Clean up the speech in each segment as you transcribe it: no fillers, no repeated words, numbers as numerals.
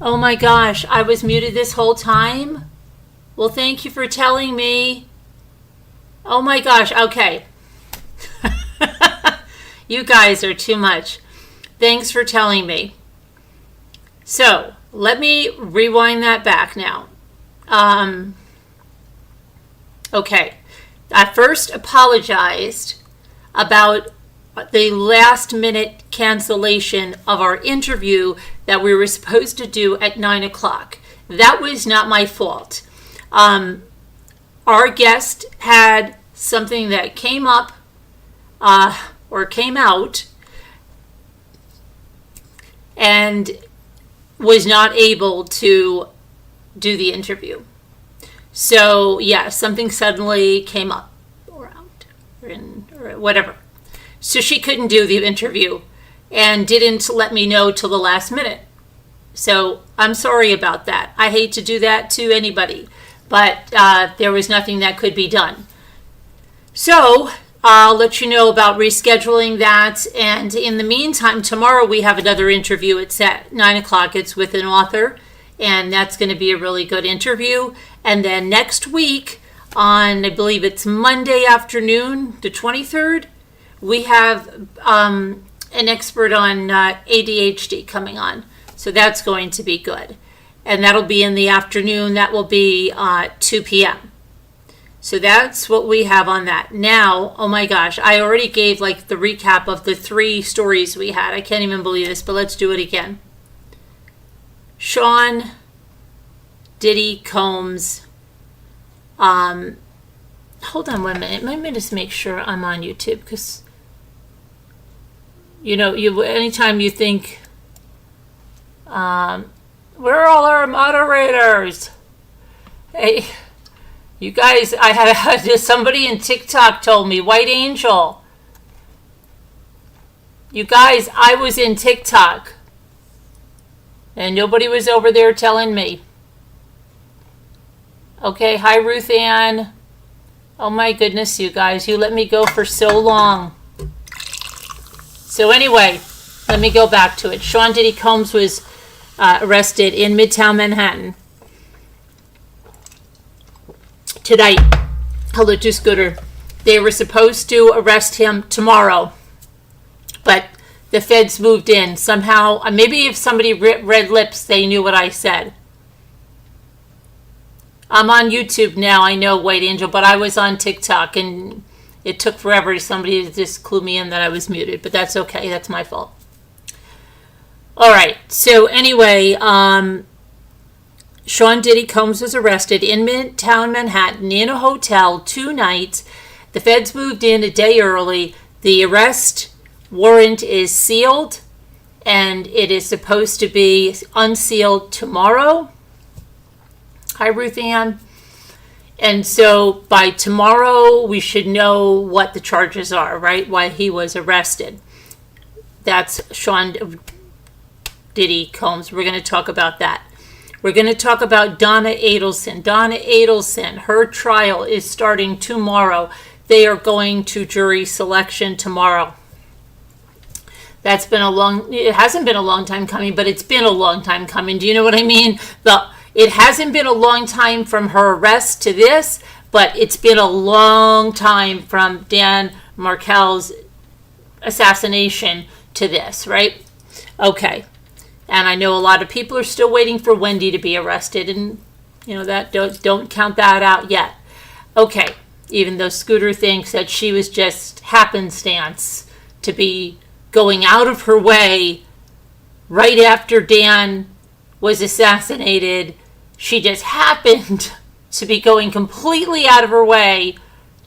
Oh my gosh, I was muted this whole time? Well, thank you for telling me. Oh my gosh, okay. You guys are too much. Thanks for telling me. So, let me rewind that back now. Okay. I first apologized about the last minute cancellation of our interview that we were supposed to do at 9 o'clock. That was not my fault. Our guest had something that came up or came out and was not able to do the interview. So, yeah, something suddenly came up or out or whatever. So she couldn't do the interview and didn't let me know till the last minute. So I'm sorry about that. I hate to do that to anybody, but there was nothing that could be done. So I'll let you know about rescheduling that. And in the meantime, tomorrow we have another interview. It's at 9 o'clock. It's with an author, and that's going to be a really good interview. And then next week on, I believe it's Monday afternoon, the 23rd, we have an expert on ADHD coming on. So that's going to be good. And that'll be in the afternoon. That will be 2 p.m. So that's what we have on that. Now, oh my gosh, I already gave like the recap of the 3 stories we had. I can't even believe this, but let's do it again. Sean Diddy Combs. Hold on 1 minute. Let me just make sure I'm on YouTube, because anytime you think, where are all our moderators? Hey, you guys, I had somebody in TikTok told me, White Angel. You guys, I was in TikTok and nobody was over there telling me. Okay, hi Ruth Ann. Oh my goodness, you guys, you let me go for so long. So anyway, let me go back to it. Sean Diddy Combs was arrested in Midtown Manhattan tonight. Held a scooter. They were supposed to arrest him tomorrow, but the feds moved in somehow. Maybe if somebody read lips, they knew what I said. I'm on YouTube now, I know, White Angel, but I was on TikTok and it took forever for somebody to just clue me in that I was muted, but that's okay. That's my fault. All right. So anyway, Sean Diddy Combs was arrested in Midtown Manhattan in a hotel 2 nights. The feds moved in a day early. The arrest warrant is sealed, and it is supposed to be unsealed tomorrow. Hi, Ruth Ann. And so by tomorrow, we should know what the charges are, right? Why he was arrested. That's Sean Diddy Combs. We're going to talk about that. We're going to talk about Donna Adelson. Donna Adelson, her trial is starting tomorrow. They are going to jury selection tomorrow. It hasn't been a long time coming, but it's been a long time coming. Do you know what I mean? It hasn't been a long time from her arrest to this, but it's been a long time from Dan Markel's assassination to this, right? Okay. And I know a lot of people are still waiting for Wendy to be arrested, and that don't count that out yet. Okay. Even though Scooter thinks that she was just happenstance to be going out of her way right after Dan was assassinated, she just happened to be going completely out of her way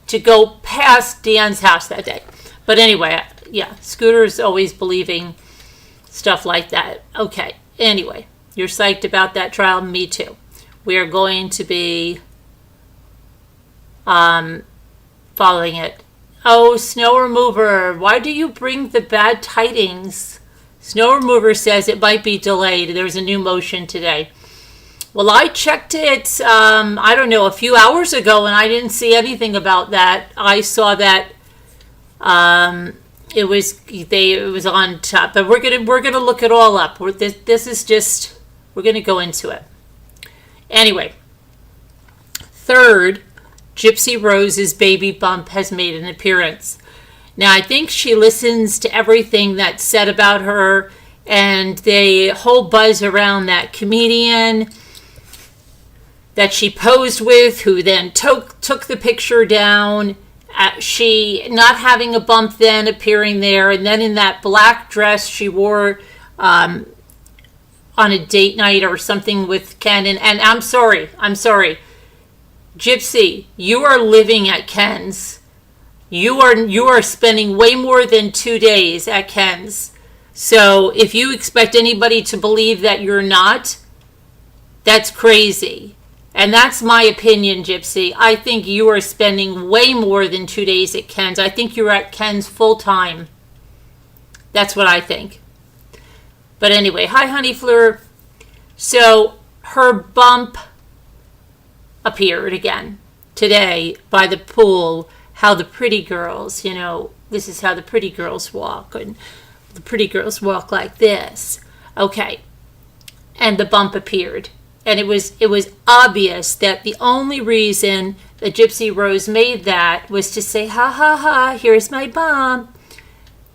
to go past Dan's house that day. But anyway, yeah, Scooter's always believing stuff like that. Okay, anyway, you're psyched about that trial? Me too. We are going to be following it. Oh, Snow Remover, why do you bring the bad tidings? Snow Remover says it might be delayed. There's a new motion today. Well, I checked it, I don't know, a few hours ago, and I didn't see anything about that. I saw that it was on top, but we're gonna look it all up. This is just We're going to go into it. Anyway, third, Gypsy Rose's baby bump has made an appearance. Now, I think she listens to everything that's said about her, and the whole buzz around that comedian that she posed with, who then took the picture down, she not having a bump then appearing there, and then in that black dress she wore on a date night or something with Ken. And I'm sorry. Gypsy, you are living at Ken's. You are spending way more than 2 days at Ken's. So if you expect anybody to believe that you're not, that's crazy. And that's my opinion, Gypsy. I think you are spending way more than 2 days at Ken's. I think you're at Ken's full time. That's what I think. But anyway, hi, Honey Fleur. So her bump appeared again today by the pool. How the pretty girls, this is how the pretty girls walk. And the pretty girls walk like this. Okay. And the bump appeared. And it was obvious that the only reason that Gypsy Rose made that was to say, ha, ha, ha, here's my bump.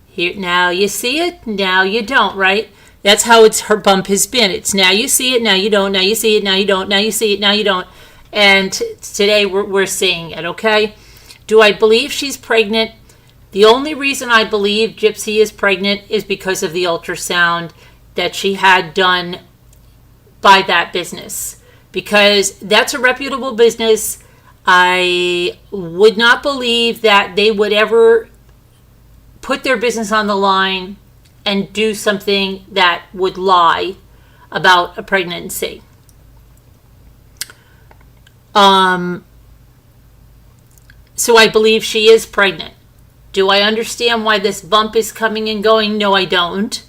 Here, now you see it, now you don't, right? That's how her bump has been. It's now you see it, now you don't, now you see it, now you don't, now you see it, now you don't. And today we're seeing it, okay? Do I believe she's pregnant? The only reason I believe Gypsy is pregnant is because of the ultrasound that she had done by that business, because that's a reputable business. I would not believe that they would ever put their business on the line and do something that would lie about a pregnancy. So I believe she is pregnant. Do I understand why this bump is coming and going? No, I don't.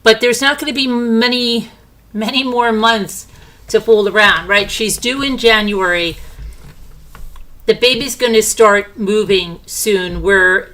But there's not going to be many more months to fool around, right? She's due in January. The baby's going to start moving soon, where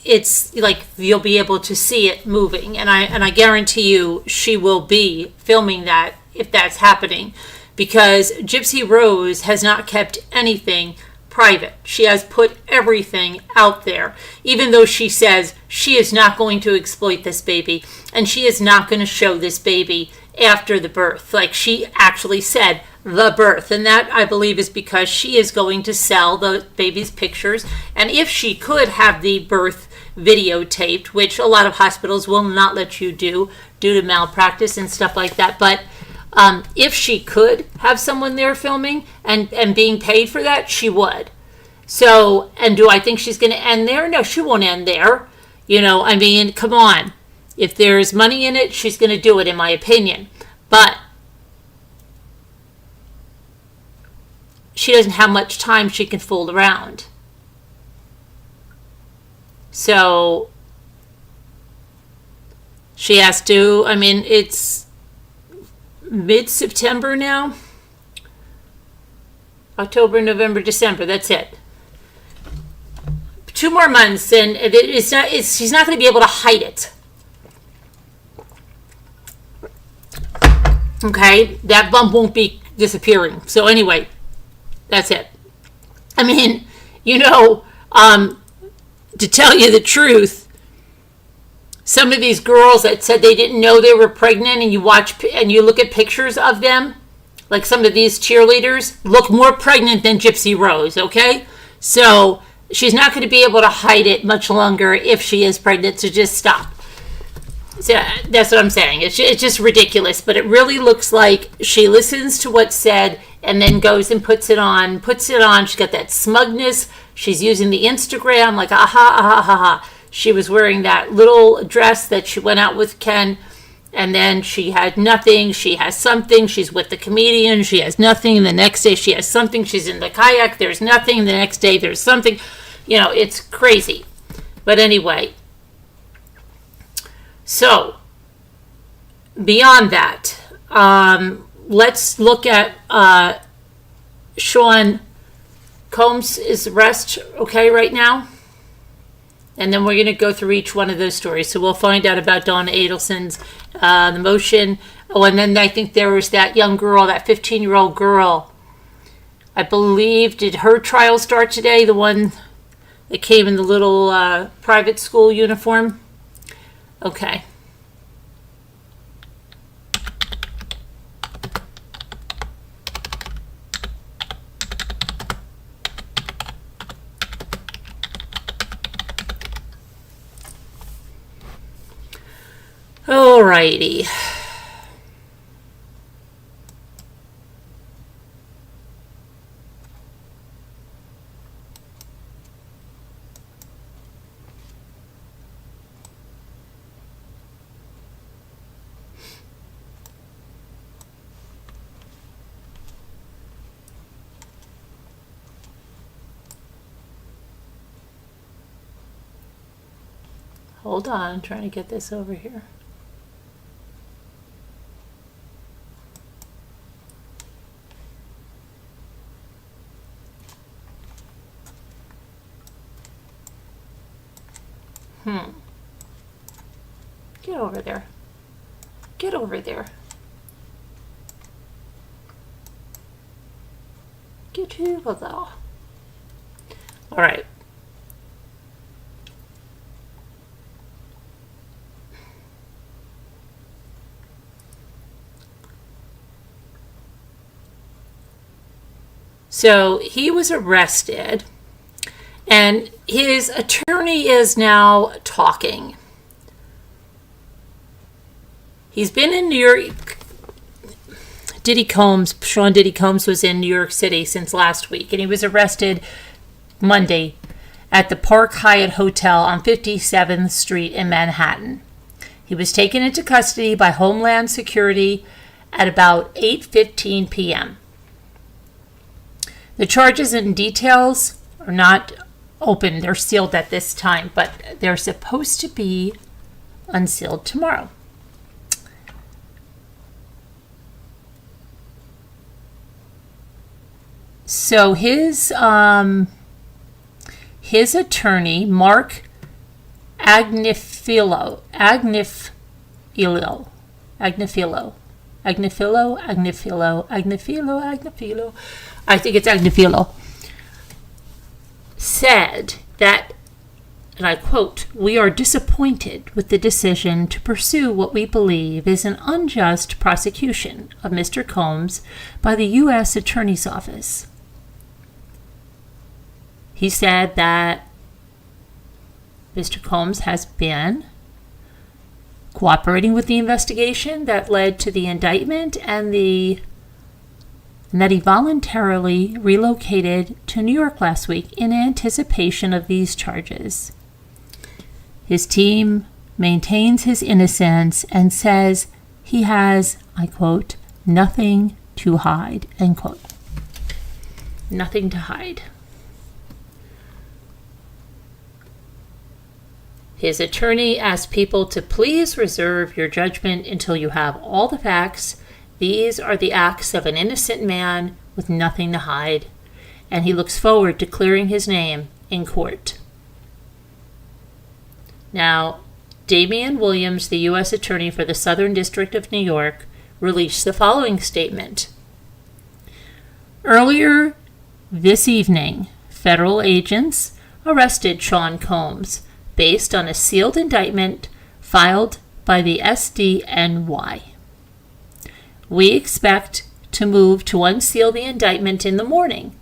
it's like you'll be able to see it moving. And I guarantee you she will be filming that if that's happening, because Gypsy Rose has not kept anything private. She has put everything out there, even though she says she is not going to exploit this baby and she is not going to show this baby after the birth. Like she actually said the birth, and that I believe is because she is going to sell the baby's pictures. And if she could have the birth videotaped, which a lot of hospitals will not let you do due to malpractice and stuff like that, but if she could have someone there filming and being paid for that, she would. So, and do I think she's going to end there? No, she won't end there. I mean, come on. If there's money in it, she's going to do it, in my opinion. But she doesn't have much time she can fool around. So she has to, it's mid-September now. October, November, December, that's it. 2 more months, and she's not going to be able to hide it. Okay, that bump won't be disappearing. So anyway, that's it. To tell you the truth, some of these girls that said they didn't know they were pregnant, and you watch and you look at pictures of them, like some of these cheerleaders, look more pregnant than Gypsy Rose, okay? So she's not going to be able to hide it much longer if she is pregnant, so just stop. So that's what I'm saying. It's just ridiculous, but it really looks like she listens to what's said and then goes and puts it on. She's got that smugness. She's using the Instagram like, aha. She was wearing that little dress that she went out with Ken, and then she had nothing. She has something. She's with the comedian. She has nothing. And the next day she has something. She's in the kayak. There's nothing. The next day there's something. It's crazy. But anyway, so beyond that, let's look at Sean Combs' arrest, okay, right now. And then we're going to go through each one of those stories. So we'll find out about Donna Adelson's, the motion. Oh, and then I think there was that young girl, that 15-year-old girl. I believe, did her trial start today? The one that came in the little private school uniform? Okay. Alrighty. Hold on, I'm trying to get this over here. Get over there. Get over there. Get over there. All right. So he was arrested, and his attorney is now talking. He's been in New York. Sean Diddy Combs was in New York City since last week, and he was arrested Monday at the Park Hyatt Hotel on 57th Street in Manhattan. He was taken into custody by Homeland Security at about 8:15 p.m. The charges and details are not open. They're sealed at this time, but they're supposed to be unsealed tomorrow. So his attorney, Mark Agnifilo, I think it's Agnifilo, said that, and I quote, "We are disappointed with the decision to pursue what we believe is an unjust prosecution of Mr. Combs by the U.S. Attorney's Office." He said that Mr. Combs has been cooperating with the investigation that led to the indictment and that he voluntarily relocated to New York last week in anticipation of these charges. His team maintains his innocence and says he has, I quote, "nothing to hide," end quote. Nothing to hide. His attorney asked people to please reserve your judgment until you have all the facts. These are the acts of an innocent man with nothing to hide, and he looks forward to clearing his name in court. Now, Damian Williams, the U.S. Attorney for the Southern District of New York, released the following statement. Earlier this evening, federal agents arrested Sean Combs based on a sealed indictment filed by the SDNY. We expect to move to unseal the indictment in the morning,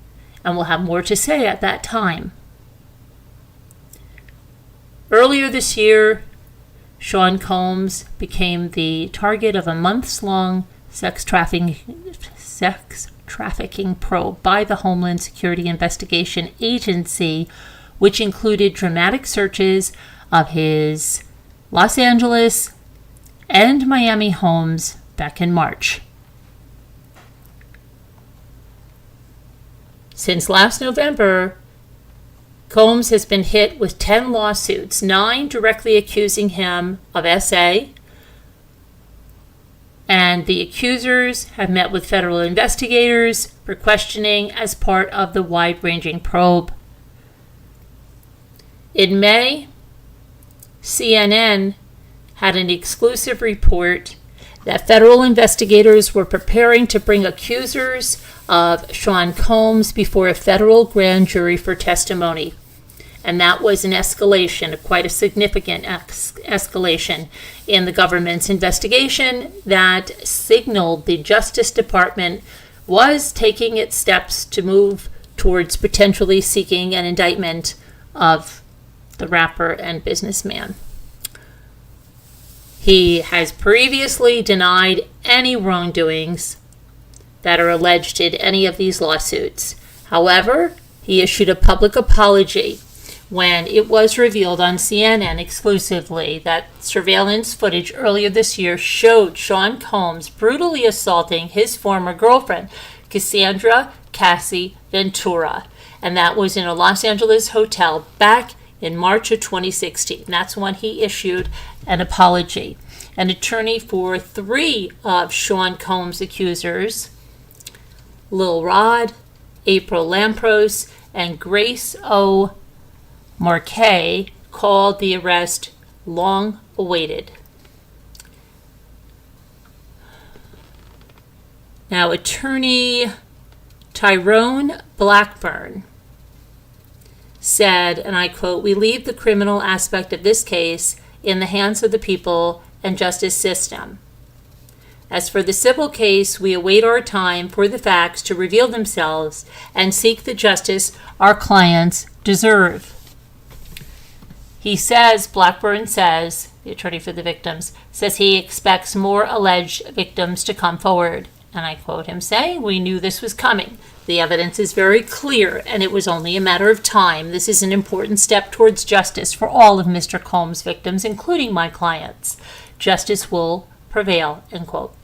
and we'll have more to say at that time. Earlier this year, Sean Combs became the target of a months-long sex trafficking probe by the Homeland Security Investigation Agency, which included dramatic searches of his Los Angeles and Miami homes back in March. Since last November, Combs has been hit with 10 lawsuits, 9 directly accusing him of SA, and the accusers have met with federal investigators for questioning as part of the wide-ranging probe. In May, CNN had an exclusive report that federal investigators were preparing to bring accusers of Sean Combs before a federal grand jury for testimony. And that was an escalation, quite a significant escalation in the government's investigation that signaled the Justice Department was taking its steps to move towards potentially seeking an indictment of the rapper and businessman. He has previously denied any wrongdoings that are alleged in any of these lawsuits. However, he issued a public apology when it was revealed on CNN exclusively that surveillance footage earlier this year showed Sean Combs brutally assaulting his former girlfriend, Cassandra Cassie Ventura. And that was in a Los Angeles hotel back in March of 2016. That's when he issued an apology. An attorney for 3 of Sean Combs' accusers, Lil Rod, April Lampros, and Grace O. Marquet, called the arrest long awaited. Now, attorney Tyrone Blackburn said, and I quote, "We leave the criminal aspect of this case in the hands of the people and justice system. As for the civil case, we await our time for the facts to reveal themselves and seek the justice our clients deserve." He says, Blackburn says, the attorney for the victims, says he expects more alleged victims to come forward. And I quote him saying, "We knew this was coming. The evidence is very clear, and it was only a matter of time. This is an important step towards justice for all of Mr. Combs' victims, including my clients. Justice will prevail," end quote.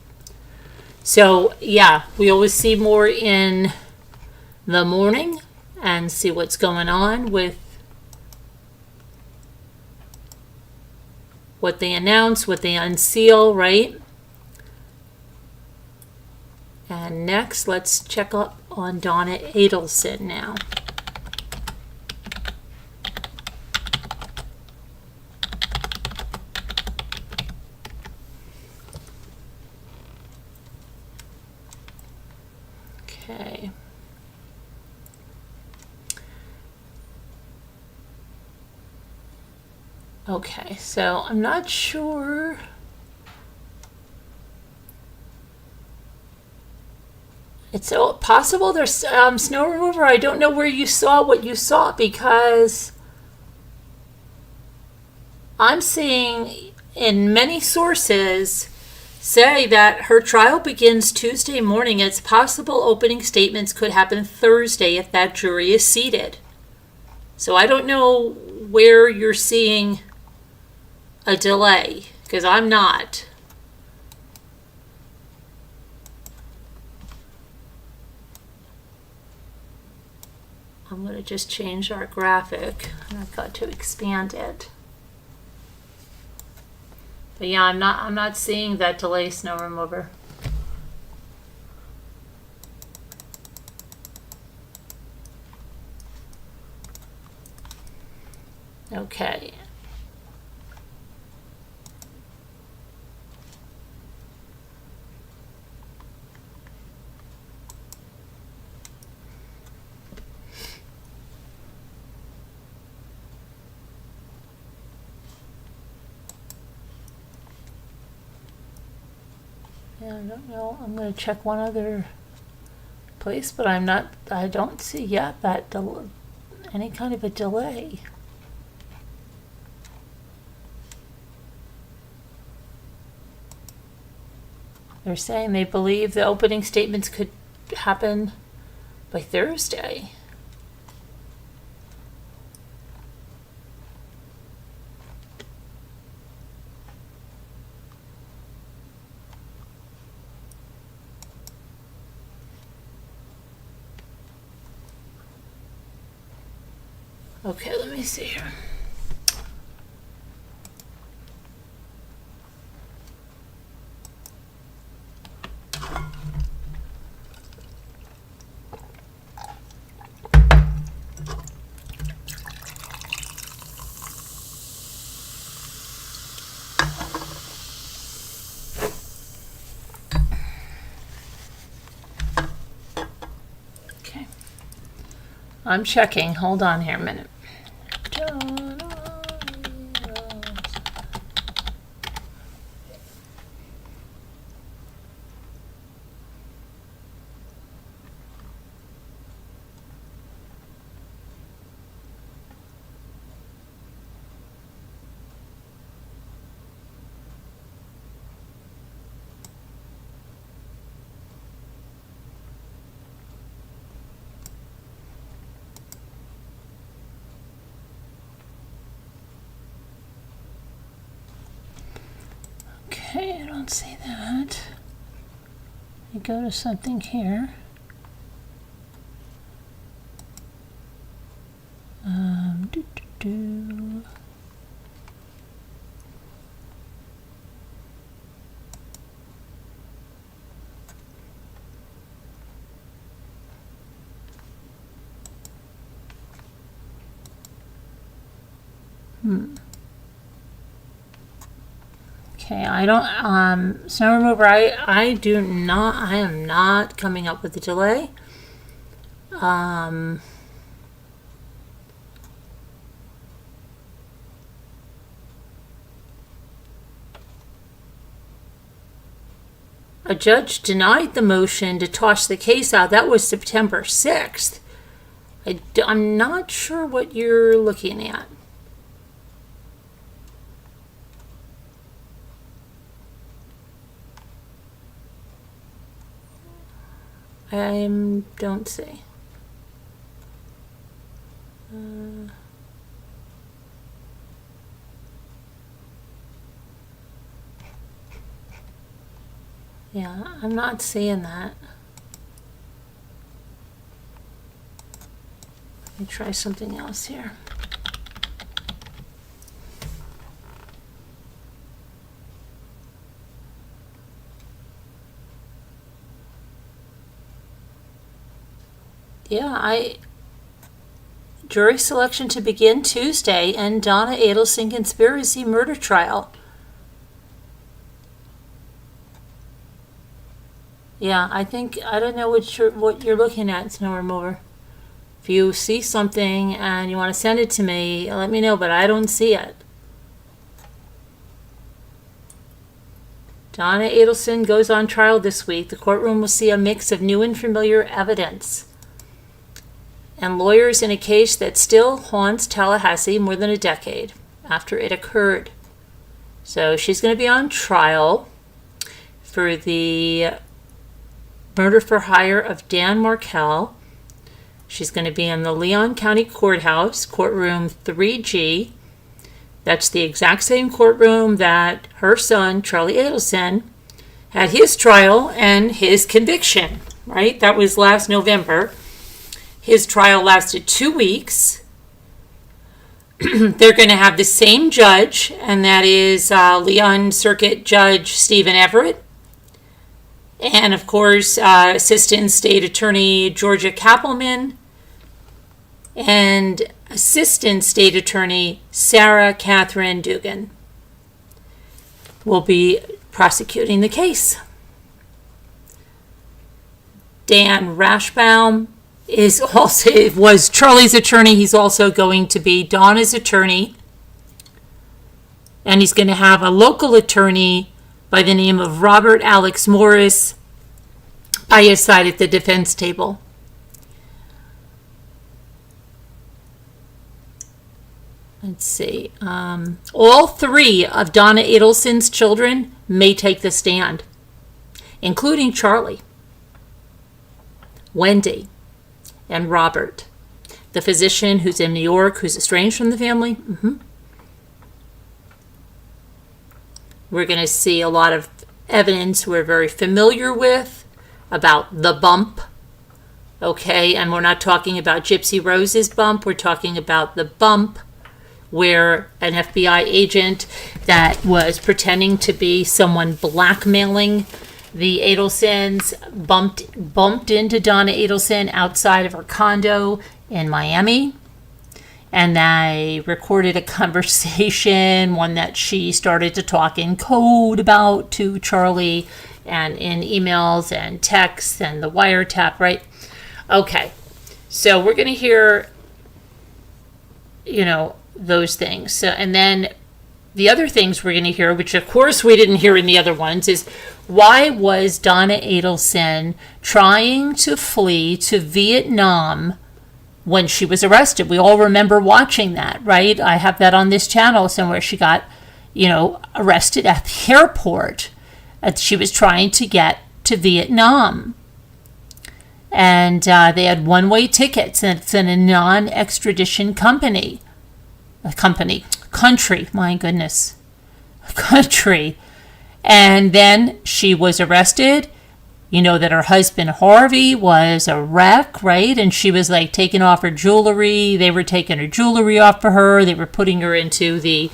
So, yeah, we always see more in the morning and see what's going on with what they announce, what they unseal, right? And next, let's check up on Donna Adelson now. Okay. Okay, so I'm not sure. It's so possible there's snow remover. I don't know where you saw what you saw, because I'm seeing in many sources say that her trial begins Tuesday morning. It's possible opening statements could happen Thursday if that jury is seated. So I don't know where you're seeing a delay, because I'm not. I'm going to just change our graphic, and I've got to expand it. But yeah, I'm not seeing that delay, snow remover. Okay. I don't know. I'm going to check one other place, but I don't see yet that any kind of a delay. They're saying they believe the opening statements could happen by Thursday. Okay, let me see here. I'm checking. Hold on here a minute. Okay, I don't see that. You go to something here. Do, do, do. Okay, I don't, snow remover, I am not coming up with a delay. A judge denied the motion to toss the case out. That was September 6th. I'm not sure what you're looking at. I don't see. Yeah, I'm not seeing that. Let me try something else here. Yeah, jury selection to begin Tuesday and Donna Adelson conspiracy murder trial. Yeah, I don't know what you're looking at, snow remover. If you see something and you want to send it to me, let me know, but I don't see it. Donna Adelson goes on trial this week. The courtroom will see a mix of new and familiar evidence. And lawyers in a case that still haunts Tallahassee more than a decade after it occurred. So she's going to be on trial for the murder for hire of Dan Markell. She's going to be in the Leon County Courthouse, courtroom 3G. That's the exact same courtroom that her son, Charlie Adelson, had his trial and his conviction, right? That was last November. His trial lasted 2 weeks. They're going to have the same judge, and that is Leon Circuit Judge Stephen Everett. And, of course, Assistant State Attorney Georgia Kappelman and Assistant State Attorney Sarah Catherine Dugan will be prosecuting the case. Dan Rashbaum was Charlie's attorney. He's also going to be Donna's attorney. And he's going to have a local attorney by the name of Robert Alex Morris by his side at the defense table. Let's see. All three of Donna Adelson's children may take the stand, including Charlie, Wendy, and Robert, the physician who's in New York, who's estranged from the family. We're going to see a lot of evidence we're very familiar with about the bump. Okay, and we're not talking about Gypsy Rose's bump. We're talking about the bump where an FBI agent that was pretending to be someone blackmailing the Adelsons bumped into Donna Adelson outside of her condo in Miami. And they recorded a conversation, one that she started to talk in code about to Charlie, and in emails and texts and the wiretap, right? Okay, So we're going to hear, those things. So, and then the other things we're going to hear, which of course we didn't hear in the other ones, is why was Donna Adelson trying to flee to Vietnam when she was arrested? We all remember watching that, right? I have that on this channel somewhere. She got, arrested at the airport. She was trying to get to Vietnam. And they had one-way tickets, and it's in a non-extradition country, my goodness, country. And then she was arrested. You know that her husband Harvey was a wreck, right? And she was like taking off her jewelry. They were taking her jewelry off for her. They were putting her into the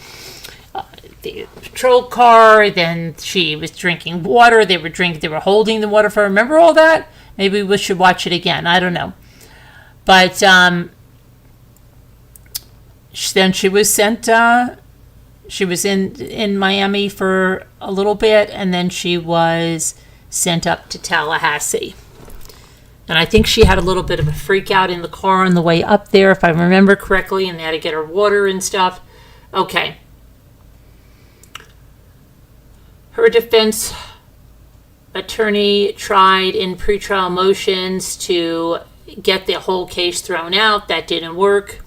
patrol car. Then she was drinking water. They were holding the water for her. Remember all that? Maybe we should watch it again. I don't know. But then she was sent. She was in Miami for a little bit, and then she was sent up to Tallahassee. And I think she had a little bit of a freak out in the car on the way up there, if I remember correctly, and they had to get her water and stuff. Okay. Her defense attorney tried in pretrial motions to get the whole case thrown out. That didn't work.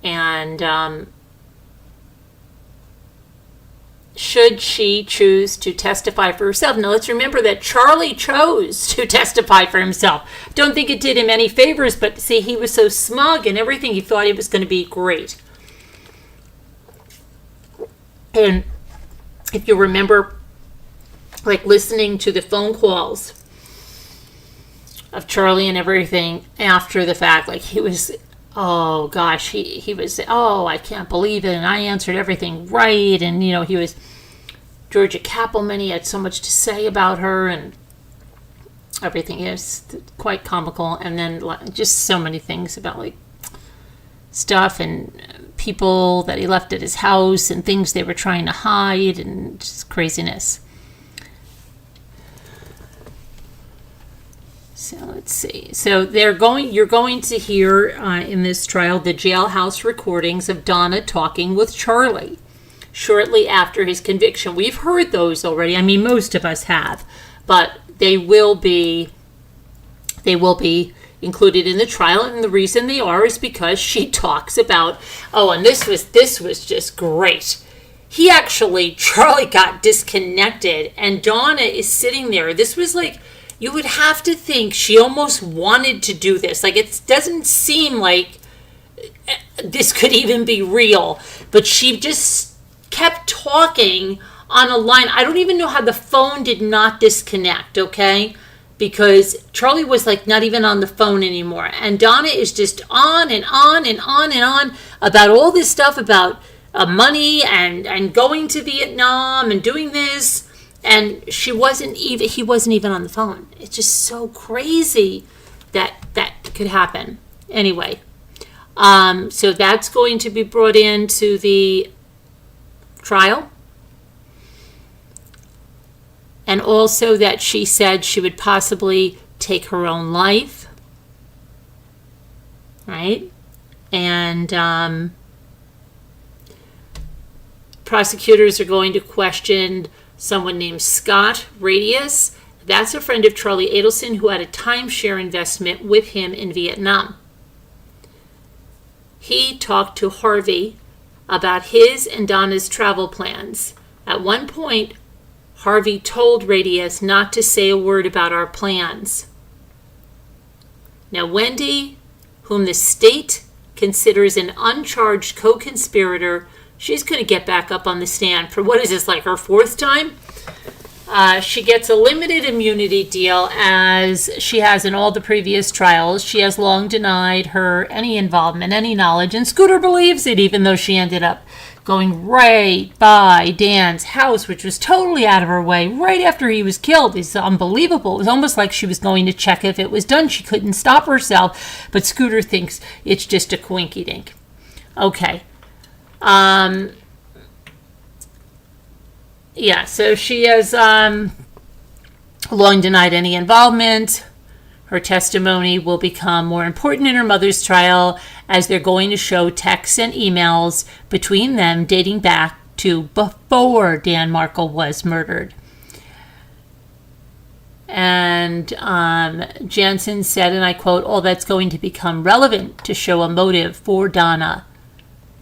And should she choose to testify for herself? Now let's remember that Charlie chose to testify for himself. Don't think it did him any favors, but see, he was so smug and everything, he thought he was going to be great. And if you remember, like listening to the phone calls of Charlie and everything after the fact, like he was, oh gosh, he was, oh, I can't believe it, and I answered everything right, and he was Georgia Cappleman, he had so much to say about her, and everything is quite comical. And then just so many things about like stuff and people that he left at his house and things they were trying to hide, and just craziness. So let's see. So you're going to hear in this trial the jailhouse recordings of Donna talking with Charlie shortly after his conviction. We've heard those already. I mean, most of us have, but they will be included in the trial. And the reason they are is because she talks about, and this was just great. Charlie got disconnected, and Donna is sitting there. This was like, you would have to think she almost wanted to do this. Like, it doesn't seem like this could even be real. But she just kept talking on a line. I don't even know how the phone did not disconnect, okay? Because Charlie was like not even on the phone anymore. And Donna is just on and on and on and on about all this stuff about money and going to Vietnam and doing this. And he wasn't even on the phone. It's just so crazy that could happen. Anyway, so that's going to be brought into the trial. And also that she said she would possibly take her own life. Right? And prosecutors are going to question someone named Scott Radius. That's a friend of Charlie Adelson who had a timeshare investment with him in Vietnam. He talked to Harvey about his and Donna's travel plans. At one point, Harvey told Radius not to say a word about our plans. Now, Wendy, whom the state considers an uncharged co-conspirator, she's going to get back up on the stand for, what is this, like her fourth time? She gets a limited immunity deal, as she has in all the previous trials. She has long denied her any involvement, any knowledge, and Scooter believes it, even though she ended up going right by Dan's house, which was totally out of her way, right after he was killed. It's unbelievable. It was almost like she was going to check if it was done. She couldn't stop herself, but Scooter thinks it's just a coinky-dink. Okay. So she has long denied any involvement. Her testimony will become more important in her mother's trial as they're going to show texts and emails between them dating back to before Dan Markel was murdered. And Jansen said, and I quote, "All that's going to become relevant to show a motive for Donna.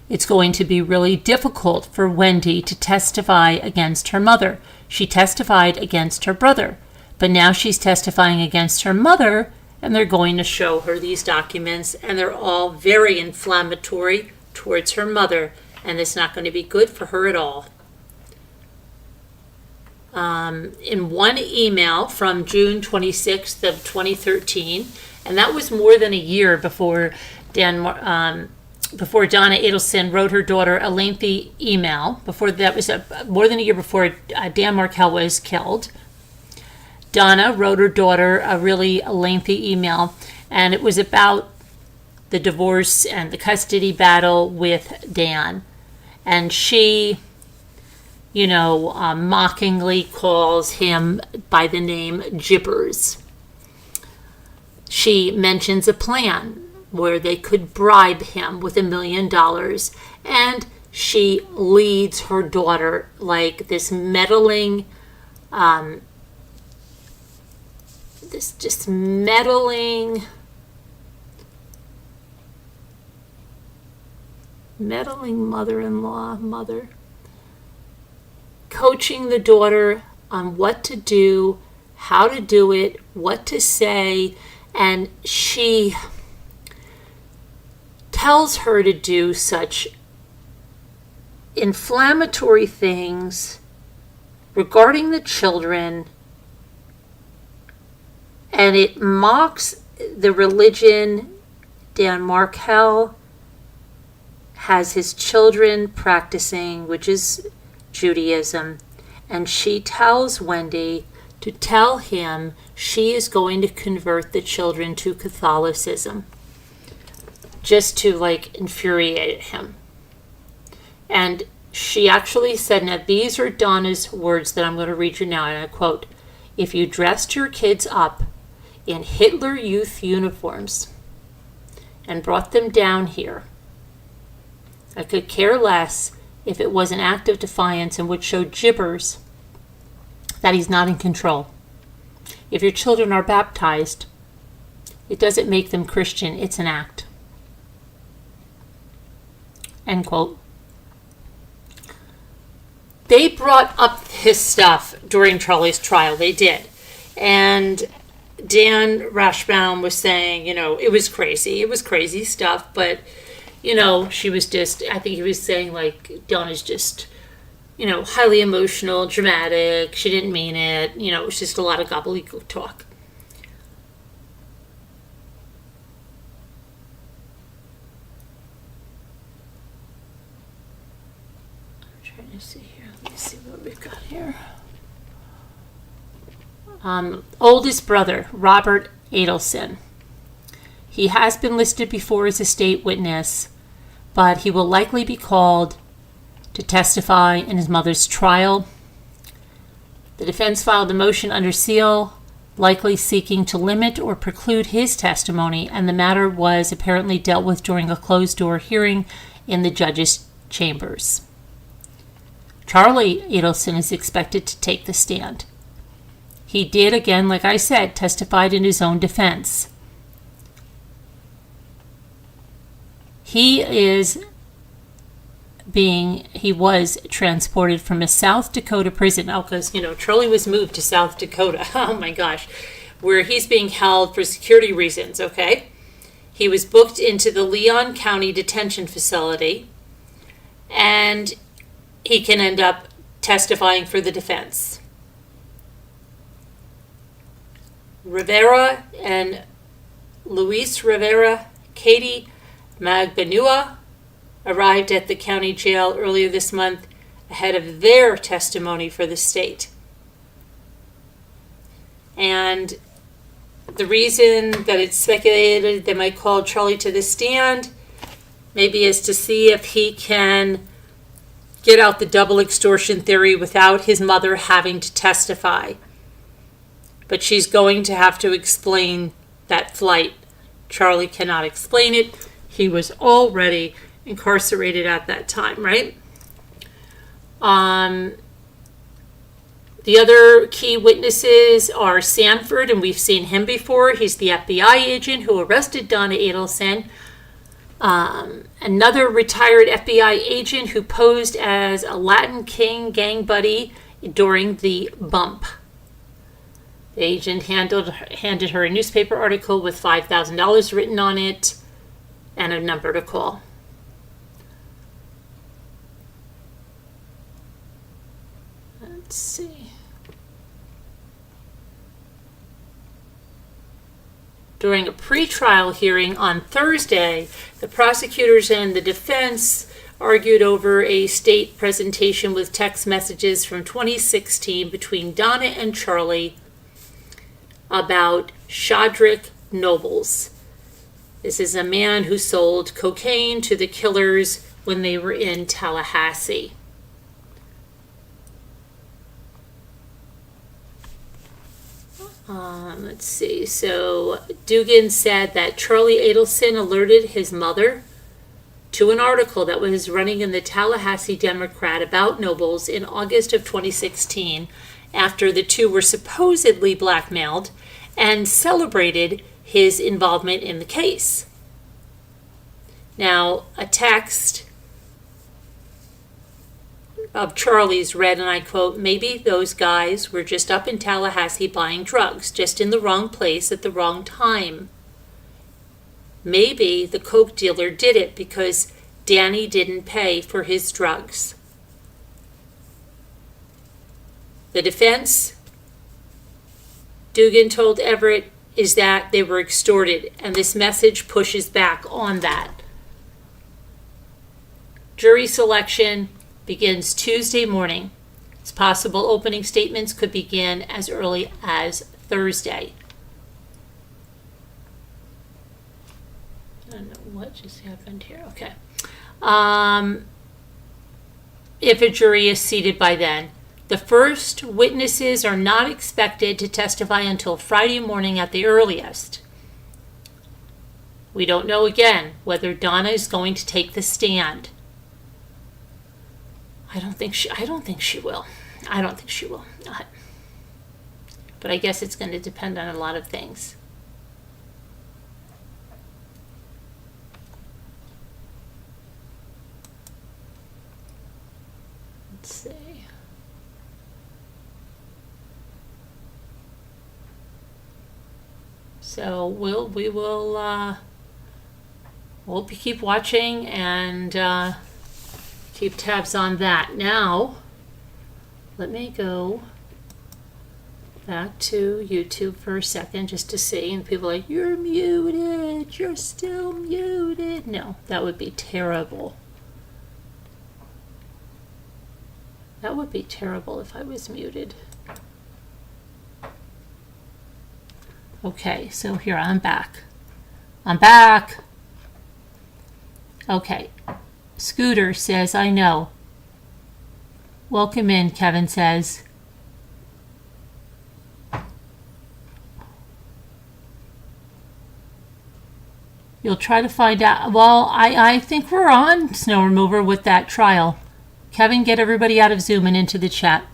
It's going to be really difficult for Wendy to testify against her mother. She testified against her brother, but now she's testifying against her mother, and they're going to show her these documents, and they're all very inflammatory towards her mother, and it's not going to be good for her at all." In one email from June 26th of 2013, and that was more than a year before before Donna Adelson wrote her daughter a lengthy email. Before that was more than a year before Dan Markel was killed. Donna wrote her daughter a really lengthy email, and it was about the divorce and the custody battle with Dan. And she, mockingly calls him by the name Gypsy. She mentions a plan where they could bribe him with $1 million, and she leads her daughter like this meddling, meddling mother, coaching the daughter on what to do, how to do it, what to say, and she tells her to do such inflammatory things regarding the children, and it mocks the religion Dan Markel has his children practicing, which is Judaism, and she tells Wendy to tell him she is going to convert the children to Catholicism, just to infuriate him. And she actually said, now these are Donna's words that I'm going to read you now, and I quote, "If you dressed your kids up in Hitler Youth uniforms and brought them down here, I could care less if it was an act of defiance and would show Gypsy that he's not in control. If your children are baptized, it doesn't make them Christian, it's an act." End quote. They brought up his stuff during Charlie's trial. They did. And Dan Rashbaum was saying, it was crazy. It was crazy stuff. But, she was just, I think he was saying, Donna's just, highly emotional, dramatic. She didn't mean it. It was just a lot of gobbledygook talk. Oldest brother, Robert Adelson. He has been listed before as a state witness, but he will likely be called to testify in his mother's trial. The defense filed a motion under seal, likely seeking to limit or preclude his testimony, and the matter was apparently dealt with during a closed-door hearing in the judge's chambers. Charlie Adelson is expected to take the stand. He did, again, like I said, testified in his own defense. He was transported from a South Dakota prison. Because, Charlie was moved to South Dakota. Oh my gosh. Where he's being held for security reasons, okay? He was booked into the Leon County Detention Facility, and he can end up testifying for the defense. Rivera and Luis Rivera, Katie Magbanua arrived at the county jail earlier this month ahead of their testimony for the state. And the reason that it's speculated they might call Charlie to the stand maybe is to see if he can get out the double extortion theory without his mother having to testify. But she's going to have to explain that flight. Charlie cannot explain it. He was already incarcerated at that time, right? The other key witnesses are Sanford, and we've seen him before. He's the FBI agent who arrested Donna Adelson. Another retired FBI agent who posed as a Latin King gang buddy during the bump. The agent handed her a newspaper article with $5,000 written on it and a number to call. Let's see. During a pretrial hearing on Thursday, the prosecutors and the defense argued over a state presentation with text messages from 2016 between Donna and Charlie about Shadrach Nobles. This is a man who sold cocaine to the killers when they were in Tallahassee. Let's see. So Dugan said that Charlie Adelson alerted his mother to an article that was running in the Tallahassee Democrat about Nobles in August of 2016 after the two were supposedly blackmailed, and celebrated his involvement in the case. Now, a text of Charlie's read, and I quote, "Maybe those guys were just up in Tallahassee buying drugs, just in the wrong place at the wrong time. Maybe the coke dealer did it because Danny didn't pay for his drugs." The defense, Dugan told Everett, is that they were extorted, and this message pushes back on that. Jury selection begins Tuesday morning. It's possible opening statements could begin as early as Thursday. I don't know what just happened here. Okay. If a jury is seated by then. The first witnesses are not expected to testify until Friday morning at the earliest. We don't know again whether Donna is going to take the stand. I don't think she will. But I guess it's going to depend on a lot of things. Let's see. So we'll keep watching and keep tabs on that. Now, let me go back to YouTube for a second just to see. And people are like, "You're muted. You're still muted." No, that would be terrible. That would be terrible if I was muted. Okay, so here, I'm back. Okay. Scooter says, "I know." Welcome in, Kevin says. You'll try to find out. Well, I think we're on Snow Remover with that trial. Kevin, get everybody out of Zoom and into the chat.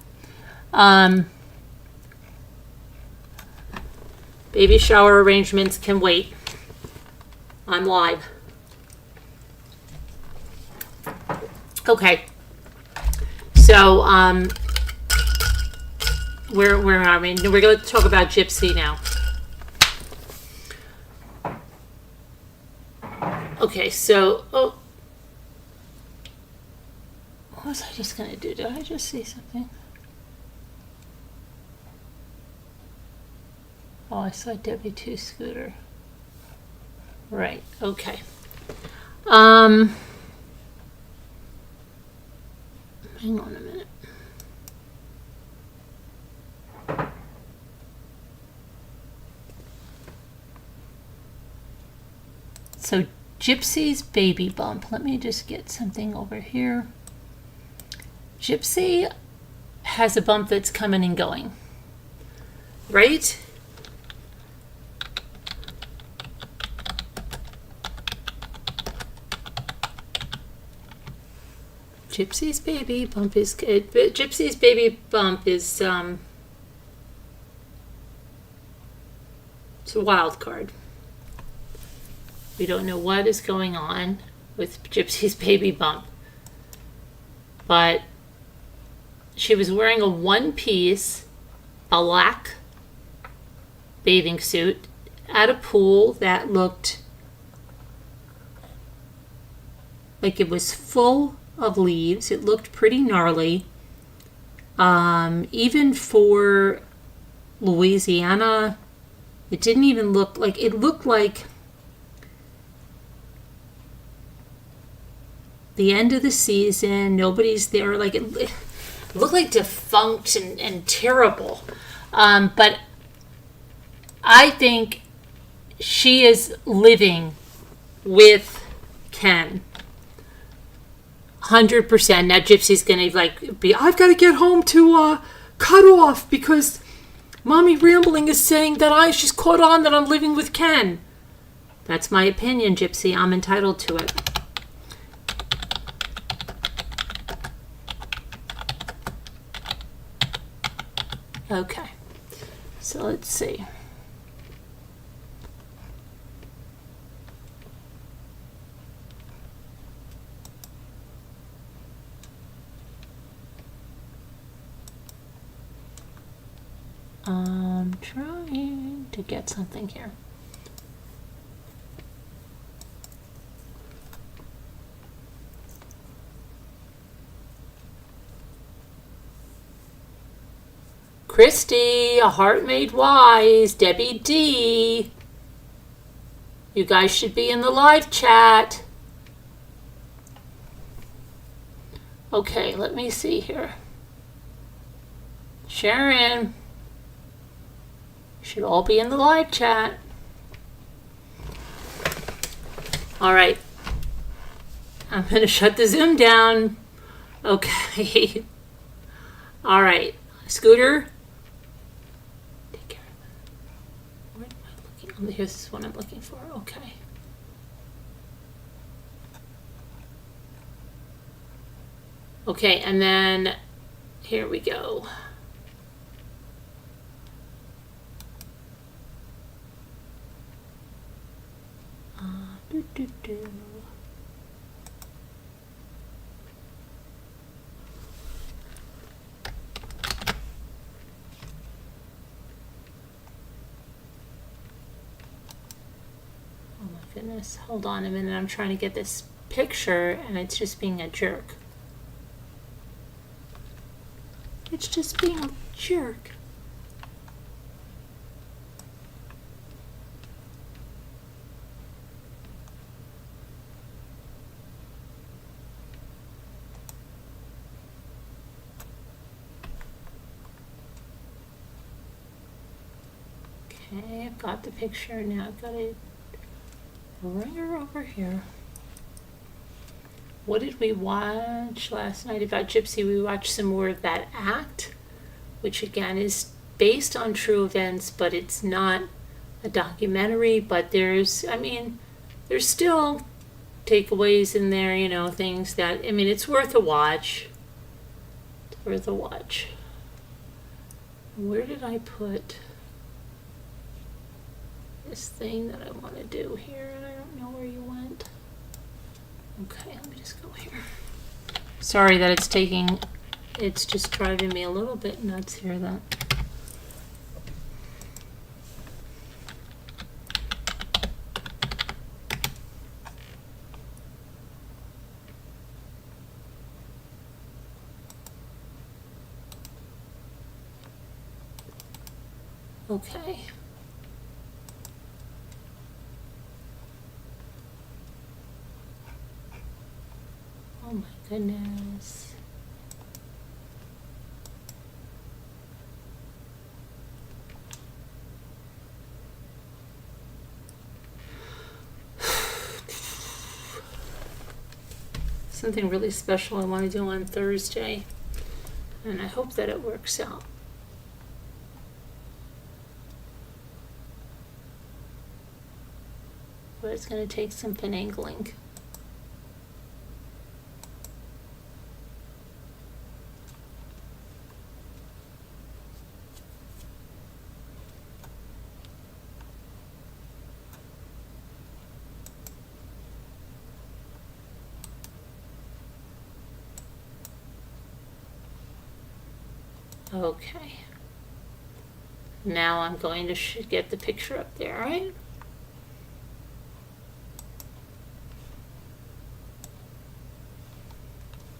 Baby shower arrangements can wait. I'm live. Okay. So, where are we? We're going to talk about Gypsy now. Okay, so, what was I just going to do? Did I just see something? Oh, I saw W2 Scooter. Right, okay. Hang on a minute. So, Gypsy's baby bump. Let me just get something over here. Gypsy has a bump that's coming and going, right? Gypsy's baby bump is good. Gypsy's baby bump is it's a wild card. We don't know what is going on with Gypsy's baby bump. But she was wearing a one-piece black bathing suit at a pool that looked like it was full of leaves. It looked pretty gnarly. Even for Louisiana, it didn't even look like, it looked like the end of the season. Nobody's there. Like it looked like defunct and terrible. But I think she is living with Ken. 100%. Now Gypsy's gonna I've got to get home to cut off because Mommy Rambling is saying that she's caught on that I'm living with Ken. That's my opinion, Gypsy. I'm entitled to it. Okay, so let's see. I'm trying to get something here. Christy, A Heart Made Wise, Debbie D. You guys should be in the live chat. Okay, let me see here. Sharon. Should all be in the live chat. All right. I'm going to shut the Zoom down. Okay. All right. Scooter. Take care of that. Where am I looking? Here's what I'm looking for. Okay. Okay, and then here we go. Oh my goodness, hold on a minute, I'm trying to get this picture and it's just being a jerk. It's just being a jerk. Okay, I've got the picture now. I've got to bring her over here. What did we watch last night about Gypsy? We watched some more of That Act, which again is based on true events, but it's not a documentary. But there's still takeaways in there, you know, things that, it's worth a watch. It's worth a watch. Where did I put this thing that I want to do here, and I don't know where you went. Okay, let me just go here. Sorry that it's just driving me a little bit nuts here then. Okay. Oh my goodness. Something really special I want to do on Thursday, and I hope that it works out. But it's going to take some finagling. Okay. Now I'm going to get the picture up there, right?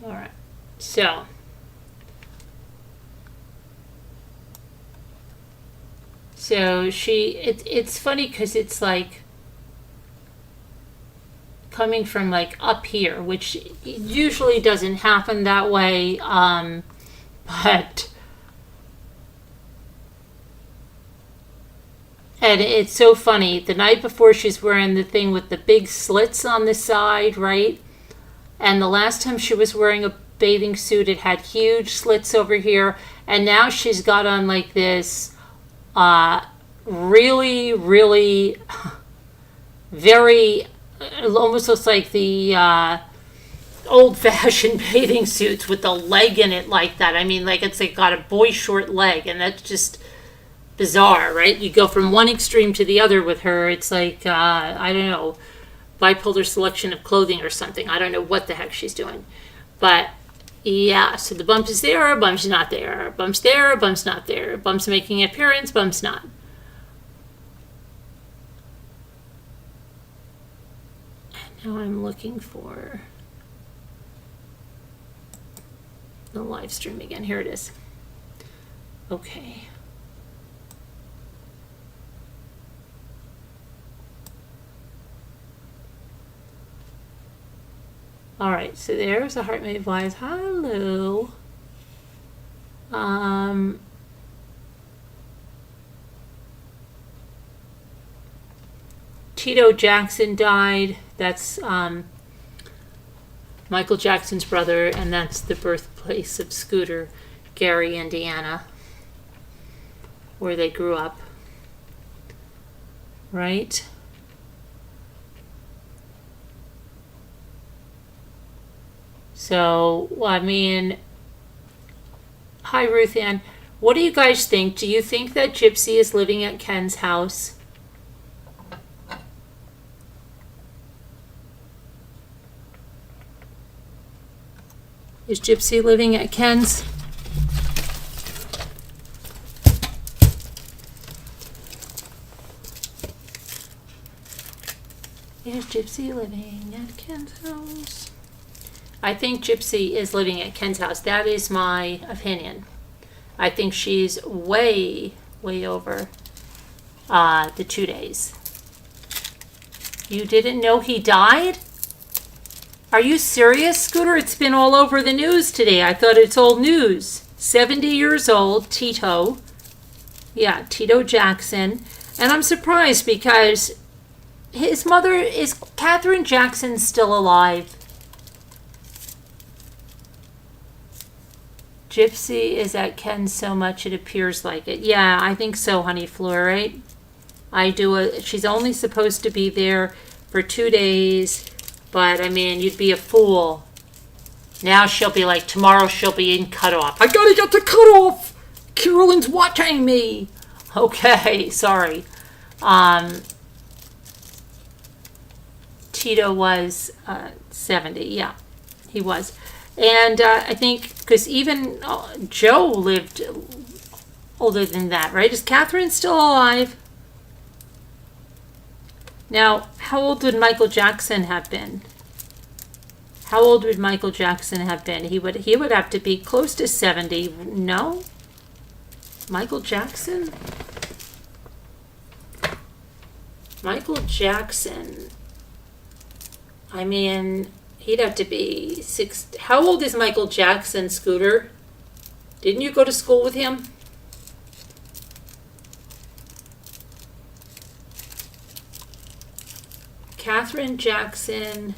All right. So it's funny because it's like coming from like up here, which usually doesn't happen that way, but and it's so funny. The night before, she's wearing the thing with the big slits on the side, right? And the last time she was wearing a bathing suit, it had huge slits over here. And now she's got on like this really, really very, it almost looks like the old-fashioned bathing suits with the leg in it like that. I mean, like it's like got a boy short leg, and that's just bizarre, right? You go from one extreme to the other with her. It's like, I don't know, bipolar selection of clothing or something. I don't know what the heck she's doing. But yeah, so the bump is there, bump's not there. Bump's there, bump's not there. Bump's making an appearance, bump's not. And now I'm looking for the live stream again. Here it is. Okay. All right, so there's a heart made of lies. Hello. Tito Jackson died. That's Michael Jackson's brother, and that's the birthplace of Scooter, Gary, Indiana, where they grew up. Right? So, I mean, hi Ruth Ann. What do you guys think? Do you think that Gypsy is living at Ken's house? Is Gypsy living at Ken's? Is Gypsy living at Ken's house? I think Gypsy is living at Ken's house. That is my opinion. I think she's way, way over the 2 days. You didn't know he died? Are you serious, Scooter? It's been all over the news today. I thought it's old news. 70 years old, Tito. Yeah, Tito Jackson. And I'm surprised because his mother, is Catherine Jackson still alive? Gypsy is at Ken so much it appears like it. Yeah, I think so, honey Fleur, right? She's only supposed to be there for 2 days, but I mean, you'd be a fool. Now she'll be like, tomorrow she'll be in cutoff. I gotta get the cutoff! Carolyn's watching me! Okay, sorry. Tito was 70, yeah, he was. And I think, because even Joe lived older than that, right? Is Catherine still alive? Now, how old would Michael Jackson have been? How old would Michael Jackson have been? He would have to be close to 70. No? Michael Jackson? Michael Jackson. I mean, he'd have to be 6. How old is Michael Jackson, Scooter? Didn't you go to school with him? Catherine Jackson.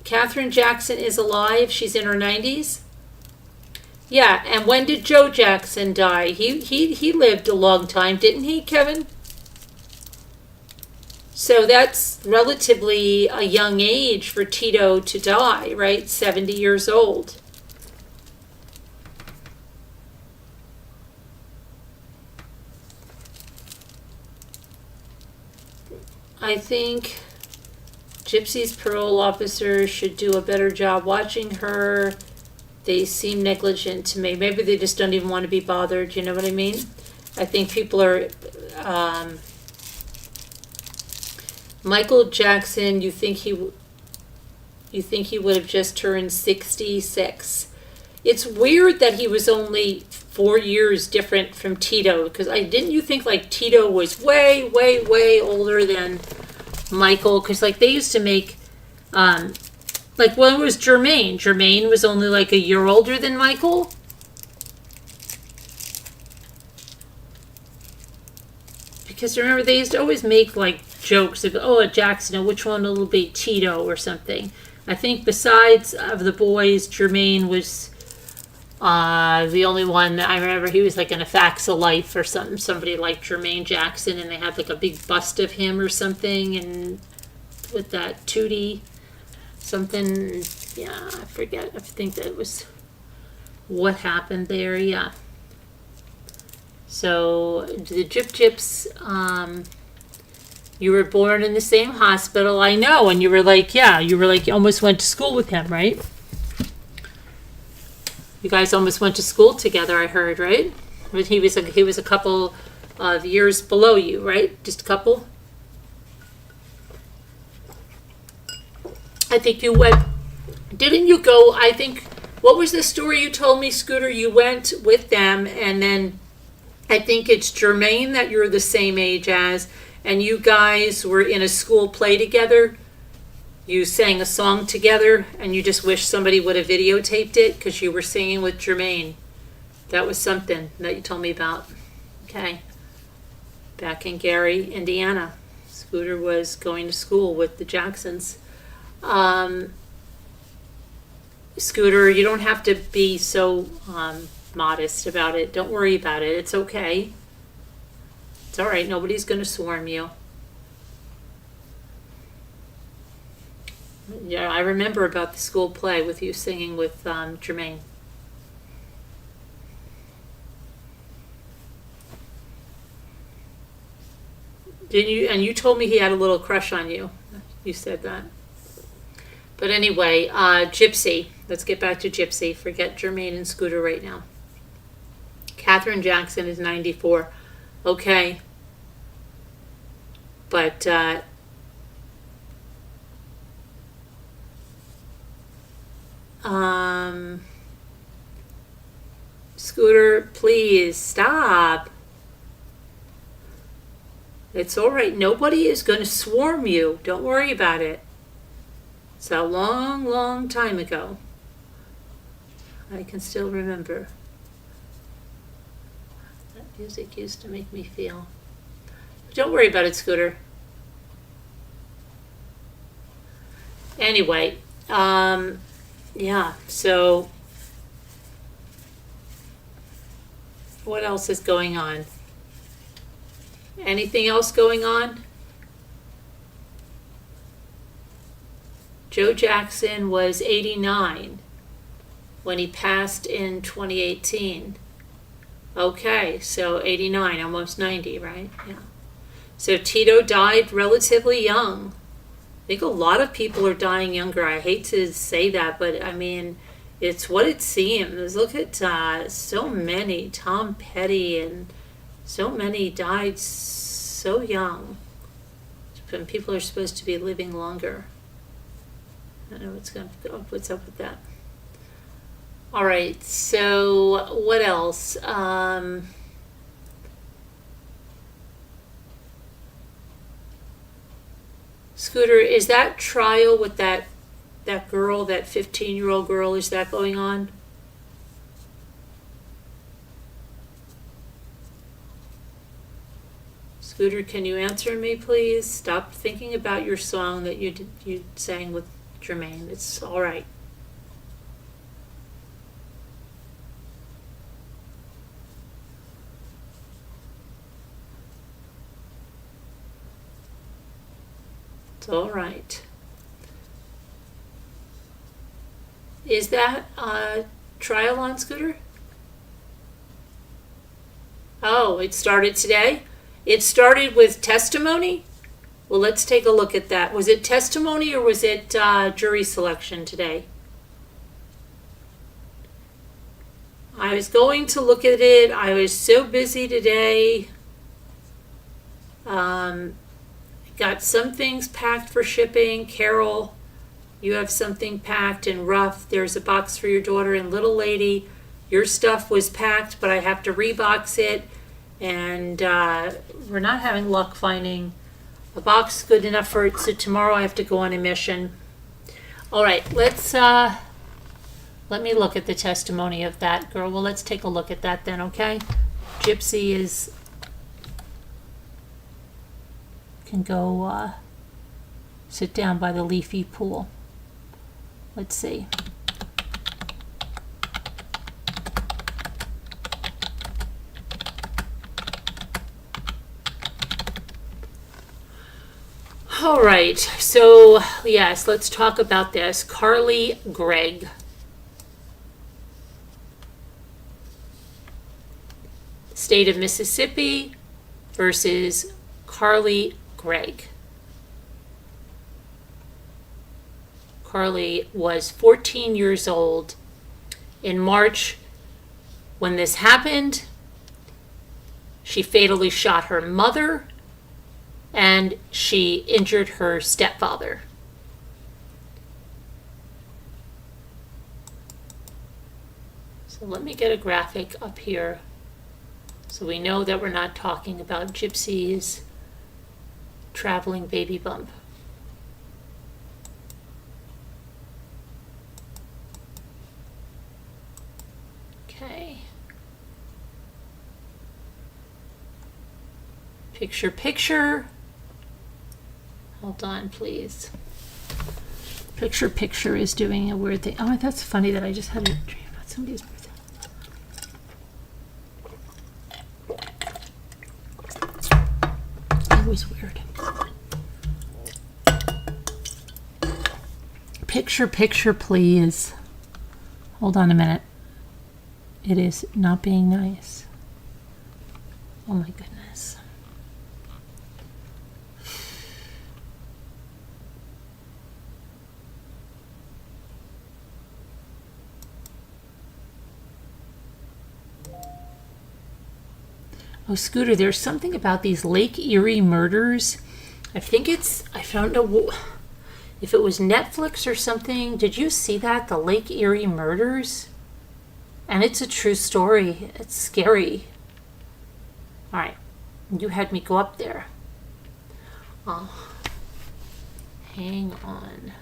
Catherine Jackson is alive. She's in her 90s. Yeah, and when did Joe Jackson die? He lived a long time, didn't he, Kevin? So that's relatively a young age for Tito to die, right? 70 years old. I think Gypsy's parole officer should do a better job watching her. they seem negligent to me. Maybe they just don't even want to be bothered, you know what I mean? I think people are, Michael Jackson, you think he would have just turned 66. It's weird that he was only 4 years different from Tito, because didn't you think like Tito was way, way, way older than Michael? Because like they used to make, like when it was Jermaine. Jermaine was only like a year older than Michael. Because remember, they used to always make like jokes of, oh, Jackson, which one will be Tito or something. I think besides of the boys, Jermaine was the only one. I remember he was like in a Facts of Life or something. Somebody like Jermaine Jackson, and they had like a big bust of him or something, and with that Tootie something. Yeah, I forget. I think that was what happened there. Yeah. So the Gyps, you were born in the same hospital. I know, and you were like, you almost went to school with him, right? You guys almost went to school together, I heard, right? But he was a couple of years below you, right? Just a couple. I think you went. Didn't you go? I think. What was the story you told me, Scooter? You went with them, and then I think it's Jermaine that you're the same age as, and you guys were in a school play together. You sang a song together, and you just wish somebody would have videotaped it because you were singing with Jermaine. That was something that you told me about. Okay. Back in Gary, Indiana. Scooter was going to school with the Jacksons. Scooter, you don't have to be so modest about it. Don't worry about it. It's okay. It's all right. Nobody's going to swarm you. Yeah, I remember about the school play with you singing with Jermaine. Didn't you? And you told me he had a little crush on you. You said that. But anyway, Gypsy. Let's get back to Gypsy. Forget Jermaine and Scooter right now. Catherine Jackson is 94. Okay. But Scooter, please stop. It's all right. Nobody is going to swarm you. Don't worry about it. It's a long, long time ago. I can still remember. That music used to make me feel. But don't worry about it, Scooter. Anyway, yeah, so what else is going on? Anything else going on? Joe Jackson was 89 when he passed in 2018. Okay, so 89, almost 90, right? Yeah. So Tito died relatively young. I think a lot of people are dying younger. I hate to say that, but I mean, it's what it seems. Look at so many. Tom Petty and so many died so young. And people are supposed to be living longer. I don't know what's up with that. All right, so what else? Scooter, is that trial with that girl, that 15-year-old girl, is that going on? Scooter, can you answer me, please? Stop thinking about your song that you sang with Jermaine. It's all right. It's all right. Is that a trial on, Scooter? Oh, it started today? It started with testimony? Well, let's take a look at that. Was it testimony or was it jury selection today? I was going to look at it. I was so busy today. Got some things packed for shipping. Carol, you have something packed and rough. There's a box for your daughter. And little lady, your stuff was packed, but I have to rebox it. And we're not having luck finding a box good enough for it. So tomorrow I have to go on a mission. All right, let me look at the testimony of that girl. Well, let's take a look at that then, okay? Gypsy can go sit down by the leafy pool. Let's see. All right, so yes, let's talk about this. Carly Gregg. State of Mississippi versus Carly Gregg. Carly was 14 years old in March when this happened. She fatally shot her mother and she injured her stepfather. So let me get a graphic up here so we know that we're not talking about Gypsy's traveling baby bump. Okay. Picture. Hold on, please. Picture is doing a weird thing. Oh, that's funny that I just had a dream about somebody's birthday. It was weird. Picture, please. Hold on a minute. It is not being nice. Oh my goodness. Oh, Scooter, there's something about these Lake Erie murders. I don't know if it was Netflix or something. Did you see that? The Lake Erie murders? And it's a true story. It's scary. All right. You had me go up there. Oh, hang on.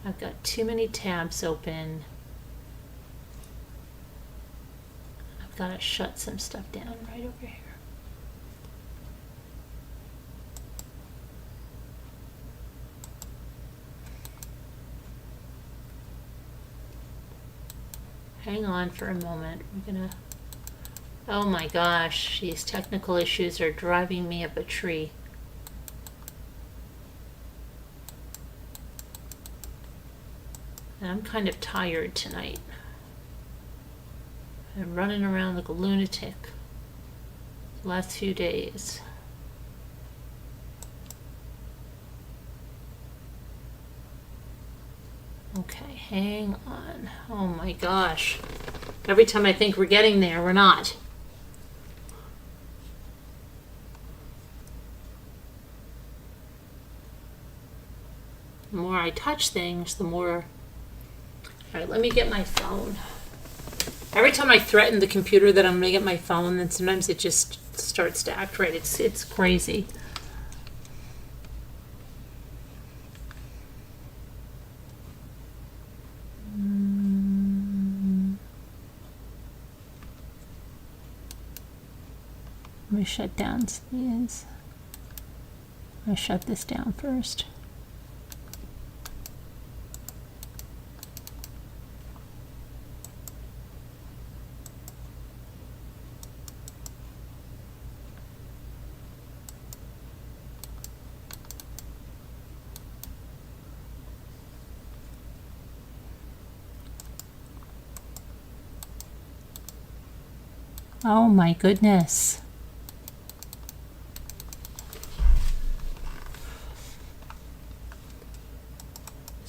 I've got too many tabs open. I've got to shut some stuff down right over here. Hang on for a moment. We're gonna. Oh my gosh, these technical issues are driving me up a tree. And I'm kind of tired tonight. I'm running around like a lunatic the last few days. Okay, hang on. Oh my gosh. Every time I think we're getting there, we're not. The more I touch things, the more... All right, let me get my phone. Every time I threaten the computer that I'm going to get my phone, then sometimes it just starts to act right. It's crazy. Let me shut down these. I'm going to shut this down first. Oh my goodness.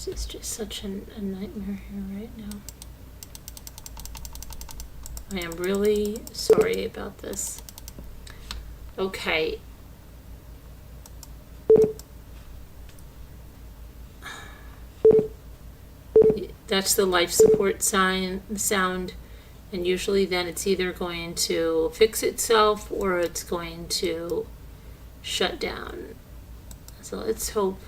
This is just such a nightmare here right now. I am really sorry about this. Okay. That's the life support sound, and usually then it's either going to fix itself or it's going to shut down. So let's hope.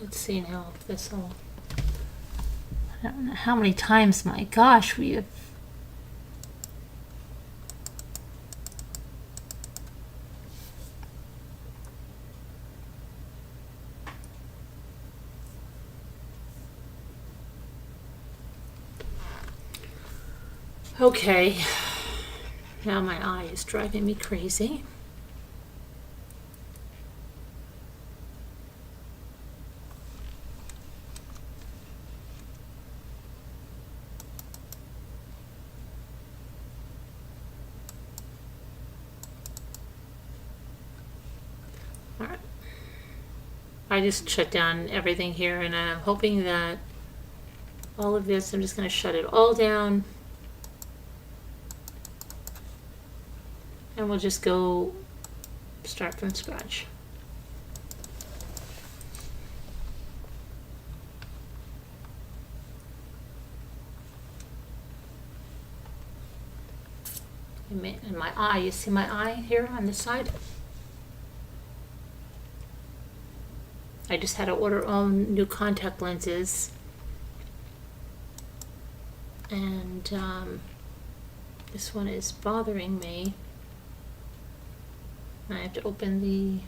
Let's see now if this will. I don't know how many times, my gosh, we have. Okay. Now my eye is driving me crazy. I just shut down everything here, and I'm hoping that all of this, I'm just going to shut it all down. And we'll just go start from scratch. And my eye, you see my eye here on this side? I just had to order all new contact lenses, and this one is bothering me. I have to open the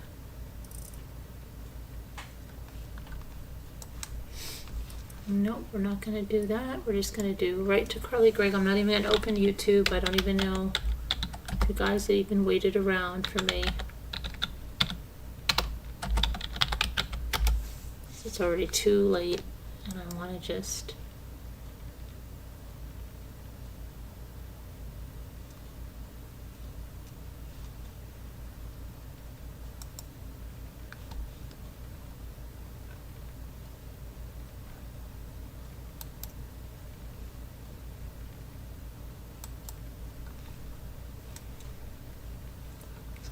nope, we're not going to do that. We're just going to do right to Carly Gregg. I'm not even going to open YouTube. I don't even know the guys that even waited around for me. It's already too late, and I want to just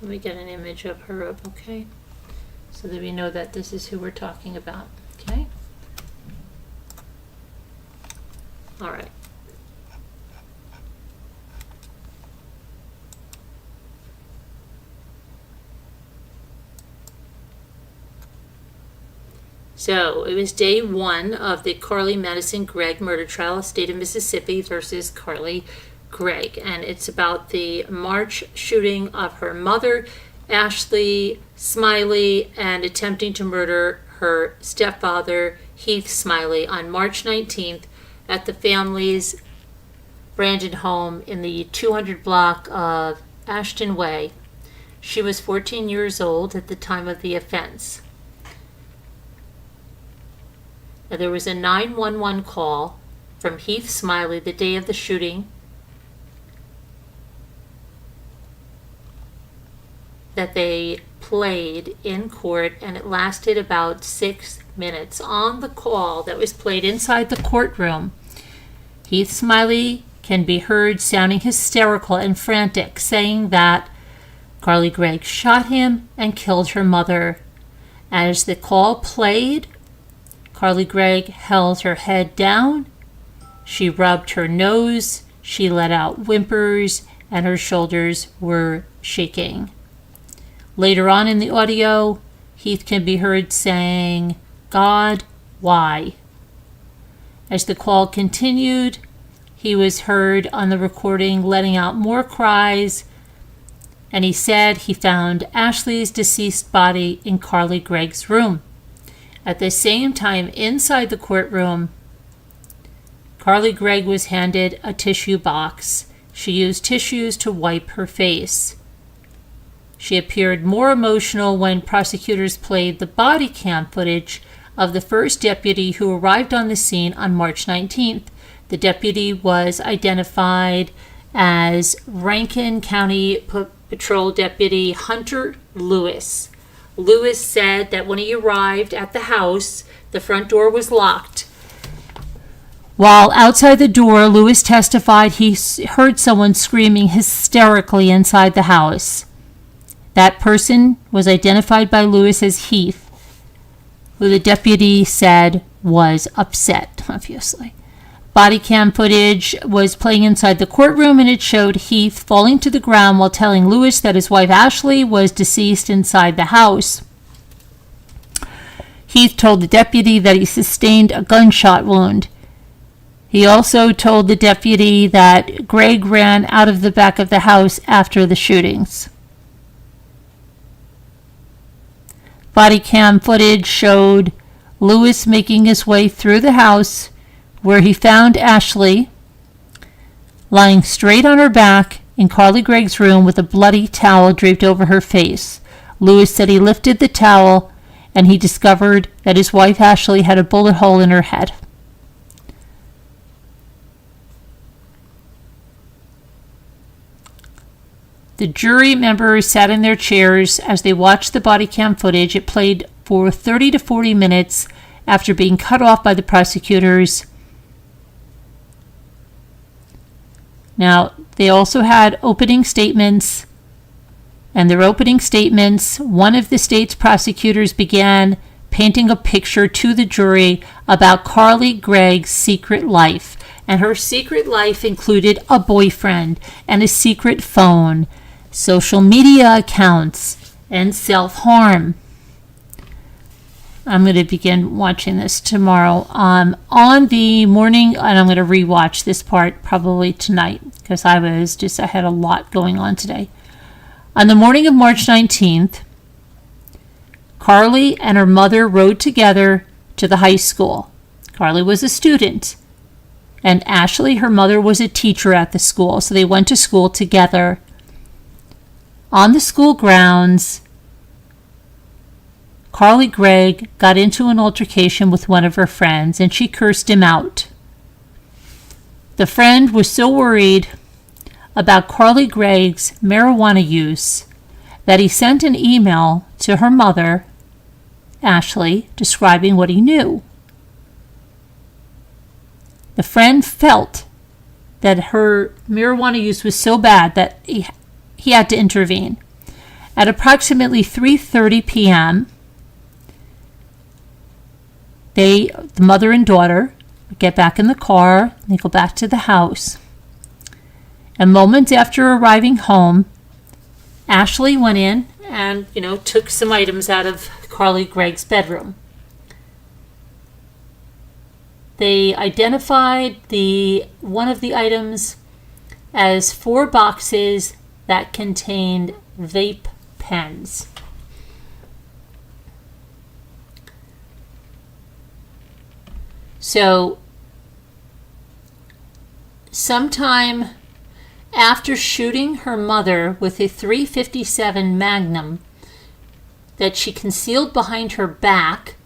let me get an image of her up, okay? So that we know that this is who we're talking about, okay? All right. So it was day one of the Carly Madison Gregg murder trial, state of Mississippi versus Carly Gregg, and it's about the March shooting of her mother, Ashley Smiley, and attempting to murder her stepfather, Heath Smiley, on March 19th at the family's Brandon home in the 200 block of Ashton Way. She was 14 years old at the time of the offense. Now, there was a 911 call from Heath Smiley the day of the shooting that they played in court, and it lasted about 6 minutes. On the call that was played inside the courtroom, Heath Smiley can be heard sounding hysterical and frantic, saying that Carly Gregg shot him and killed her mother. As the call played, Carly Gregg held her head down, she rubbed her nose, she let out whimpers, and her shoulders were shaking. Later on in the audio, Heath can be heard saying, "God, why?" As the call continued, he was heard on the recording letting out more cries, and he said he found Ashley's deceased body in Carly Gregg's room. At the same time, inside the courtroom, Carly Gregg was handed a tissue box. She used tissues to wipe her face. She appeared more emotional when prosecutors played the body cam footage of the first deputy who arrived on the scene on March 19th. The deputy was identified as Rankin County Patrol Deputy Hunter Lewis. Lewis said that when he arrived at the house, the front door was locked. While outside the door, Lewis testified he heard someone screaming hysterically inside the house. That person was identified by Lewis as Heath, who the deputy said was upset, obviously. Body cam footage was playing inside the courtroom, and it showed Heath falling to the ground while telling Lewis that his wife Ashley was deceased inside the house. Heath told the deputy that he sustained a gunshot wound. He also told the deputy that Gregg ran out of the back of the house after the shootings. Body cam footage showed Lewis making his way through the house, where he found Ashley lying straight on her back in Carly Gregg's room with a bloody towel draped over her face. Lewis said he lifted the towel and he discovered that his wife Ashley had a bullet hole in her head. The jury members sat in their chairs as they watched the body cam footage. It played for 30 to 40 minutes after being cut off by the prosecutors. Now, they also had opening statements, and their opening statements, one of the state's prosecutors began painting a picture to the jury about Carly Gregg's secret life. And her secret life included a boyfriend and a secret phone, social media accounts, and self-harm. I'm going to begin watching this tomorrow on the morning, and I'm going to rewatch this part probably tonight because I had a lot going on today. On the morning of March 19th, Carly and her mother rode together to the high school. Carly was a student, and Ashley, her mother, was a teacher at the school, so they went to school together. On the school grounds, Carly Gregg got into an altercation with one of her friends, and she cursed him out. The friend was so worried about Carly Gregg's marijuana use that he sent an email to her mother, Ashley, describing what he knew. The friend felt that her marijuana use was so bad that he had to intervene. At approximately 3:30 p.m., the mother and daughter get back in the car, and they go back to the house. And moments after arriving home, Ashley went in and, took some items out of Carly Gregg's bedroom. They identified one of the items as 4 boxes that contained vape pens. So, sometime after shooting her mother with a .357 Magnum that she concealed behind her back,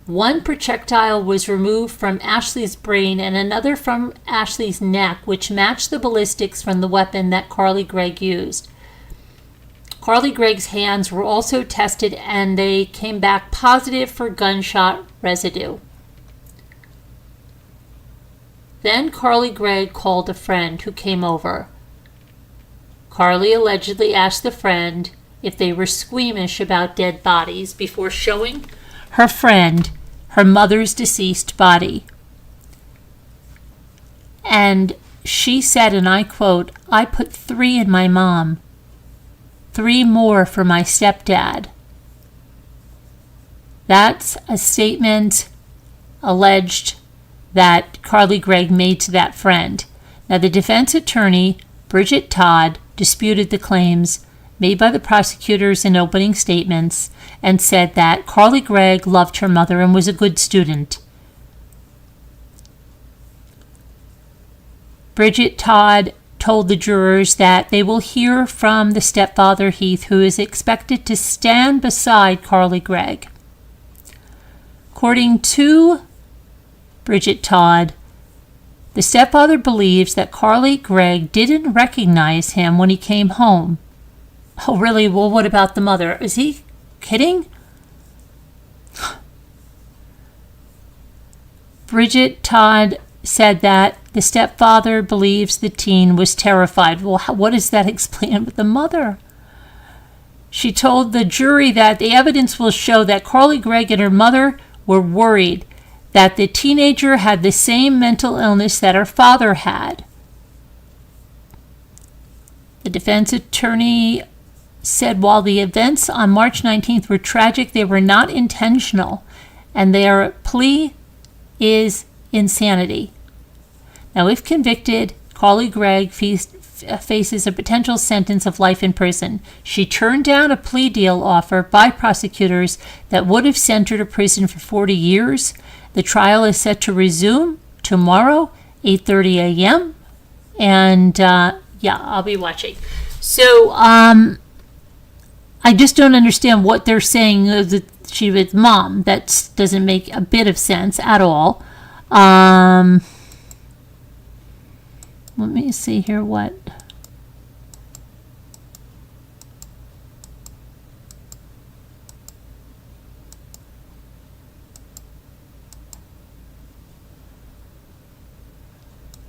one projectile was removed from Ashley's brain and another from Ashley's neck, which matched the ballistics from the weapon that Carly Gregg used. Carly Gregg's hands were also tested, and they came back positive for gunshot residue. Then Carly Gregg called a friend who came over. Carly allegedly asked the friend if they were squeamish about dead bodies before showing her friend her mother's deceased body. And she said, and I quote, "I put 3 in my mom, 3 more for my stepdad." That's a statement alleged that Carly Gregg made to that friend. Now, the defense attorney, Bridget Todd, disputed the claims made by the prosecutors in opening statements and said that Carly Gregg loved her mother and was a good student. Bridget Todd told the jurors that they will hear from the stepfather, Heath, who is expected to stand beside Carly Gregg. According to Bridget Todd, the stepfather believes that Carly Gregg didn't recognize him when he came home. Oh, really? Well, what about the mother? Is he kidding? Bridget Todd said that the stepfather believes the teen was terrified. Well, what does that explain with the mother? She told the jury that the evidence will show that Carly Gregg and her mother were worried that the teenager had the same mental illness that her father had. The defense attorney said while the events on March 19th were tragic, they were not intentional, and their plea is insanity. Now, if convicted, Carly Gregg faces a potential sentence of life in prison. She turned down a plea deal offer by prosecutors that would have sent her to prison for 40 years. The trial is set to resume tomorrow, 8:30 a.m. And, I'll be watching. So, I just don't understand what they're saying that she was mom. That doesn't make a bit of sense at all. Let me see here what.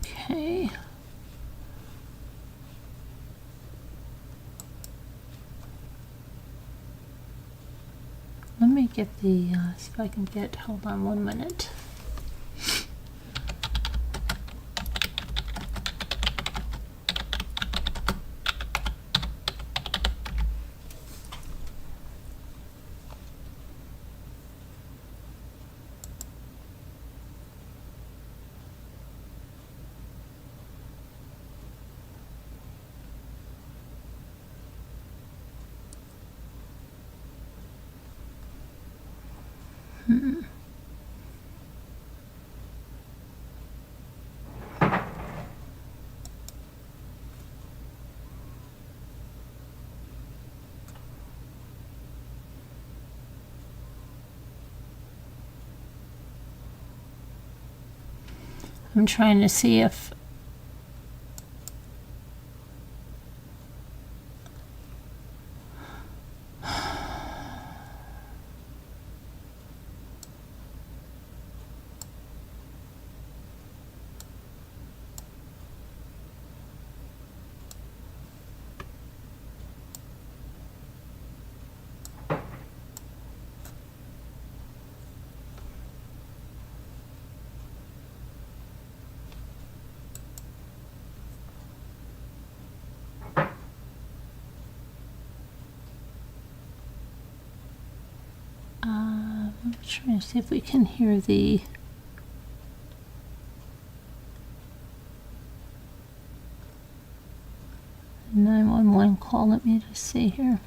Okay. Let me get the, see if I can get, hold on 1 minute. I'm trying to see if I'm trying to see if we can hear the .911 call. Let me just see here.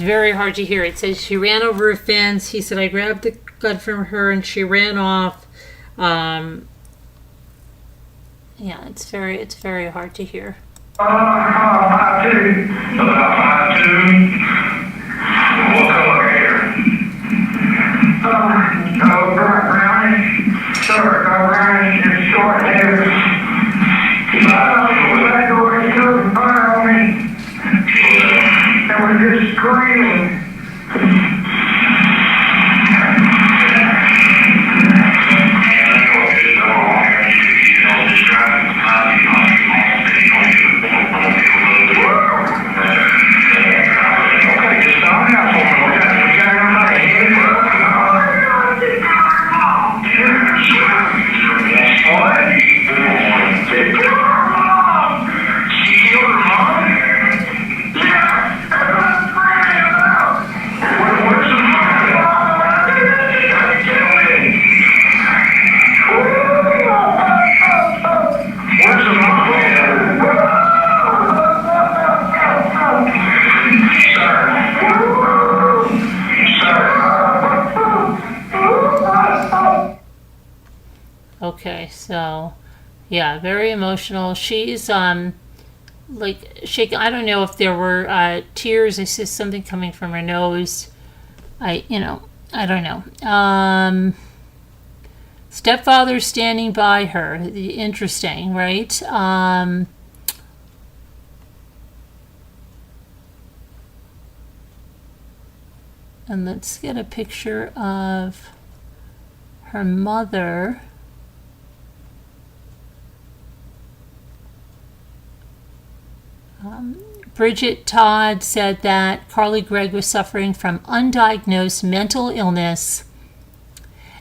very hard to hear. It says she ran over a fence. He said, I grabbed the gun from her and she ran off. Yeah, it's very hard to hear. About 5'2". What color hair? Brownish. Brownish and short hair. That door is shooting fire on me. And we're just screaming. Okay, so yeah, very emotional. She's like shaking. I don't know if there were tears. I see something coming from her nose. I don't know. Stepfather standing by her. Interesting, right? And let's get a picture of her mother. Bridget Todd said that Carly Gregg was suffering from undiagnosed mental illness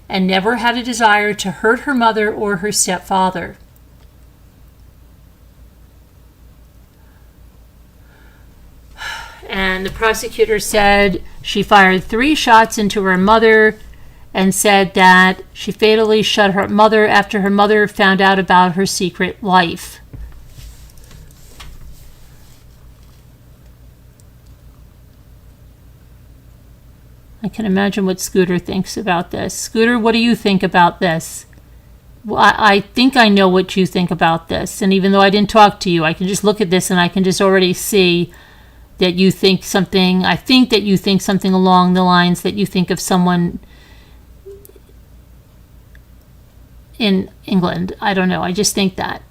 and never had a desire to hurt her mother or her stepfather. And the prosecutor said she fired 3 shots into her mother and said that she fatally shot her mother after her mother found out about her secret life. I can imagine what Scooter thinks about this. Scooter, what do you think about this? Well, I think I know what you think about this. And even though I didn't talk to you, I can just look at this and I can just already see that you think something. I think that you think something along the lines that you think of someone in England. I don't know. I just think that.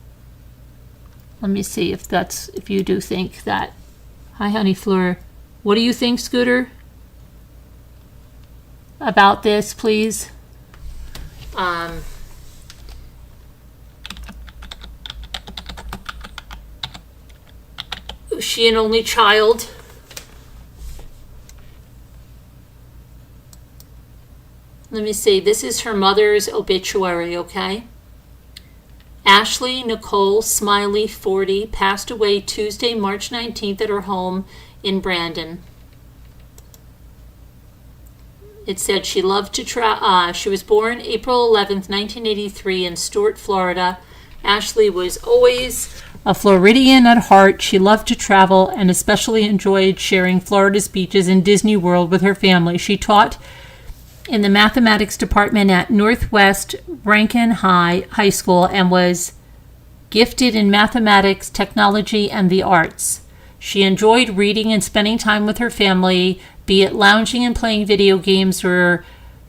Let me see if you do think that. Hi, Honey Fleur. What do you think, Scooter? About this, please. Was she an only child? Let me see. This is her mother's obituary, okay? Ashley Nicole Smiley, 40, passed away Tuesday, March 19th at her home in Brandon. It said she loved to travel. She was born April 11th, 1983 in Stuart, Florida. Ashley was always a Floridian at heart. She loved to travel and especially enjoyed sharing Florida's beaches and Disney World with her family. She taught in the mathematics department at Northwest Rankin High School and was gifted in mathematics, technology, and the arts. She enjoyed reading and spending time with her family, be it lounging and playing video games or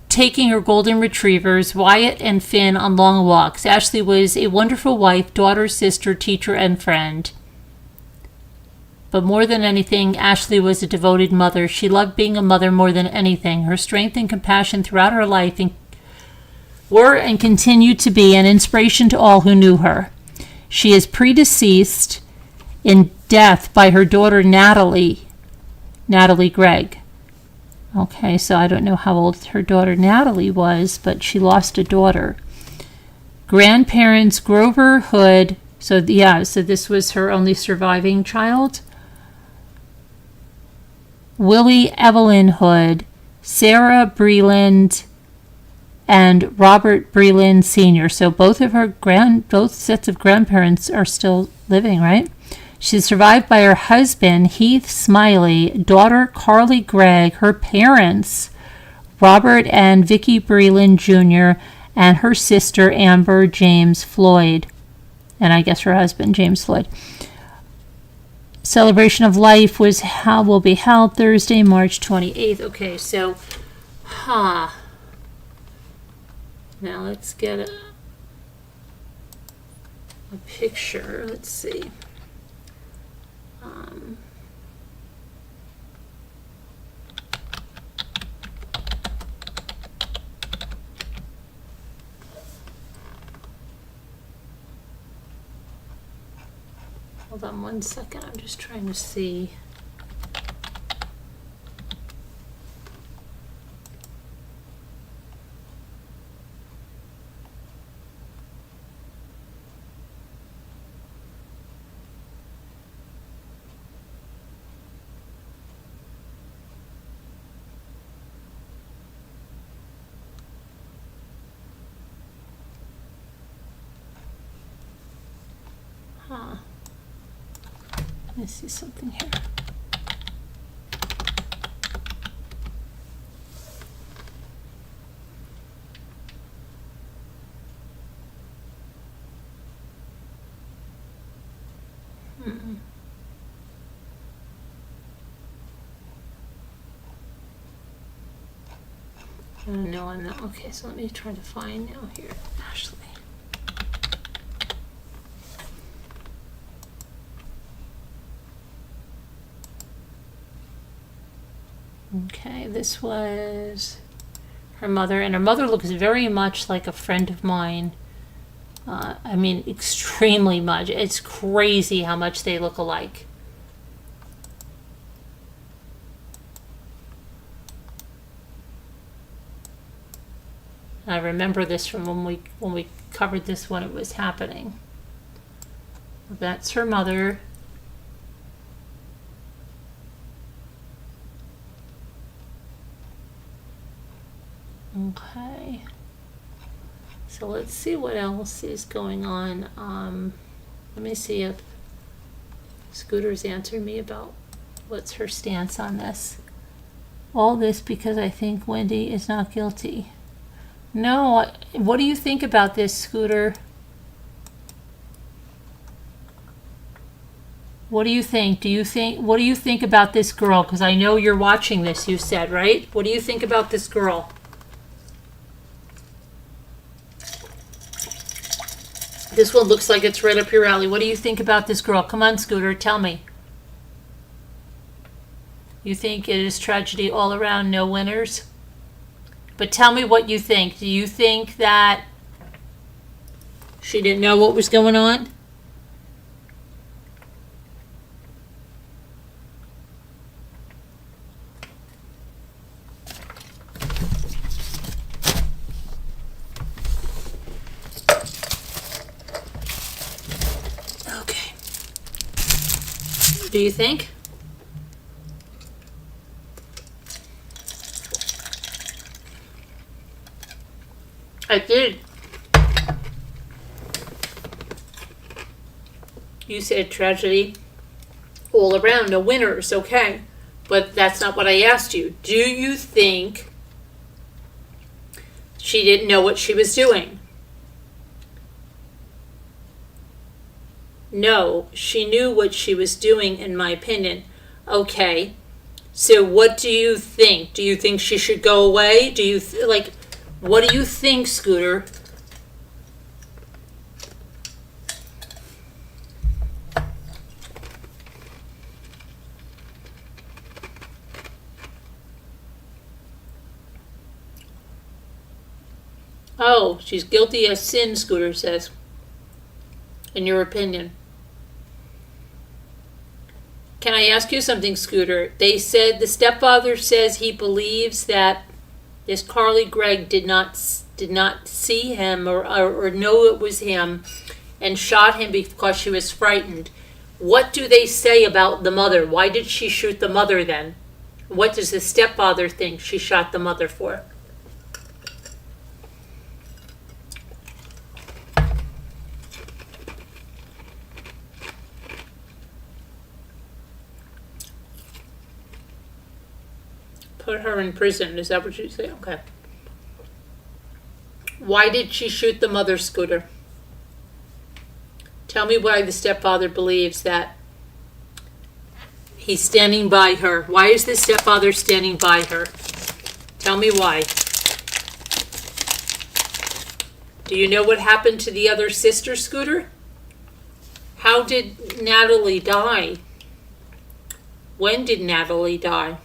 taking her golden retrievers, Wyatt and Finn, on long walks. Ashley was a wonderful wife, daughter, sister, teacher, and friend. But more than anything, Ashley was a devoted mother. She loved being a mother more than anything. Her strength and compassion throughout her life were and continue to be an inspiration to all who knew her. She is predeceased in death by her daughter Natalie Gregg. Okay, so I don't know how old her daughter Natalie was, but she lost a daughter. Grandparents Grover Hood. So this was her only surviving child. Willie Evelyn Hood, Sarah Breland, and Robert Breland Sr. So both sets of grandparents are still living, right? She's survived by her husband, Heath Smiley, daughter Carly Gregg, her parents, Robert and Vicki Breland Jr., and her sister, Amber James Floyd, and I guess her husband, James Floyd. Celebration of Life will be held Thursday, March 28th. Okay, so, now let's get a picture. Let's see. Hold on one second. I'm just trying to see. Let me see something here. No, I'm not. Okay, so let me try to find now here. Ashley. Okay, this was her mother, and her mother looks very much like a friend of mine. I mean, extremely much. It's crazy how much they look alike. I remember this from when we covered this when it was happening. That's her mother. Okay, so let's see what else is going on. Let me see if Scooter's answered me about what's her stance on this. All this because I think Wendy is not guilty. No, what do you think about this, Scooter? What do you think? What do you think about this girl? Because I know you're watching this, you said, right? What do you think about this girl? This one looks like it's right up your alley. What do you think about this girl? Come on, Scooter, tell me. You think it is tragedy all around, no winners? But tell me what you think. Do you think that she didn't know what was going on? Okay. Do you think? I did. You said tragedy all around, no winners, okay. But that's not what I asked you. Do you think she didn't know what she was doing? No, she knew what she was doing, in my opinion. Okay. So what do you think? Do you think she should go away? Do you what do you think, Scooter? Oh, she's guilty as sin, Scooter says. In your opinion. Can I ask you something, Scooter? They said the stepfather says he believes that this Carly Gregg did not see him or know it was him and shot him because she was frightened. What do they say about the mother? Why did she shoot the mother then? What does the stepfather think she shot the mother for? put her in prison. Is that what you say? Okay. Why did she shoot the mother's scooter? Tell me why the stepfather believes that he's standing by her. Why is the stepfather standing by her? Tell me why. Do you know what happened to the other sister scooter? How did Natalie die? When did Natalie die?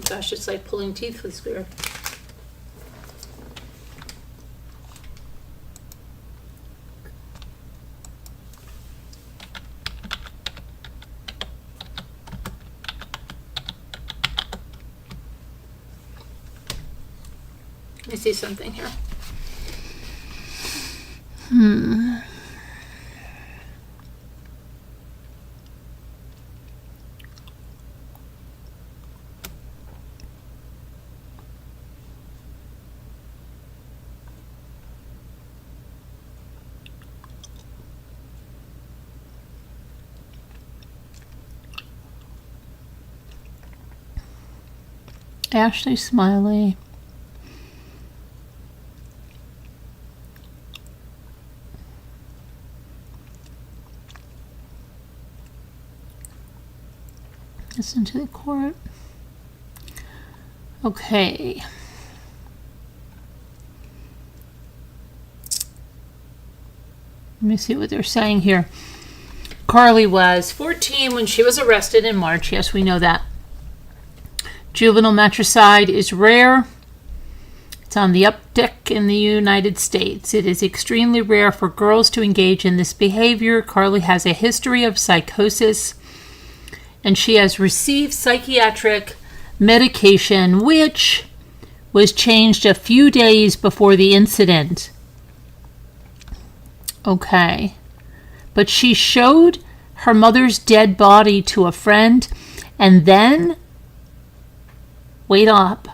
Gosh, it's like pulling teeth with scooter. Let me see something here. Ashley Smiley. Listen to the court. Okay. Let me see what they're saying here. Carly was 14 when she was arrested in March. Yes, we know that. Juvenile matricide is rare. It's on the uptick in the United States. It is extremely rare for girls to engage in this behavior. Carly has a history of psychosis, and she has received psychiatric medication, which was changed a few days before the incident. Okay. But she showed her mother's dead body to a friend, and then, wait up,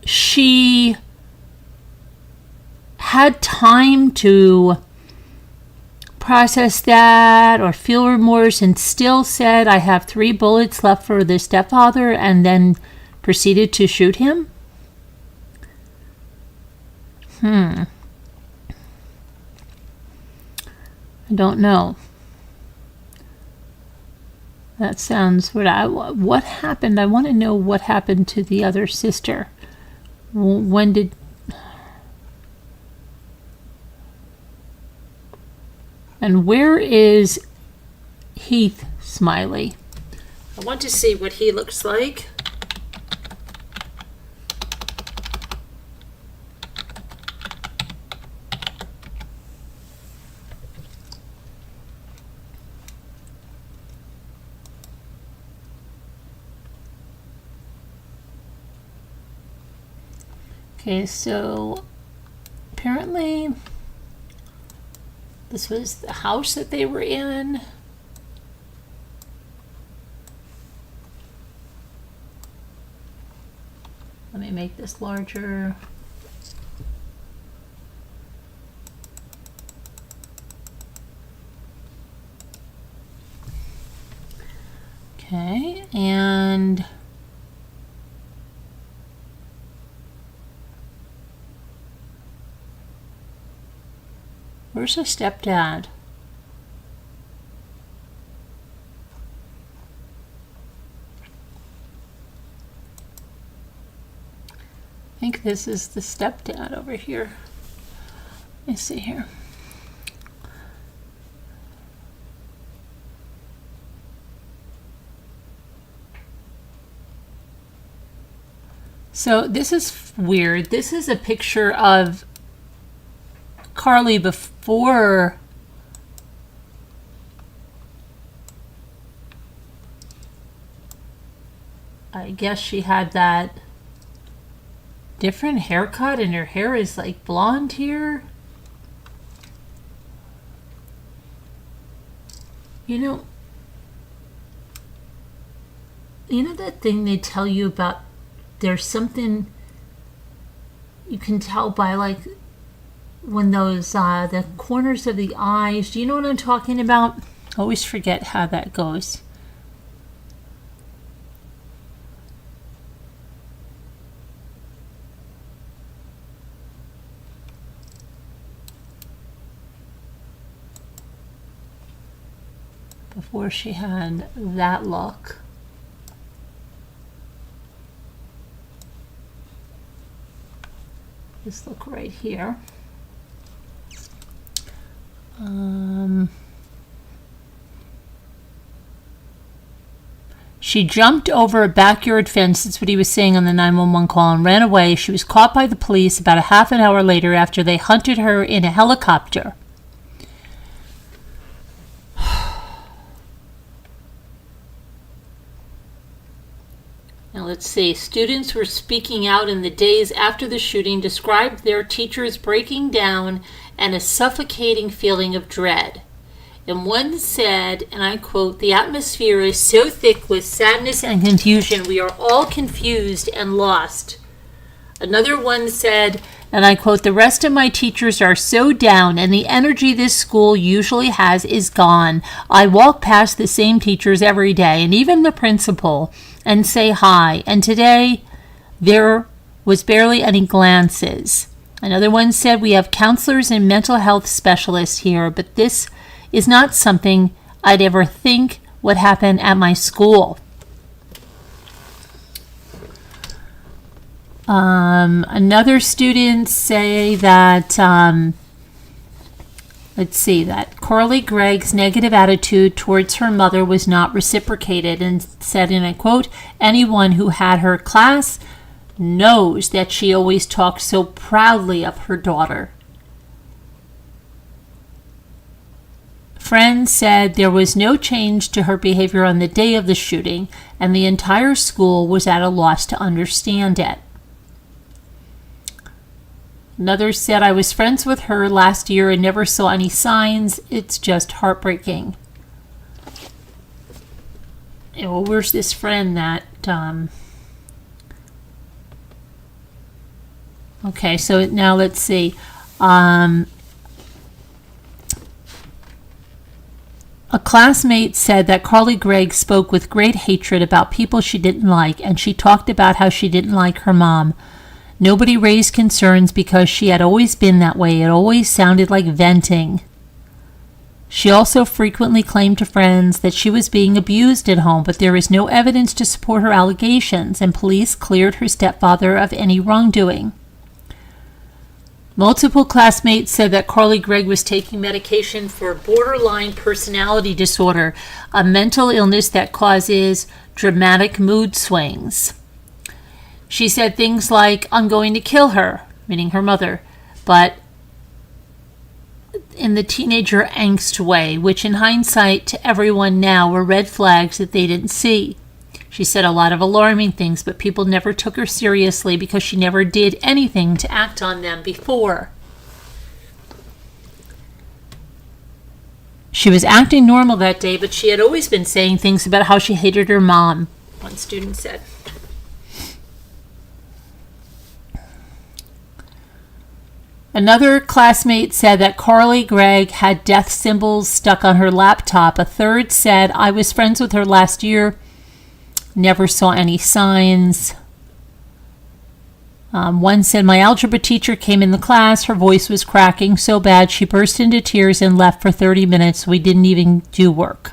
she had time to process that or feel remorse and still said, I have 3 bullets left for the stepfather, and then proceeded to shoot him? I don't know. That sounds what happened? I want to know what happened to the other sister. When did... And where is Heath Smiley? I want to see what he looks like. Okay, so apparently this was the house that they were in. Let me make this larger. Okay, and where's her stepdad? I think this is the stepdad over here. Let me see here. So this is weird. This is a picture of Carly before I guess she had that different haircut and her hair is like blonde here. You know that thing they tell you about, there's something you can tell by like when those the corners of the eyes, do you know what I'm talking about? I always forget how that goes. Before she had that look. This look right here. She jumped over a backyard fence, that's what he was saying on the 911 call, and ran away. She was caught by the police about a half an hour later after they hunted her in a helicopter. Now let's see. Students were speaking out in the days after the shooting, described their teachers breaking down and a suffocating feeling of dread. And one said, and I quote, "The atmosphere is so thick with sadness and confusion, we are all confused and lost." Another one said, and I quote, "The rest of my teachers are so down and the energy this school usually has is gone. I walk past the same teachers every day and even the principal and say hi. And today there was barely any glances." Another one said, "We have counselors and mental health specialists here, but this is not something I'd ever think would happen at my school." Another student say that, that Carly Gregg's negative attitude towards her mother was not reciprocated, and said, and I quote, "Anyone who had her class knows that she always talked so proudly of her daughter." Friends said there was no change to her behavior on the day of the shooting, and the entire school was at a loss to understand it. Another said, "I was friends with her last year and never saw any signs. It's just heartbreaking." Well, where's this friend that... Okay, so now let's see. A classmate said that Carly Gregg spoke with great hatred about people she didn't like, and she talked about how she didn't like her mom. Nobody raised concerns because she had always been that way. It always sounded like venting. She also frequently claimed to friends that she was being abused at home, but there is no evidence to support her allegations, and police cleared her stepfather of any wrongdoing. Multiple classmates said that Carly Gregg was taking medication for borderline personality disorder, a mental illness that causes dramatic mood swings. She said things like, "I'm going to kill her," meaning her mother, but in the teenager angst way, which in hindsight to everyone now were red flags that they didn't see. She said a lot of alarming things, but people never took her seriously because she never did anything to act on them before. She was acting normal that day, but she had always been saying things about how she hated her mom, one student said. Another classmate said that Carly Gregg had death symbols stuck on her laptop. A third said, "I was friends with her last year, never saw any signs." One said, "My algebra teacher came in the class. Her voice was cracking so bad she burst into tears and left for 30 minutes. We didn't even do work.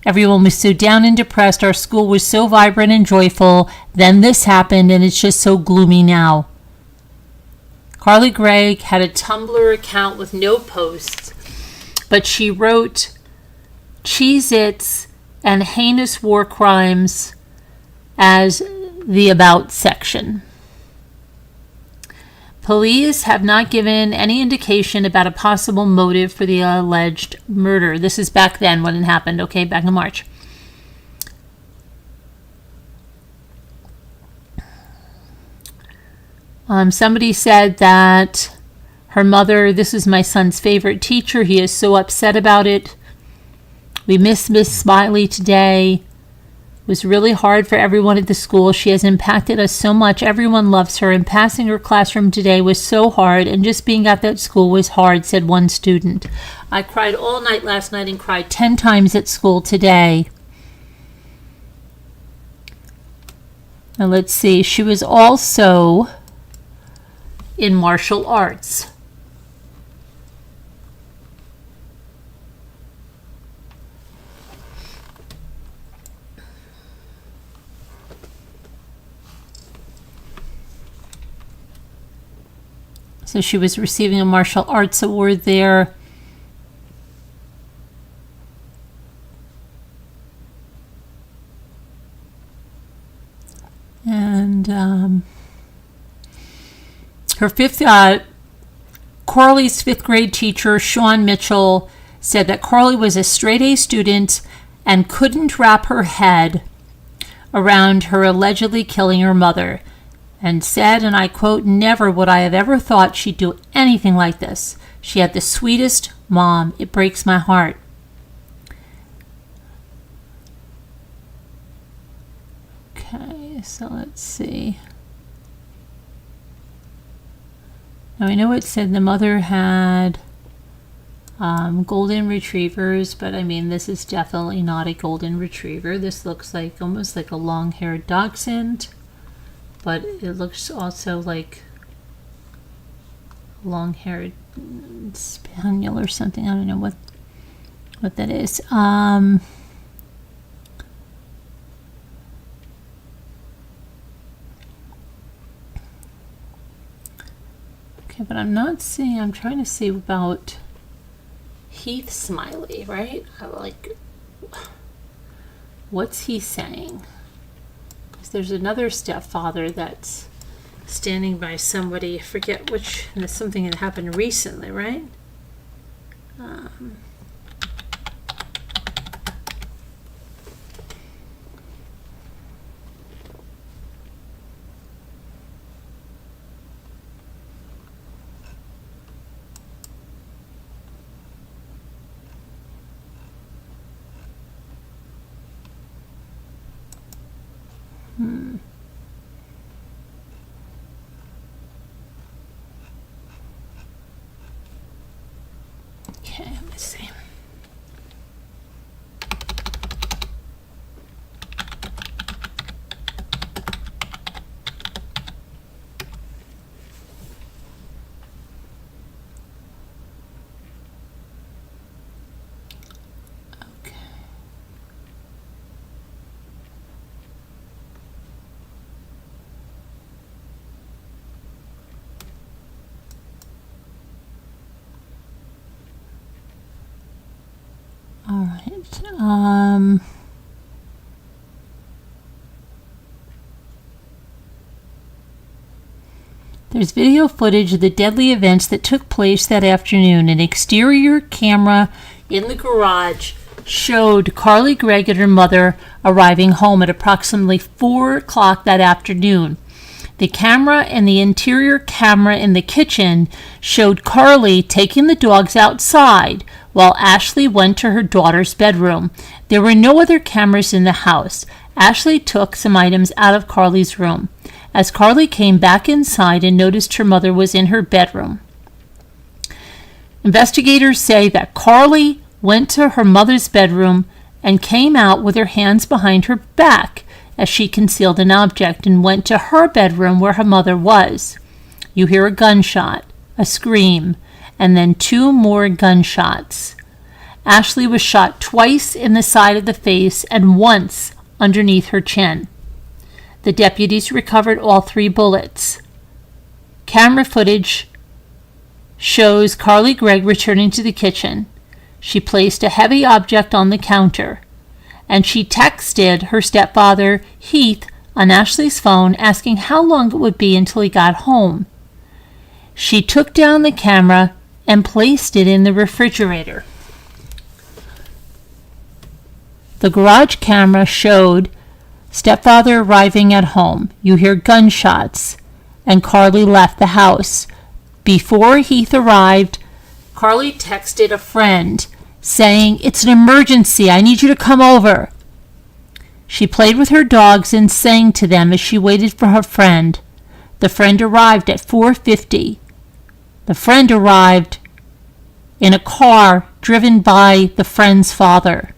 Everyone was so down and depressed. Our school was so vibrant and joyful. Then this happened, and it's just so gloomy now." Carly Gregg had a Tumblr account with no posts, but she wrote Cheez-Its and heinous war crimes as the About section. Police have not given any indication about a possible motive for the alleged murder. This is back then when it happened, okay, back in March. Somebody said that her mother, this is my son's favorite teacher. He is so upset about it. We miss Miss Smiley today. It was really hard for everyone at the school. She has impacted us so much. Everyone loves her, and passing her classroom today was so hard, and just being at that school was hard, said one student. I cried all night last night and cried 10 times at school today. Now let's see. She was also in martial arts. So she was receiving a martial arts award there. And Carly's fifth grade teacher, Sean Mitchell, said that Carly was a straight A student and couldn't wrap her head around her allegedly killing her mother, and said, and I quote, "Never would I have ever thought she'd do anything like this. She had the sweetest mom. It breaks my heart." Okay, so let's see. Now I know it said the mother had golden retrievers, but I mean, this is definitely not a golden retriever. This looks like almost like a long-haired dachshund, but it looks also like long-haired spaniel or something. I don't know what that is. Okay, but I'm not seeing. I'm trying to see about Heath Smiley, right? Like, what's he saying? Because there's another stepfather that's standing by somebody. I forget which. And it's something that happened recently, right? Okay, let me see. Okay. All right. There's video footage of the deadly events that took place that afternoon. An exterior camera in the garage showed Carly Gregg and her mother arriving home at approximately 4 o'clock that afternoon. The camera and the interior camera in the kitchen showed Carly taking the dogs outside while Ashley went to her daughter's bedroom. There were no other cameras in the house. Ashley took some items out of Carly's room. As Carly came back inside and noticed her mother was in her bedroom. Investigators say that Carly went to her mother's bedroom and came out with her hands behind her back as she concealed an object and went to her bedroom where her mother was. You hear a gunshot, a scream, and then 2 more gunshots. Ashley was shot twice in the side of the face and once underneath her chin. The deputies recovered all 3 bullets. Camera footage shows Carly Gregg returning to the kitchen. She placed a heavy object on the counter, and she texted her stepfather, Heath, on Ashley's phone asking how long it would be until he got home. She took down the camera and placed it in the refrigerator. The garage camera showed stepfather arriving at home. You hear gunshots. and Carly left the house. Before Heath arrived, Carly texted a friend saying, "It's an emergency. I need you to come over." She played with her dogs and sang to them as she waited for her friend. The friend arrived at 4:50. The friend arrived in a car driven by the friend's father.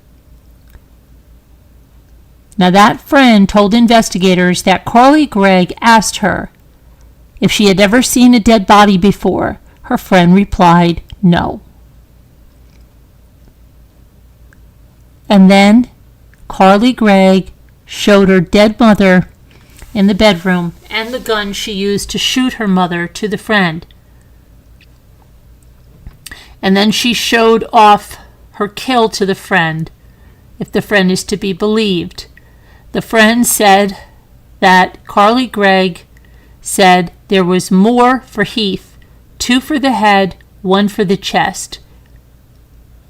Now that friend told investigators that Carly Gregg asked her if she had ever seen a dead body before. Her friend replied, no. And then Carly Gregg showed her dead mother in the bedroom and the gun she used to shoot her mother to the friend. And then she showed off her kill to the friend, if the friend is to be believed. The friend said that Carly Gregg said there was more for Heath, 2 for the head, 1 for the chest.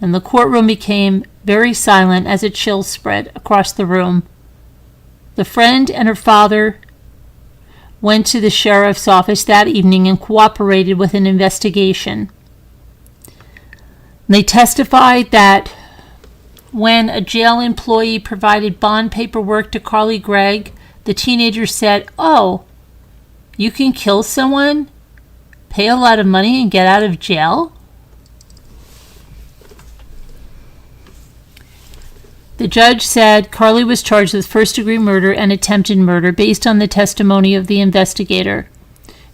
And the courtroom became very silent as a chill spread across the room. The friend and her father went to the sheriff's office that evening and cooperated with an investigation. They testified that when a jail employee provided bond paperwork to Carly Gregg, the teenager said, "Oh, you can kill someone, pay a lot of money, and get out of jail?" The judge said Carly was charged with first-degree murder and attempted murder based on the testimony of the investigator.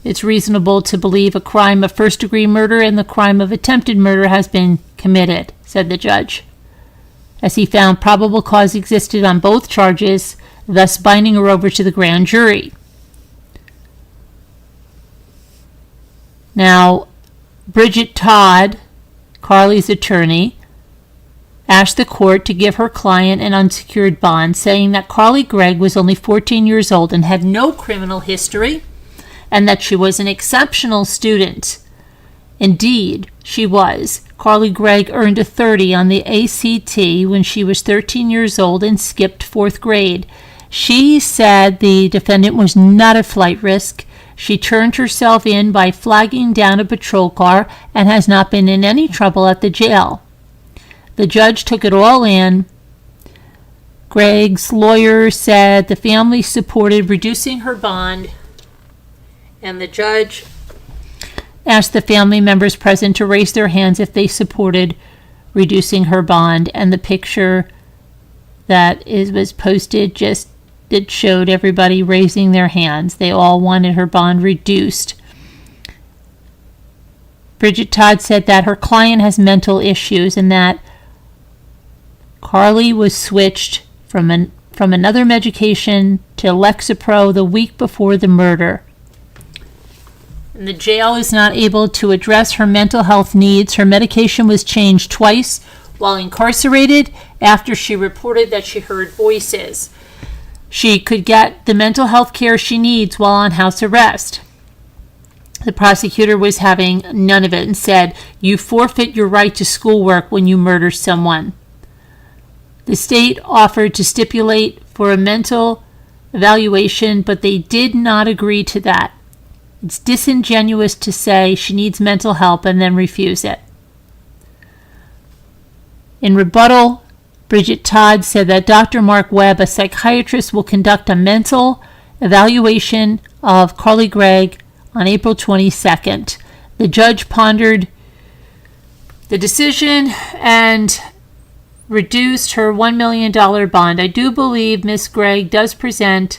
It's reasonable to believe a crime of first-degree murder and the crime of attempted murder has been committed, said the judge, as he found probable cause existed on both charges, thus binding her over to the grand jury. Now, Bridget Todd, Carly's attorney, asked the court to give her client an unsecured bond, saying that Carly Gregg was only 14 years old and had no criminal history, and that she was an exceptional student. Indeed, she was. Carly Gregg earned a 30 on the ACT when she was 13 years old and skipped 4th grade. She said the defendant was not a flight risk. She turned herself in by flagging down a patrol car and has not been in any trouble at the jail. The judge took it all in. Gregg's lawyer said the family supported reducing her bond, and the judge asked the family members present to raise their hands if they supported reducing her bond, and the picture that was posted it showed everybody raising their hands. They all wanted her bond reduced. Bridget Todd said that her client has mental issues and that Carly was switched from another medication to Lexapro the week before the murder. And the jail is not able to address her mental health needs. Her medication was changed twice while incarcerated after she reported that she heard voices. She could get the mental health care she needs while on house arrest. The prosecutor was having none of it and said, "You forfeit your right to schoolwork when you murder someone." The state offered to stipulate for a mental evaluation, but they did not agree to that. It's disingenuous to say she needs mental help and then refuse it. In rebuttal, Bridget Todd said that Dr. Mark Webb, a psychiatrist, will conduct a mental evaluation of Carly Gregg on April 22nd. The judge pondered the decision and reduced her $1 million bond. I do believe Miss Gregg does present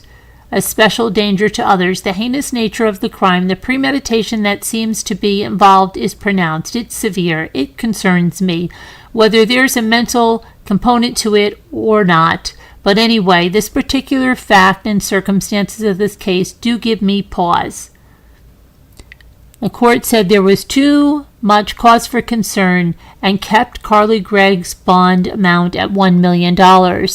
a special danger to others. The heinous nature of the crime, the premeditation that seems to be involved is pronounced. It's severe. It concerns me, whether there's a mental component to it or not. But anyway, this particular fact and circumstances of this case do give me pause. The court said there was too much cause for concern and kept Carly Gregg's bond amount at $1 million. Okay,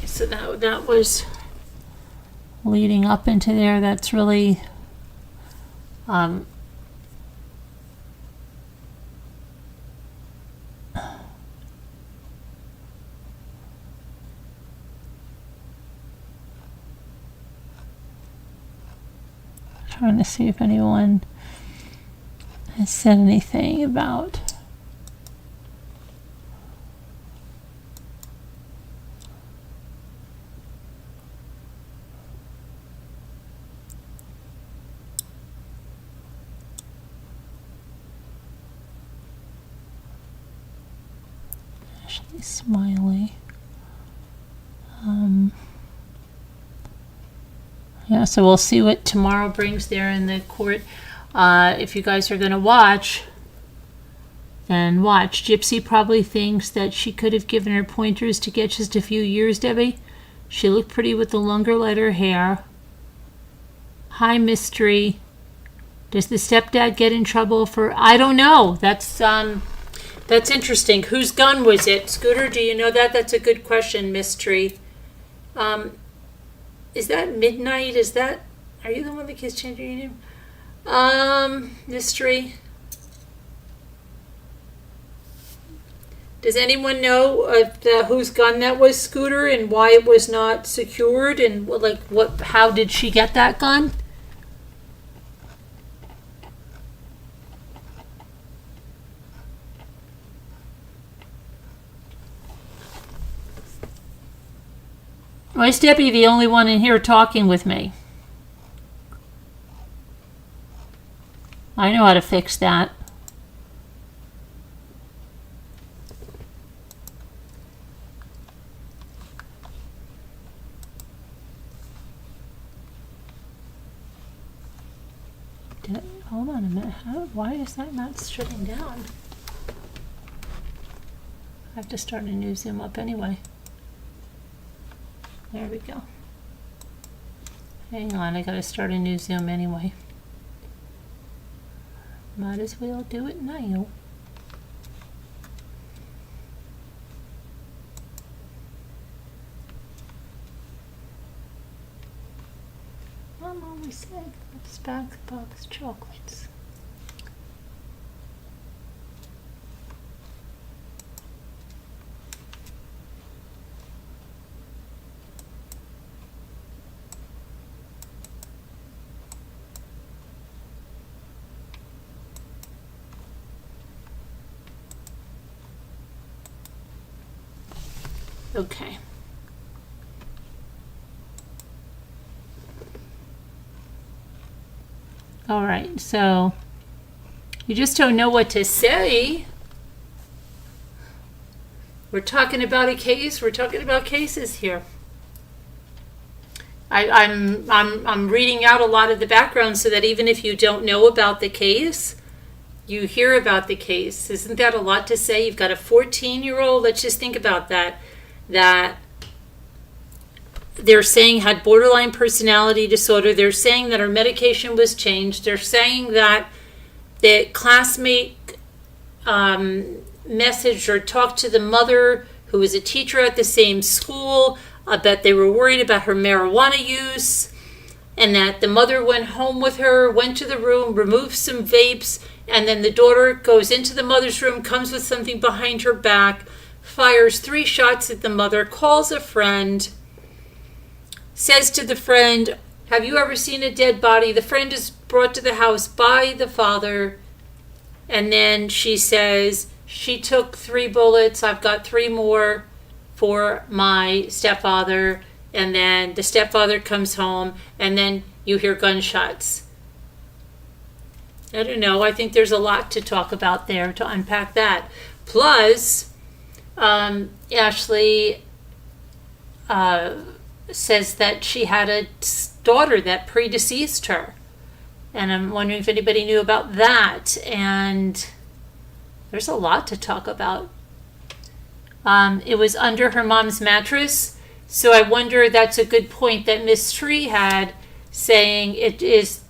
so that was leading up into there. That's really trying to see if anyone has said anything about. Ashley Smiley. Yeah, so we'll see what tomorrow brings there in the court. If you guys are going to watch, then watch. Gypsy probably thinks that she could have given her pointers to get just a few years, Debbie. She looked pretty with the longer, lighter hair. High mystery. Does the stepdad get in trouble for... I don't know. That's interesting. Whose gun was it? Scooter, do you know that? That's a good question, mystery. Is that Midnight? Are you the one that keeps changing your name? Mystery. Does anyone know whose gun that was, Scooter, and why it was not secured, and how did she get that gun? Why is Debbie the only one in here talking with me? I know how to fix that. Hold on a minute. Why is that not shutting down? I have to start a new Zoom up anyway. There we go. Hang on, I gotta start a new Zoom anyway. Might as well do it now. Mom always said, let's back the box chocolates. Okay. All right, so you just don't know what to say. We're talking about a case. We're talking about cases here. I'm reading out a lot of the background so that even if you don't know about the case, you hear about the case. Isn't that a lot to say? You've got a 14-year-old. Let's just think about that. That they're saying had borderline personality disorder. They're saying that her medication was changed. They're saying that the classmate messaged or talked to the mother, who was a teacher at the same school, that they were worried about her marijuana use, and that the mother went home with her, went to the room, removed some vapes, and then the daughter goes into the mother's room, comes with something behind her back, fires 3 shots at the mother, calls a friend, says to the friend, have you ever seen a dead body? The friend is brought to the house by the father, and then she says, she took 3 bullets, I've got 3 more for my stepfather, and then the stepfather comes home, and then you hear gunshots. I don't know, I think there's a lot to talk about there, to unpack that. Plus, Ashley says that she had a daughter that predeceased her. And I'm wondering if anybody knew about that. And there's a lot to talk about. It was under her mom's mattress. So I wonder, that's a good point that Miss Tree had, saying it is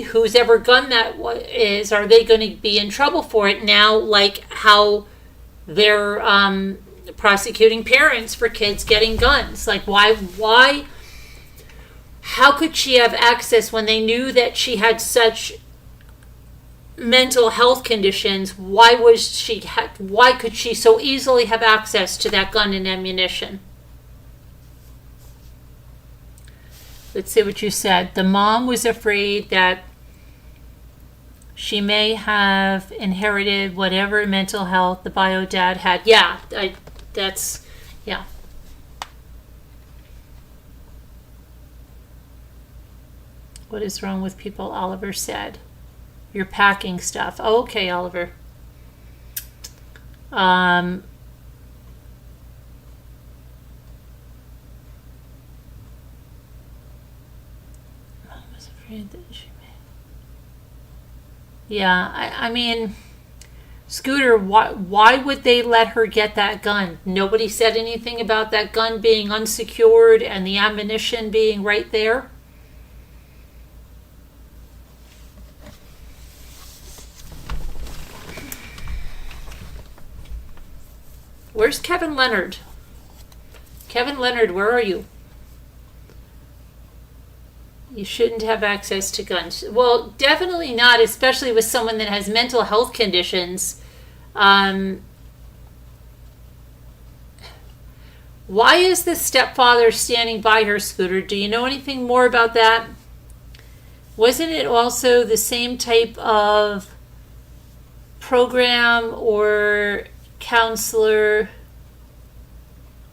whose ever gun that is, are they going to be in trouble for it now, like how they're prosecuting parents for kids getting guns? Like, why, how could she have access when they knew that she had such mental health conditions? Why could she so easily have access to that gun and ammunition? let's see what you said. The mom was afraid that she may have inherited whatever mental health the bio dad had. Yeah, yeah. What is wrong with people? Oliver said. You're packing stuff. Oh, okay, Oliver. I was afraid that she may. Yeah, I mean, Scooter, why would they let her get that gun? Nobody said anything about that gun being unsecured and the ammunition being right there. Where's Kevin Leonard? Kevin Leonard, where are you? You shouldn't have access to guns. Well, definitely not, especially with someone that has mental health conditions. Why is the stepfather standing by her, Scooter? Do you know anything more about that? Wasn't it also the same type of program or counselor?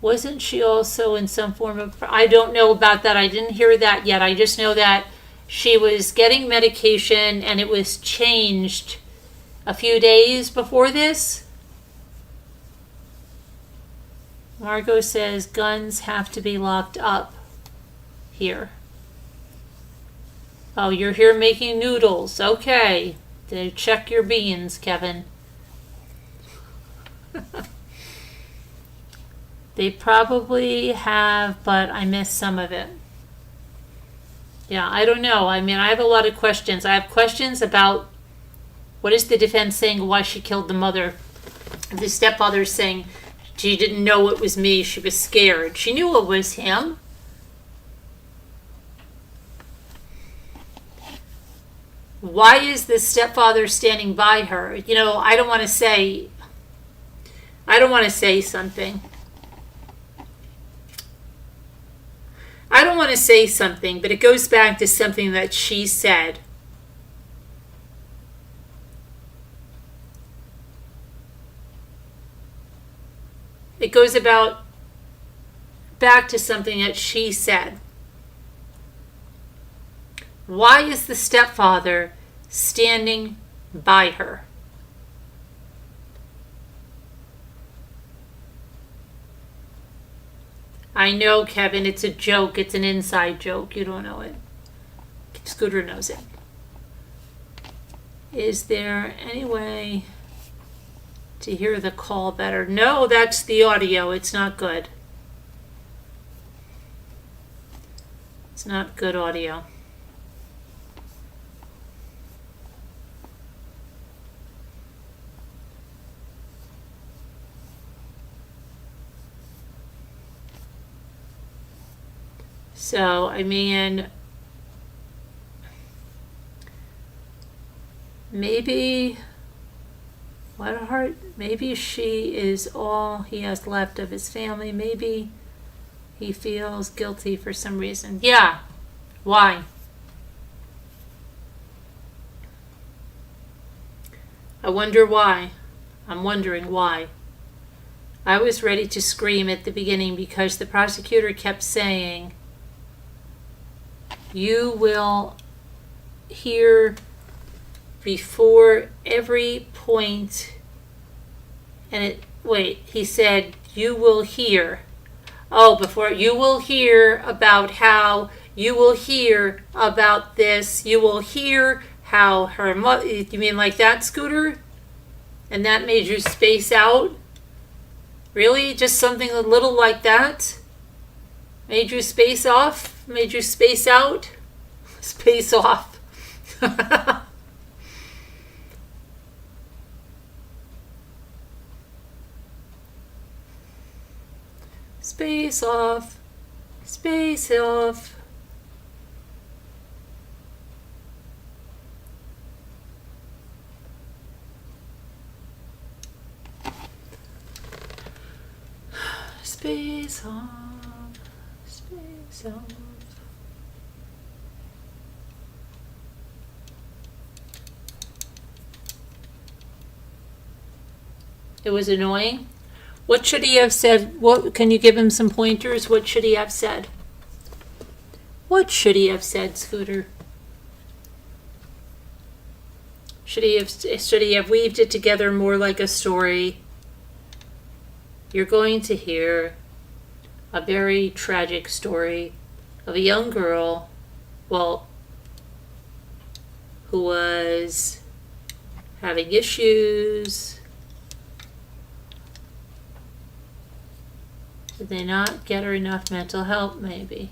Wasn't she also in some form of... I don't know about that. I didn't hear that yet. I just know that she was getting medication and it was changed a few days before this. Margot says guns have to be locked up here. Oh, you're here making noodles. Okay. Then check your beans, Kevin. They probably have, but I missed some of it. Yeah, I don't know. I mean, I have a lot of questions. I have questions about what is the defense saying why she killed the mother. The stepfather is saying she didn't know it was me. She was scared. She knew it was him. Why is the stepfather standing by her? You know, I don't want to say something. I don't want to say something, but it goes back to something that she said. It goes back to something that she said. Why is the stepfather standing by her? I know, Kevin, it's a joke. It's an inside joke. You don't know it. Scooter knows it. Is there any way to hear the call better? No, that's the audio. It's not good. It's not good audio. So, I mean, maybe, maybe she is all he has left of his family. Maybe he feels guilty for some reason. Yeah. Why? I wonder why. I'm wondering why. I was ready to scream at the beginning because the prosecutor kept saying, you will hear before every point, and he said, you will hear. Oh, before, you will hear about how, you will hear about this, you will hear how her mother, you mean like that, Scooter? And that made you space out? Really? Just something a little like that? Made you space off? Made you space out? Space off. Space off. Space off. Space off. Space off. It was annoying. What should he have said? What can you give him some pointers? What should he have said? What should he have said, Scooter? Should he have weaved it together more like a story? You're going to hear a very tragic story of a young girl, well, who was having issues. Did they not get her enough mental help, maybe?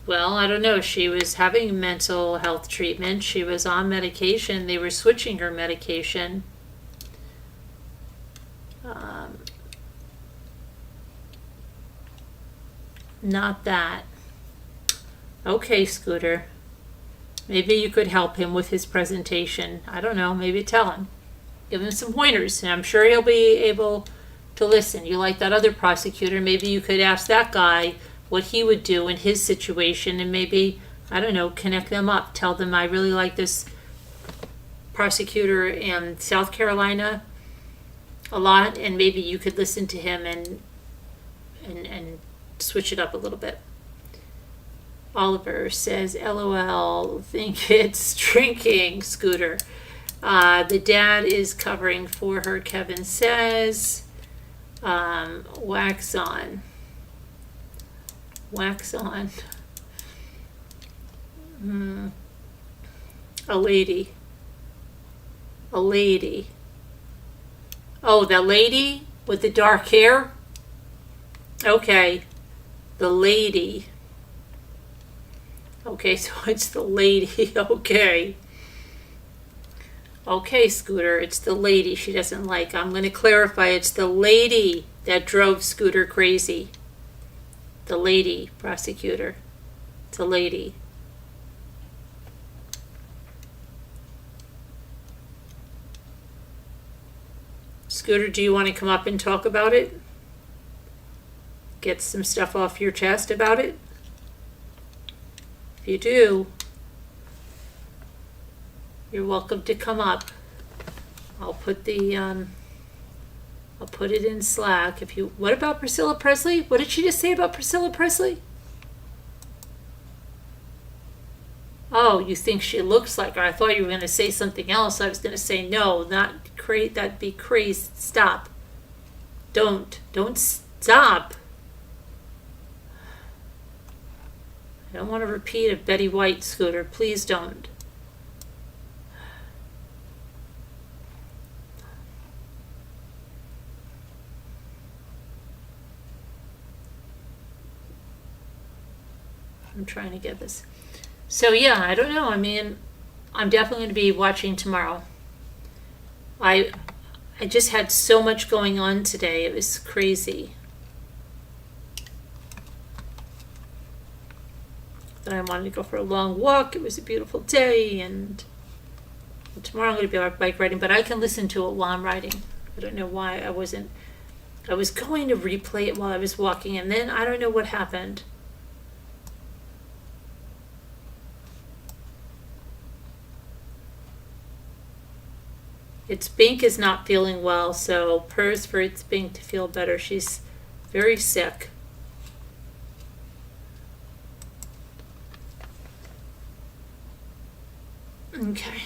Well, I don't know. She was having mental health treatment. She was on medication. They were switching her medication. Not that. Okay, Scooter. Maybe you could help him with his presentation. I don't know. Maybe tell him. Give him some pointers, and I'm sure he'll be able to listen. You like that other prosecutor. Maybe you could ask that guy what he would do in his situation, and maybe, I don't know, connect them up. Tell them, I really like this prosecutor in South Carolina a lot, and maybe you could listen to him and switch it up a little bit. Oliver says, LOL, think it's drinking, Scooter. The dad is covering for her, Kevin says. Wax on. Wax on. A lady. A lady. Oh, the lady with the dark hair? Okay. The lady. Okay, so it's the lady. Okay. Okay, Scooter, it's the lady she doesn't like. I'm going to clarify. It's the lady that drove Scooter crazy. The lady, prosecutor. It's a lady. Scooter, do you want to come up and talk about it? Get some stuff off your chest about it? If you do, you're welcome to come up. I'll put it in Slack. What about Priscilla Presley? What did she just say about Priscilla Presley? Oh, you think she looks like her? I thought you were going to say something else. I was going to say no, that'd be crazy. Stop. Don't stop. I don't want to repeat a Betty White, Scooter. Please don't. I'm trying to get this. So yeah, I don't know. I mean, I'm definitely going to be watching tomorrow. I just had so much going on today. It was crazy. Then I wanted to go for a long walk. It was a beautiful day, and tomorrow I'm going to be out bike riding, but I can listen to it while I'm riding. I don't know why I was going to replay it while I was walking, and then I don't know what happened. It's Bink is not feeling well, so prayers for It's Bink to feel better. She's very sick. Okay.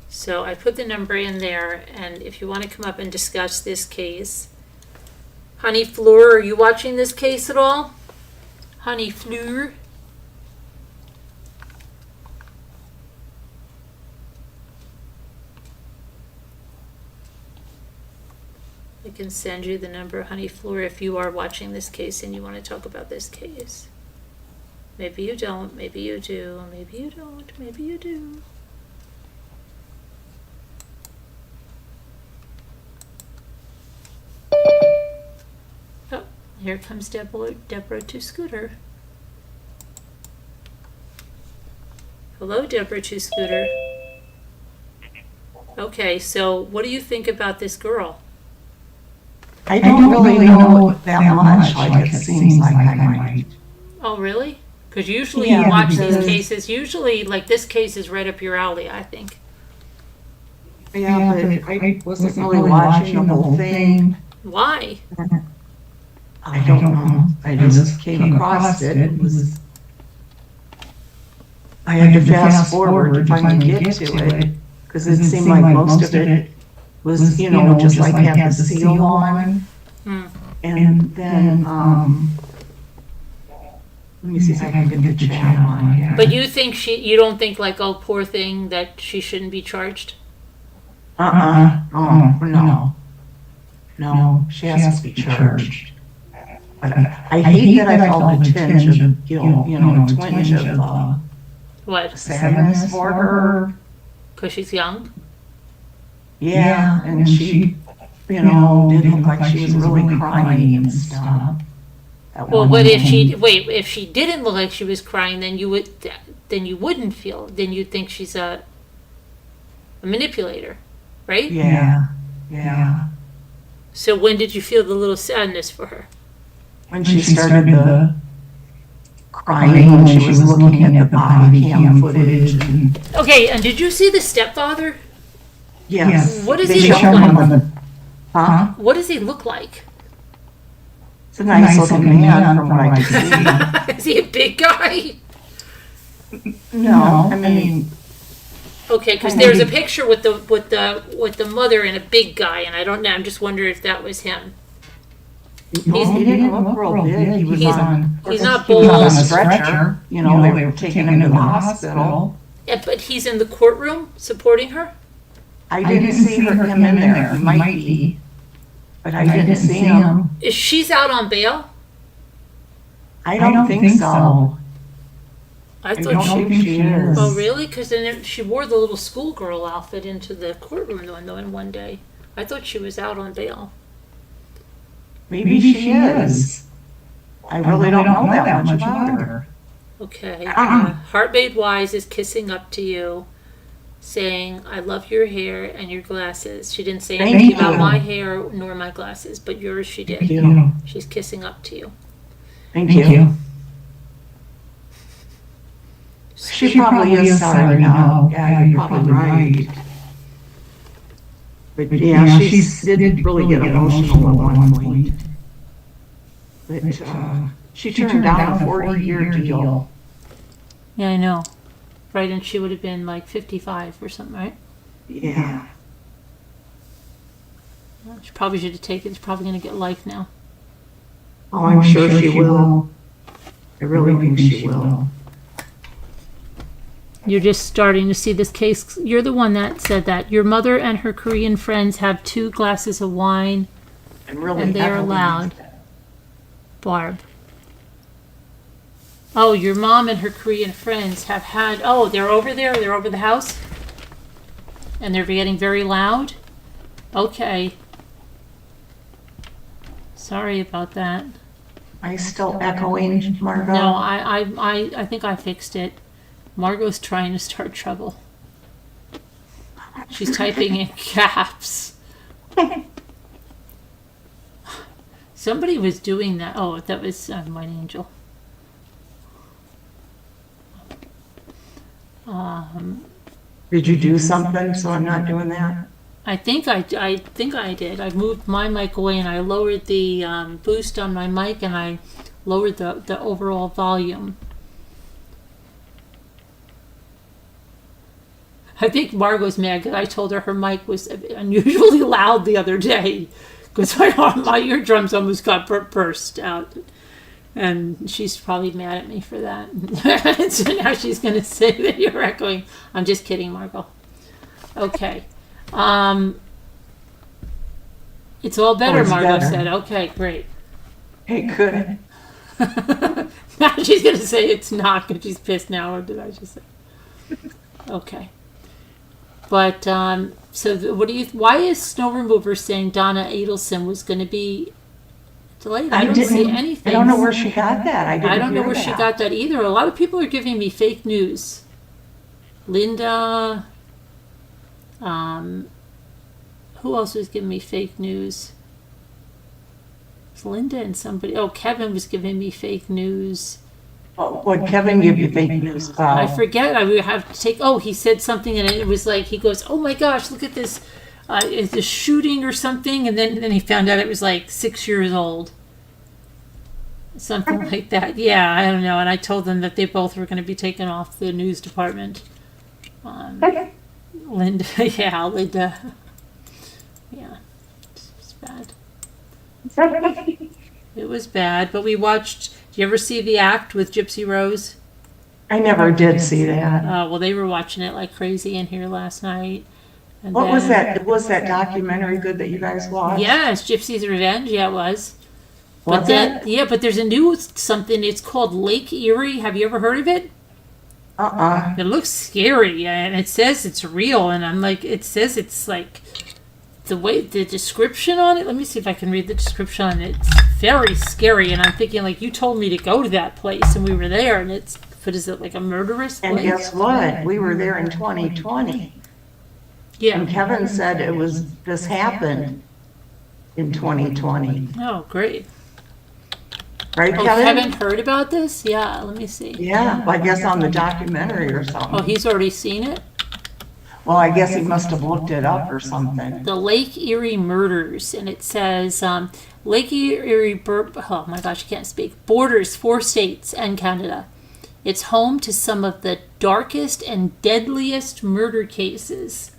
So I put the number in there, and if you want to come up and discuss this case. Honey Fleur, are you watching this case at all? Honey Fleur? I can send you the number, Honey Fleur, if you are watching this case and you want to talk about this case. Maybe you don't, maybe you do, maybe you don't, maybe you do. Oh, here comes Deborah to Scooter. Hello, Deborah to Scooter. Okay, so what do you think about this girl? I don't really know that much. Like it seems like I might. Oh, really? Because usually you watch these cases. Usually, like this case is right up your alley, I think. Yeah, but I wasn't really watching the whole thing. Why? I don't know. I just came across it. It was. I had to fast forward to finally get to it because it seemed like most of it was, just like had the seal on. And then, let me see if I can get the chat on here. But you don't think like, oh, poor thing, that she shouldn't be charged? Oh, no. No, she has to be charged. But I hate that I felt a tinge of guilt, a twinge of What? sadness for her. Because she's young? Yeah, and she, didn't look like she was really crying and stuff. Well, what if if she didn't look like she was crying, then you wouldn't feel, then you'd think she's a manipulator, right? Yeah. So when did you feel the little sadness for her? When she started the crying, when she was looking at the body cam footage. Okay, and did you see the stepfather? Yes. What does he look like? Huh? What does he look like? It's a nice looking man from what I can see. Is he a big guy? No, I mean. Okay, because there's a picture with the mother and a big guy, and I don't know. I'm just wondering if that was him. He didn't look real big. He was on on a stretcher. They were taking him to the hospital. Yeah, but he's in the courtroom supporting her? I didn't see him in there. He might be. But I didn't see him. Is she's out on bail? I don't think so. I don't think she is. Oh, really? Because then she wore the little schoolgirl outfit into the courtroom in one day. I thought she was out on bail. Maybe she is. I really don't know that much about her. Okay. Heartmade Wise is kissing up to you, saying, I love your hair and your glasses. She didn't say anything about my hair nor my glasses, but yours she did. Thank you. She's kissing up to you. Thank you. She probably is sorry now. Yeah, you're probably right. But yeah, she did really get emotional at one point. But she turned down a 40-year deal. Yeah, I know. Right, and she would have been like 55 or something, right? Yeah. She probably should have taken it. She's probably going to get life now. Oh, I'm sure she will. I really think she will. You're just starting to see this case. You're the one that said that. Your mother and her Korean friends have 2 glasses of wine, and they are allowed. Barb. Oh, your mom and her Korean friends have had... Oh, they're over there? They're over the house? And they're getting very loud? Okay. Sorry about that. Are you still echoing, Margot? No, I think I fixed it. Margot's trying to start trouble. She's typing in caps. Somebody was doing that. Oh, that was White Angel. Did you do something so I'm not doing that? I think I did. I moved my mic away and I lowered the boost on my mic and I lowered the overall volume. I think Margot's mad because I told her mic was unusually loud the other day because my eardrums almost got burst out. And she's probably mad at me for that. So now she's going to say that you're echoing. I'm just kidding, Margot. Okay. It's all better, Margot said. Okay, great. Hey, good. Now she's going to say it's not because she's pissed now, or did I just say? Okay. But, so why is Snow Remover saying Donna Adelson was going to be delayed? I don't see anything. I don't know where she got that. I don't know where she got that either. A lot of people are giving me fake news. Linda, who else was giving me fake news? It's Linda and somebody. Oh, Kevin was giving me fake news. Would Kevin give you fake news about? I forget. I would have to take. Oh, he said something, and it was like he goes, "Oh my gosh, look at this! It's a shooting or something." And then he found out it was like 6 years old, something like that. Yeah, I don't know. And I told them that they both were going to be taken off the news department. Linda, yeah, Linda, yeah, it's bad. It was bad, but we watched. Did you ever see The Act with Gypsy Rose? I never did see that. Well, they were watching it like crazy in here last night. And What was then- that? Was that documentary good that you guys watched? Yes, Gypsy's Revenge. Yeah, it was. Was But then, it? yeah, but there's a new something. It's called Lake Erie. Have you ever heard of it? It looks scary, and it says it's real. And I'm like, it says it's like the description on it. Let me see if I can read the description on it. It's very scary, and I'm thinking like, you told me to go to that place, and we were there, and it's, what is it, like a murderous place? And guess what? We were there in 2020. Yeah. And Kevin said this happened in 2020. Oh, great. Right, Oh, Kevin? Kevin heard about this? Yeah, let me see. Yeah, I guess on the documentary or Oh, something. he's already seen it? Well, I guess he must have looked it up or something. The Lake Erie Murders, and it says Lake Erie, oh my gosh, I can't speak, borders 4 states and Canada. It's home to some of the darkest and deadliest murder cases.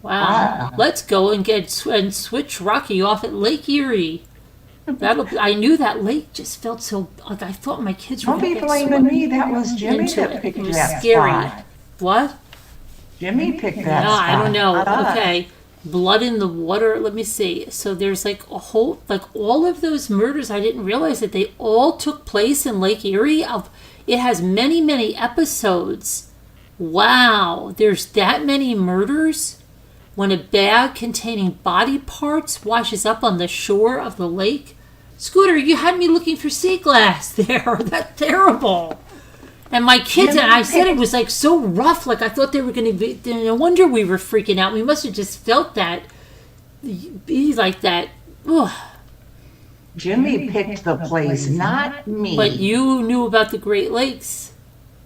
Wow. Let's go and switch Rocky off at Lake Erie. I knew that lake just felt so, like I thought my kids were Don't going be to get blaming me. That was Jimmy into that it. picked It was that scary. spot. What? Jimmy picked that Yeah, spot. I don't know. not us. Okay. Blood in the water. Let me see. So there's like a whole, like all of those murders. I didn't realize that they all took place in Lake Erie. It has many, many episodes. Wow. There's that many murders. When a bag containing body parts washes up on the shore of the lake. Scooter, you had me looking for sea glass there. That's terrible. And my kids, and I said it was like so rough, like I thought they were going to be, no wonder we were freaking out. We must have just felt that, be like that. Ugh. Jimmy picked the place, not me. But you knew about the Great Lakes.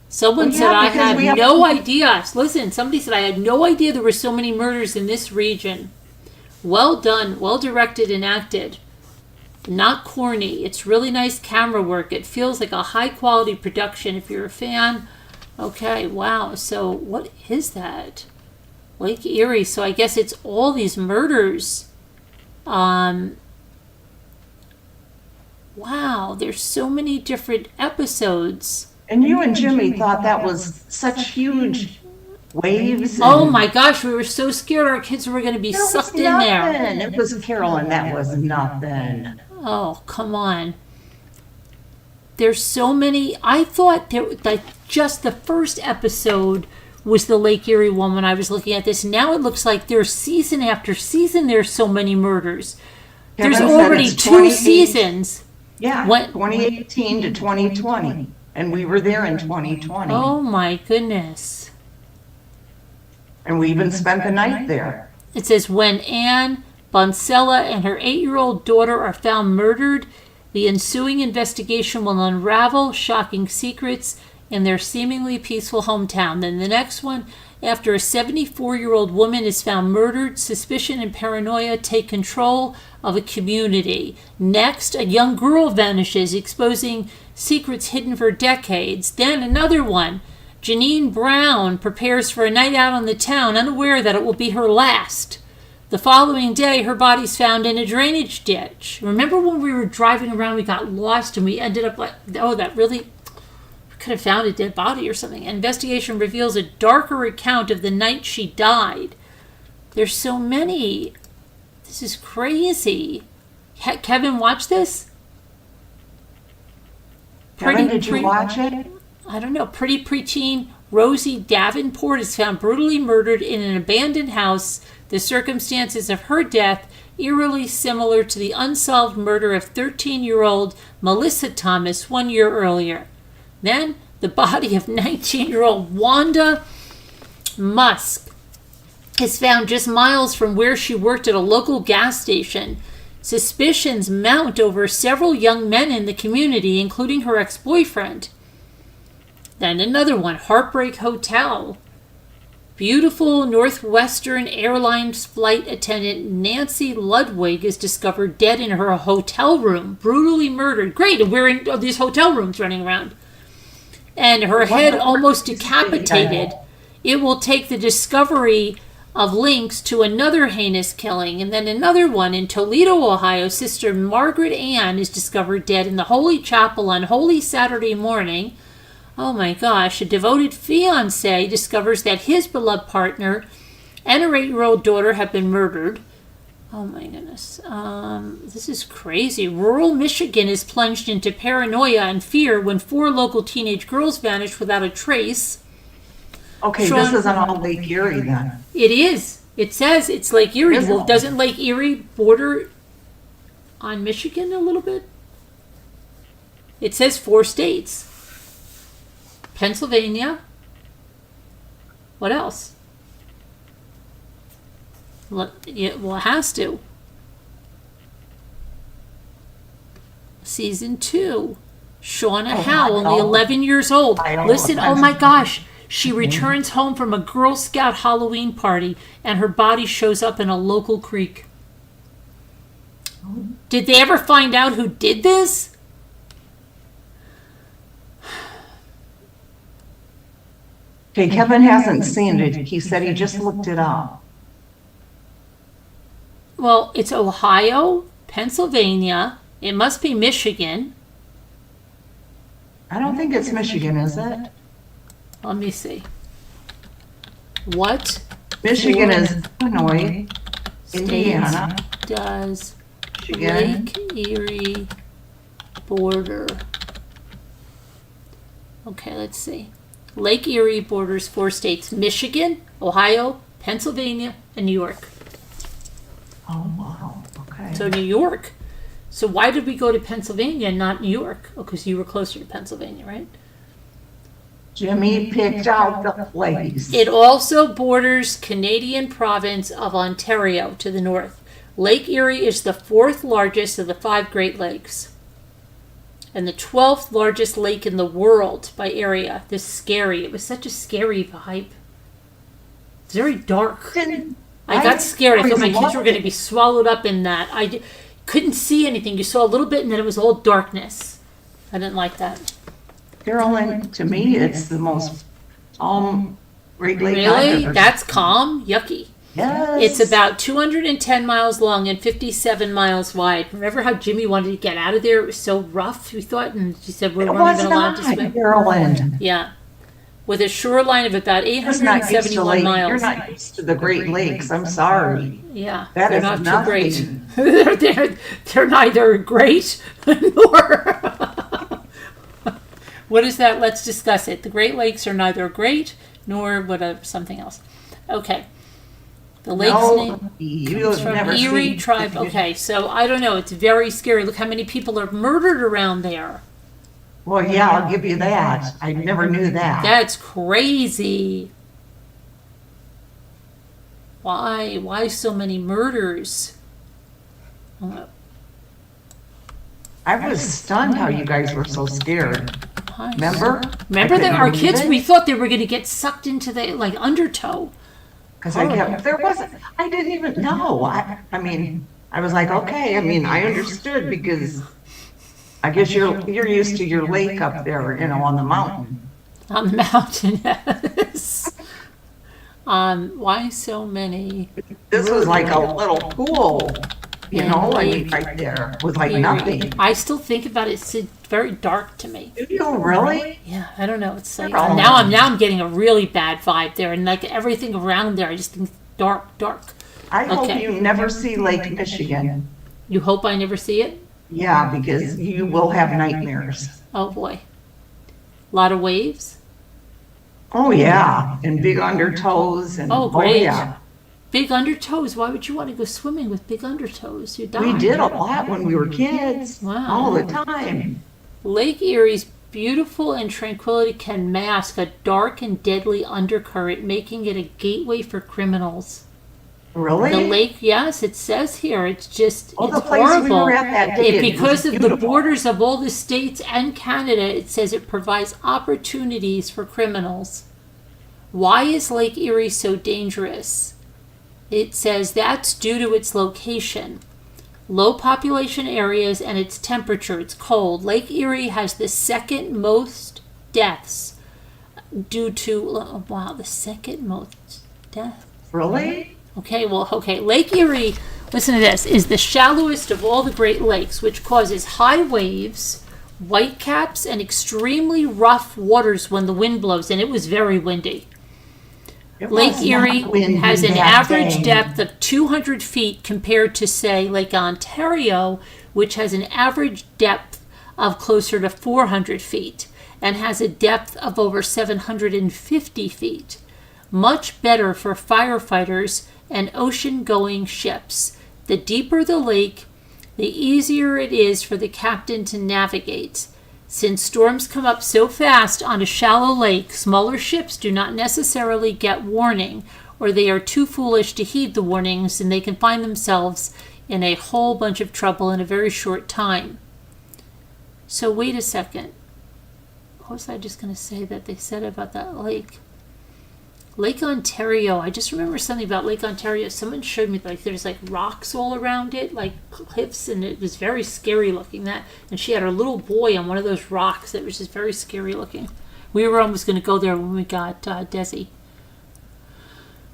Someone Well, said yeah, I because we had have- no idea. Listen, somebody said I had no idea there were so many murders in this region. Well done, well directed and acted. Not corny. It's really nice camera work. It feels like a high quality production if you're a fan. Okay, wow. So what is that? Lake Erie. So I guess it's all these murders. Wow, there's so many different episodes. And you and Jimmy thought that was such huge waves. Oh and my gosh, we were so scared our kids were going to be there was sucked in there. nothing. It was Carolyn. That was nothing. Oh, come on. There's so many. I thought like just the first episode was the Lake Erie one when I was looking at this. Now it looks like there's season after season. There's so many murders. There's Kevin said already it's 2 28 seasons. Yeah, What- 2018 to 2020. And we were there in 2020. Oh my goodness. And we even spent the night there. It says when Anne Bonsella and her 8-year-old daughter are found murdered, the ensuing investigation will unravel shocking secrets in their seemingly peaceful hometown. Then the next one, after a 74-year-old woman is found murdered, suspicion and paranoia take control of a community. Next, a young girl vanishes, exposing secrets hidden for decades. Then another one. Janine Brown prepares for a night out on the town, unaware that it will be her last. The following day, her body's found in a drainage ditch. Remember when we were driving around, we got lost and we ended up like, oh, that really, we could have found a dead body or something. Investigation reveals a darker account of the night she died. There's so many. This is crazy. Kevin, watch this? Kevin, did you watch it? I don't know. Pretty preteen Rosie Davenport is found brutally murdered in an abandoned house. The circumstances of her death eerily similar to the unsolved murder of 13-year-old Melissa Thomas 1 year earlier. Then the body of 19-year-old Wanda Musk is found just miles from where she worked at a local gas station. Suspicions mount over several young men in the community, including her ex-boyfriend. Then another one, Heartbreak Hotel. Beautiful Northwestern Airlines flight attendant Nancy Ludwig is discovered dead in her hotel room, brutally murdered. Great, and we're in these hotel rooms running around. And her head almost decapitated. It will take the discovery of links to another heinous killing. And then another one in Toledo, Ohio. Sister Margaret Ann is discovered dead in the Holy Chapel on Holy Saturday morning. Oh my gosh, a devoted fiancé discovers that his beloved partner and her 8-year-old daughter have been murdered. Oh my goodness. This is crazy. Rural Michigan is plunged into paranoia and fear when 4 local teenage girls vanished without a trace. Okay, this isn't all Lake Erie then. It is. It says it's Lake Erie. Well, doesn't Lake Erie border on Michigan a little bit? It says 4 states. Pennsylvania. What else? Well, it has to. Season 2. Shauna Howe, only 11 years old. Listen, oh my gosh. She returns home from a Girl Scout Halloween party, and her body shows up in a local creek. Did they ever find out who did this? Okay, Kevin hasn't seen it. He said he just looked it up. Well, it's Ohio, Pennsylvania. It must be Michigan. I don't think it's Michigan, is it? Let me see. What Michigan is Illinois, Indiana, does Michigan. Lake Erie border? Okay, let's see. Lake Erie borders 4 states: Michigan, Ohio, Pennsylvania, and New York. Oh, wow. Okay. So New York. So why did we go to Pennsylvania and not New York? Oh, because you were closer to Pennsylvania, right? Jimmy picked out the place. It also borders Canadian province of Ontario to the north. Lake Erie is the 4th largest of the 5 Great Lakes and the 12th largest lake in the world by area. This is scary. It was such a scary vibe. It's very dark. I got scared. I thought my kids were going to be swallowed up in that. I couldn't see anything. You saw a little bit and then it was all darkness. I didn't like that. Carolyn, to me, it's the most Great Lake. Really? That's calm? Yucky. Yes. It's about 210 miles long and 57 miles wide. Remember how Jimmy wanted to get out of there? It was so rough, we thought, and she said we weren't even allowed to swim. Carolyn. Yeah. With a shoreline of about 871 miles. You're not used to the Great Lakes. I'm sorry. Yeah, That they're is not nothing. too great. they're neither great nor... What is that? Let's discuss it. The Great Lakes are neither great nor whatever, something else. Okay. The lake's name comes from Erie tribe. Okay, so I don't know. It's very scary. Look how many people are murdered around there. Well, yeah, I'll give you that. I never knew that. That's crazy. Why? Why so many murders? I was stunned how you guys were so scared. Remember? Remember that our kids, we thought they were going to get sucked into the, like, undertow. Because I didn't even know. I mean, I was like, okay, I mean, I understood because I guess you're used to your lake up there, on the mountain. On the mountain, yes. Why so many? This was like a little pool, right there with like nothing. I still think about it. It's very dark to me. Do you really? Yeah, I don't know. It's like now I'm getting a really bad vibe there, and like everything around there, I just think dark. I hope you never see Lake Michigan. You hope I never see it? Yeah, because you will have nightmares. Oh boy, a lot of waves. Oh yeah, and big undertows and great. Yeah. Big undertows. Why would you want to go swimming with big undertows? You die. We did a lot when we were kids. Wow. All the time. Lake Erie's beautiful and tranquility can mask a dark and deadly undercurrent, making it a gateway for criminals. Really? The lake, yes, it says here. It's just, Oh, it's the place we horrible. were at that day, it Because was of the beautiful. borders of all the states and Canada, it says it provides opportunities for criminals. Why is Lake Erie so dangerous? It says that's due to its location. Low population areas and its temperature. It's cold. Lake Erie has the second most deaths due to, wow, the second most deaths. Really? Okay, Lake Erie, listen to this, is the shallowest of all the Great Lakes, which causes high waves, whitecaps, and extremely rough waters when the wind blows, and it was very windy. It Lake was Erie not windy has an that average day. depth of 200 feet compared to, say, Lake Ontario, which has an average depth of closer to 400 feet and has a depth of over 750 feet. Much better for firefighters and ocean-going ships. The deeper the lake, the easier it is for the captain to navigate. Since storms come up so fast on a shallow lake, smaller ships do not necessarily get warning, or they are too foolish to heed the warnings, and they can find themselves in a whole bunch of trouble in a very short time. So wait a second. What was I just going to say that they said about that lake? Lake Ontario, I just remember something about Lake Ontario. Someone showed me, like, there's like rocks all around it, like cliffs, and it was very scary looking. That, and she had her little boy on one of those rocks. That was just very scary looking. We were almost going to go there when we got Desi,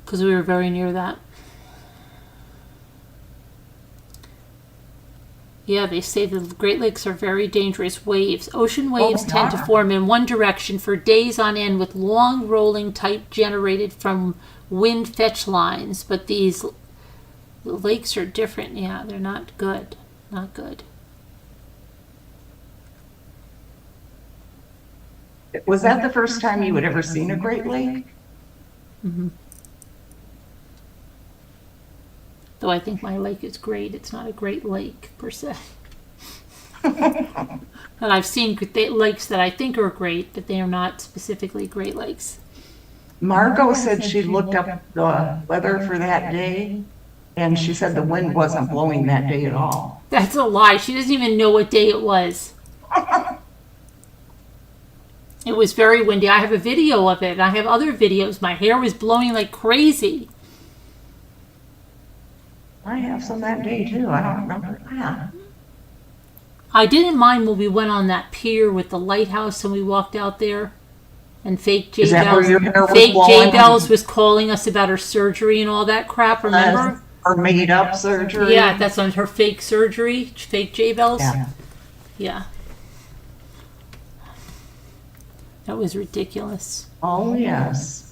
because we were very near that. Yeah, they say the Great Lakes are very dangerous waves. Ocean waves tend to form in one direction for days on end with long rolling type generated from wind fetch lines. But these lakes are different. Yeah, they're not good. Not good. Was that the first time you had ever seen a Great Lake? Mm-hmm. Though I think my lake is great. It's not a Great Lake, per se. And I've seen lakes that I think are great, but they are not specifically Great Lakes. Margot said she looked up the weather for that day, and she said the wind wasn't blowing that day at all. That's a lie. She doesn't even know what day it was. It was very windy. I have a video of it. I have other videos. My hair was blowing like crazy. I have some that day too. I don't remember that. I didn't mind when we went on that pier with the lighthouse and we walked out there, and fake J Is that where your hair was Fake J blowing? Bells was calling us about her surgery and all that crap. Remember? Her made up surgery. Yeah, that's on her fake surgery. Fake J Bells. Yeah. Yeah. That was ridiculous. Oh yes.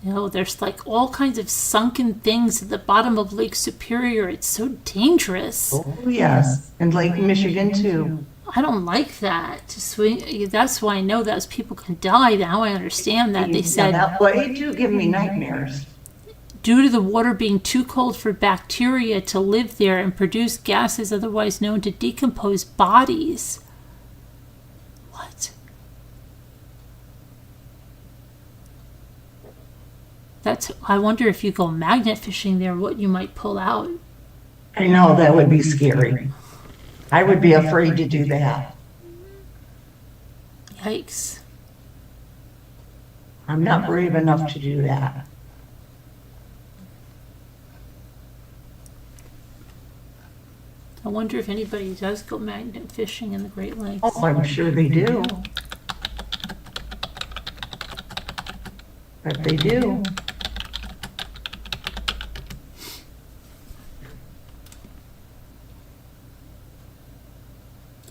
You know, there's like all kinds of sunken things at the bottom of Lake Superior. It's so dangerous. Oh yes. And Lake Michigan too. I don't like that. That's why I know those people can die. Now I understand that. They said they do give me nightmares. due to the water being too cold for bacteria to live there and produce gases otherwise known to decompose bodies. What? I wonder if you go magnet fishing there, what you might pull out. I know that would be scary. I would be afraid to do that. Yikes. I'm not brave enough to do that. I wonder if anybody does go magnet fishing in the Great Lakes. Oh, I'm sure they do. But they do.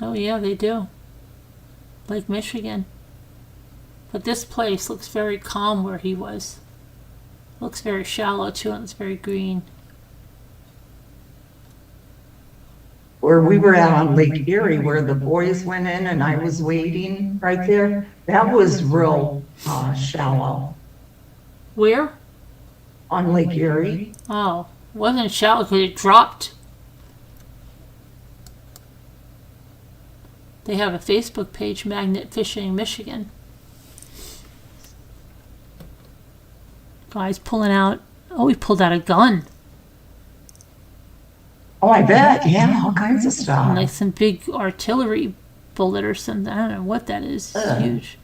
Oh yeah, they do. Lake Michigan. But this place looks very calm where he was. Looks very shallow too, and it's very green. Where we were at on Lake Erie, where the boys went in and I was waiting right there, that was real shallow. Where? On Lake Erie. Oh, it wasn't shallow because it dropped. They have a Facebook page, Magnet Fishing Michigan. Guy's pulling out. Oh, he pulled out a gun. Oh, I bet. Yeah, all kinds of stuff. Like some big artillery bullet or something. I don't know what that is. It's huge.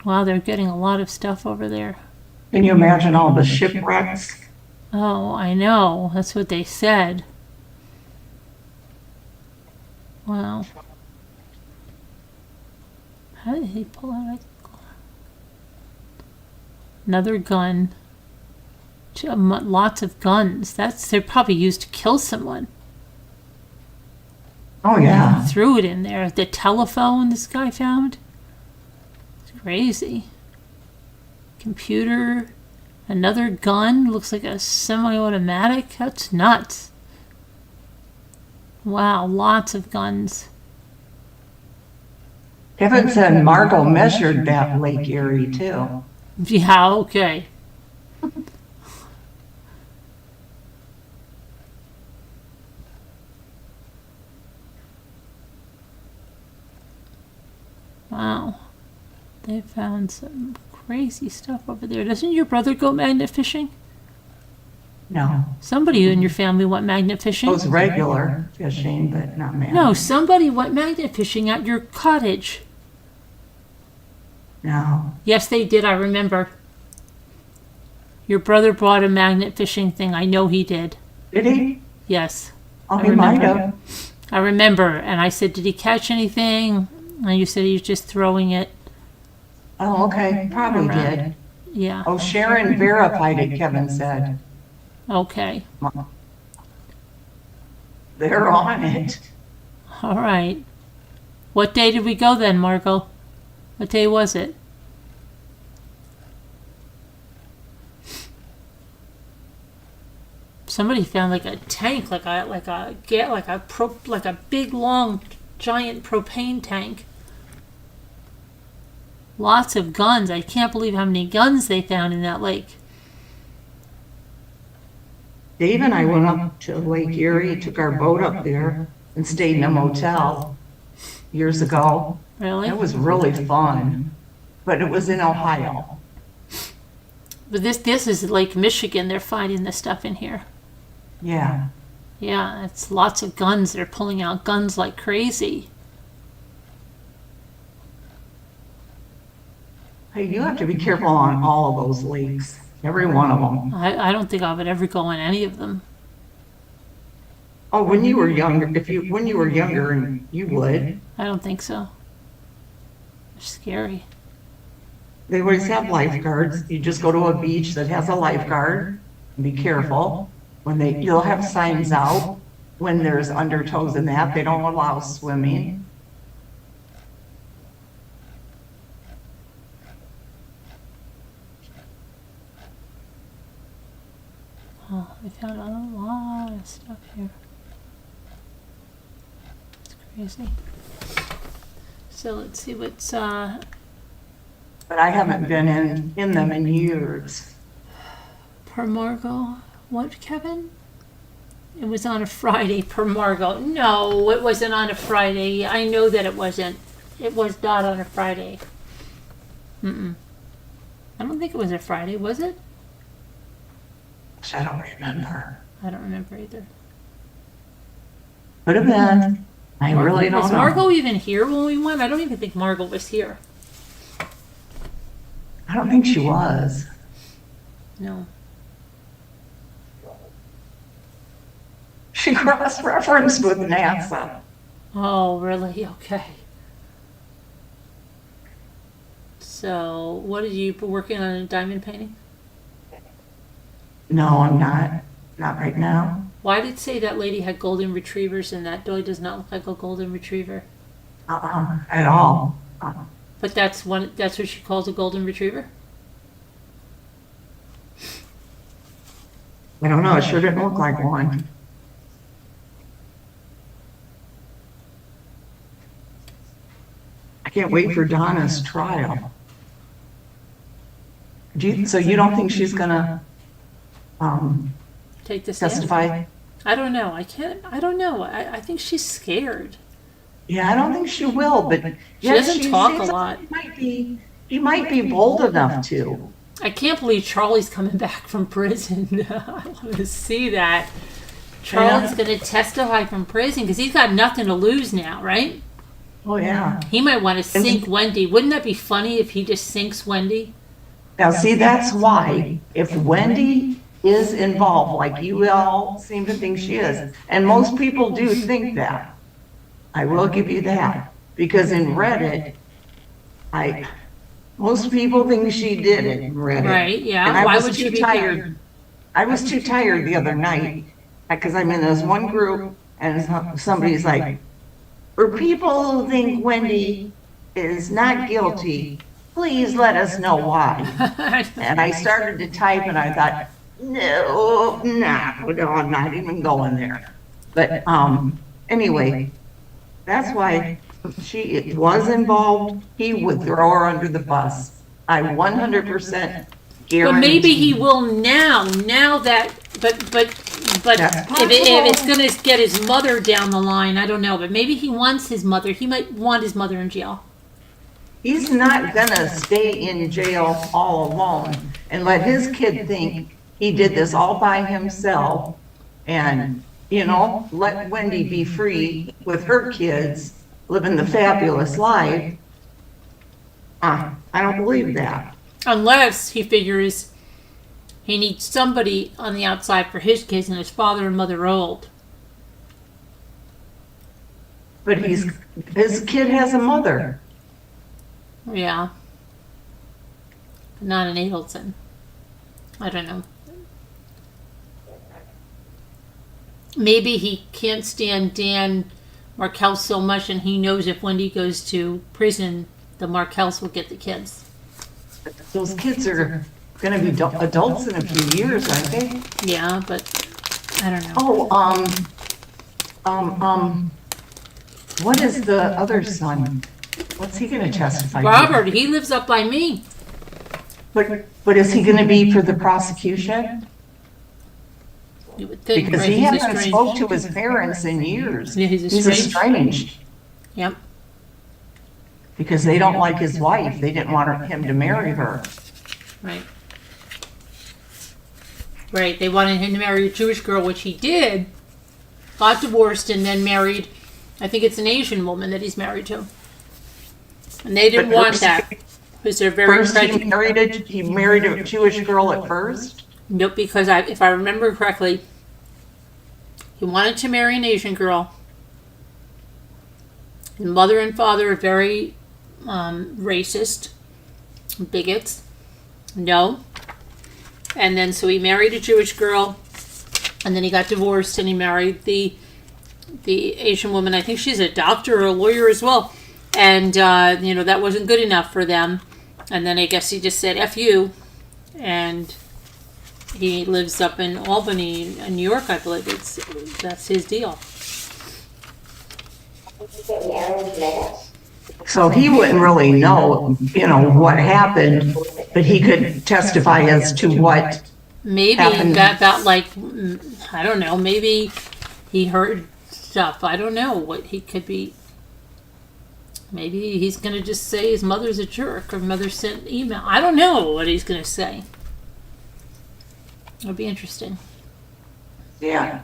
Wow, they're getting a lot of stuff over there. Can you imagine all the shipwrecks? Oh, I know. That's what they said. Wow. How did he pull out another gun? Lots of guns. They're probably used to kill someone. Oh, yeah. Threw it in there. The telephone this guy found. It's crazy. Computer. Another gun. Looks like a semi-automatic. That's nuts. Wow, lots of guns. Kevin said Margot measured that Lake Erie, too. Yeah, okay. Wow. They found some crazy stuff over there. Doesn't your brother go magnet fishing? No. Somebody in your family went magnet fishing? It was regular fishing, but not magnet. No, somebody went magnet fishing at your cottage. No. Yes, they did, I remember. Your brother brought a magnet fishing thing. I know he did. Did he? Yes. Oh, he might have. I remember. And I said, did he catch anything? And you said he was just throwing it. Oh, okay. Probably did. Yeah. Oh, Sharon verified it, Kevin said. Okay. They're on it. All right. What day did we go then, Margot? What day was it? Somebody found like a tank, like a big long giant propane tank. Lots of guns. I can't believe how many guns they found in that lake. Dave and I went up to Lake Erie, took our boat up there, and stayed in a motel years ago. Really? It was really fun, but it was in Ohio. But this is Lake Michigan. They're finding the stuff in here. Yeah. Yeah, it's lots of guns. They're pulling out guns like crazy. Hey, you have to be careful on all of those lakes, every one of them. I don't think I would ever go on any of them. Oh, when you were younger, when you were younger, you would. I don't think so. They're scary. They always have lifeguards. You just go to a beach that has a lifeguard. Be careful. You'll have signs out when there's undertows and that. They don't allow swimming. Oh, they found a lot of stuff here. It's crazy. So let's see what's But I haven't been in them in years. per Margot. What, Kevin? It was on a Friday per Margot. No, it wasn't on a Friday. I know that it wasn't. It was not on a Friday. I don't think it was a Friday, was it? I don't remember. I don't remember either. Could have been. I really don't Was know. Margot even here when we went? I don't even think Margot was here. I don't think she was. No. She cross-referenced with NASA. Oh, really? Okay. So, what are you working on a diamond painting? No, I'm not. Not right now. Why did it say that lady had golden retrievers and that doy does not look like a golden retriever? At all. But that's what she calls a golden retriever? I don't know. It sure didn't look like one. I can't wait for Donna's trial. So you don't think she's gonna Take the stand? testify? I don't know. I don't know. I think she's scared. Yeah, I don't think she will, but She doesn't talk seems a like lot. She might be bold enough to. I can't believe Charlie's coming back from prison. I want to see that. Charlie's going to testify from prison because he's got nothing to lose now, right? Oh, yeah. He might want to sink Wendy. Wouldn't that be funny if he just sinks Wendy? Now, see, that's why if Wendy is involved, like you all seem to think she is, and most people do think that, I will give you that, because in Reddit, most people think she did it in Reddit. Right, yeah. And Why would she be tired? I was too tired the other night, because I'm in this one group, and somebody's like, for people who think Wendy is not guilty, please let us know why. And I started to type and I thought, no, I'm not even going there. But anyway, that's why she was involved. He would throw her under the bus. I 100% guarantee. But maybe he will now that, but if it's going to get his mother down the line, I don't know. But maybe he wants his mother. He might want his mother in jail. He's not gonna stay in jail all alone and let his kid think he did this all by himself and, let Wendy be free with her kids, living the fabulous life. I don't believe that. Unless he figures he needs somebody on the outside for his kids and his father and mother are old. But his kid has a mother. Yeah. But not an Adelson. I don't know. Maybe he can't stand Dan Markels so much and he knows if Wendy goes to prison, the Markels will get the kids. Those kids are going to be adults in a few years, aren't they? Yeah, but I don't know. What is the other son? What's he going to testify to? Robert, he lives up by me. But is he going to be for the prosecution? You would think, Because right? he He's hasn't estranged. spoke to his parents in years. Yeah, he's He's estranged. estranged Yep. because they don't like his wife. They didn't want him to marry her. Right. Right. They wanted him to marry a Jewish girl, which he did. Got divorced and then married. I think it's an Asian woman that he's married to. And they didn't But want first- that because they're very First, he prejudiced. married a Jewish girl at first. Nope, because if I remember correctly, he wanted to marry an Asian girl. His mother and father are very racist, bigots. No. And then so he married a Jewish girl, and then he got divorced and he married the Asian woman. I think she's a doctor or a lawyer as well. And, that wasn't good enough for them. And then I guess he just said, F you. And he lives up in Albany, New York, I believe. That's his deal. So he wouldn't really know, what happened, but he could testify as to what Maybe happened. that I don't know, maybe he heard stuff. I don't know what he could be. Maybe he's going to just say his mother's a jerk or mother sent email. I don't know what he's going to say. It'll be interesting. Yeah.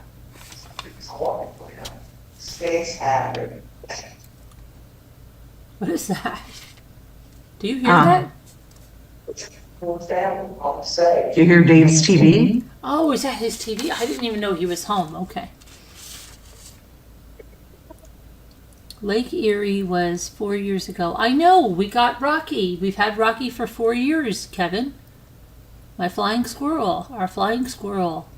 Space happen. What is that? Do you hear that? What's that? I'll say. Did you hear Dave's TV? Oh, is that his TV? I didn't even know he was home. Okay. Lake Erie was 4 years ago. I know, we got Rocky. We've had Rocky for 4 years, Kevin. My flying squirrel. Our flying squirrel.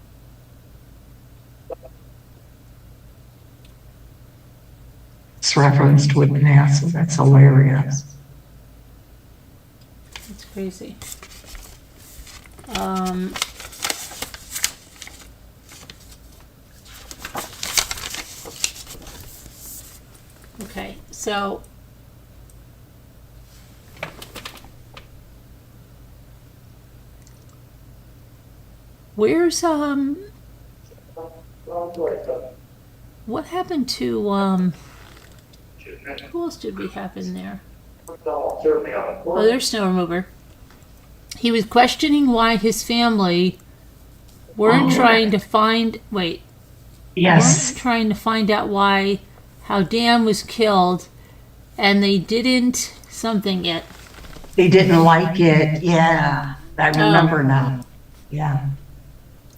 It's referenced with NASA. That's hilarious. That's crazy. Okay, so where's what happened to who else did we have in there? Oh, there's snow remover. he was questioning why his family weren't trying to find, weren't trying to find out how Dan was killed, and they didn't something it. They didn't like it. Yeah, I remember now. Yeah.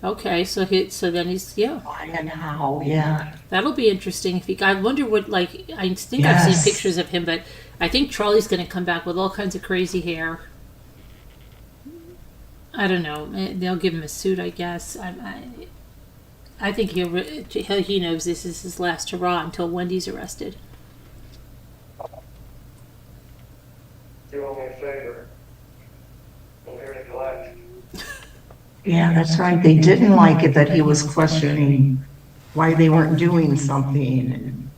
Okay, so then he's Why and how? Yeah. That'll be interesting. I wonder what, like, I think I've seen pictures of him, but I think Charlie's going to come back with all kinds of crazy hair. I don't know. They'll give him a suit, I guess. I think he knows this is his last hurrah until Wendy's arrested. Do me a favor. I'm here to collect. Yeah, that's right. They didn't like it that he was questioning why they weren't doing something. And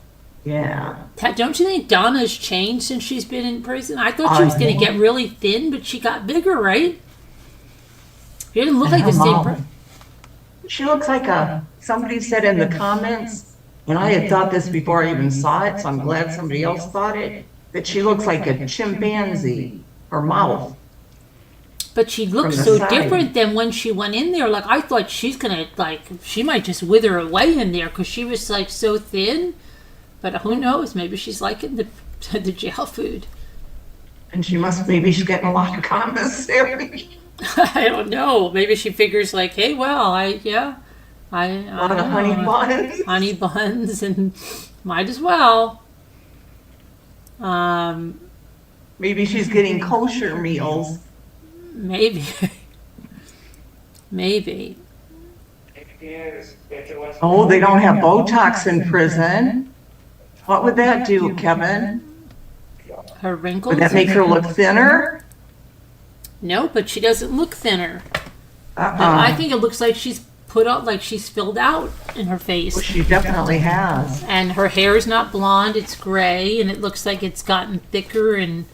yeah. Don't you think Donna's changed since she's been in prison? I thought she was going to get really thin, but she got bigger, right? She didn't look like the same person. She looks like somebody said in the comments, and I had thought this before I even saw it, so I'm glad somebody else thought it, that she looks like a chimpanzee, her mouth. But she looks so different than when she went in there. Like, I thought she's going to, she might just wither away in there because she was, so thin. But who knows? Maybe she's liking the jail food. And maybe she's getting a lot of commissary. I don't know. Maybe she figures, hey, well, a lot of honey buns. Honey buns, and might as well. Maybe she's getting kosher meals. Maybe. Maybe. Oh, they don't have Botox in prison. What would that do, Kevin? Her wrinkles? Would that make her look thinner? No, but she doesn't look thinner. I think it looks like she's put out, she's filled out in her face. Well, she definitely has. And her hair is not blonde, it's gray, and it looks like it's gotten thicker and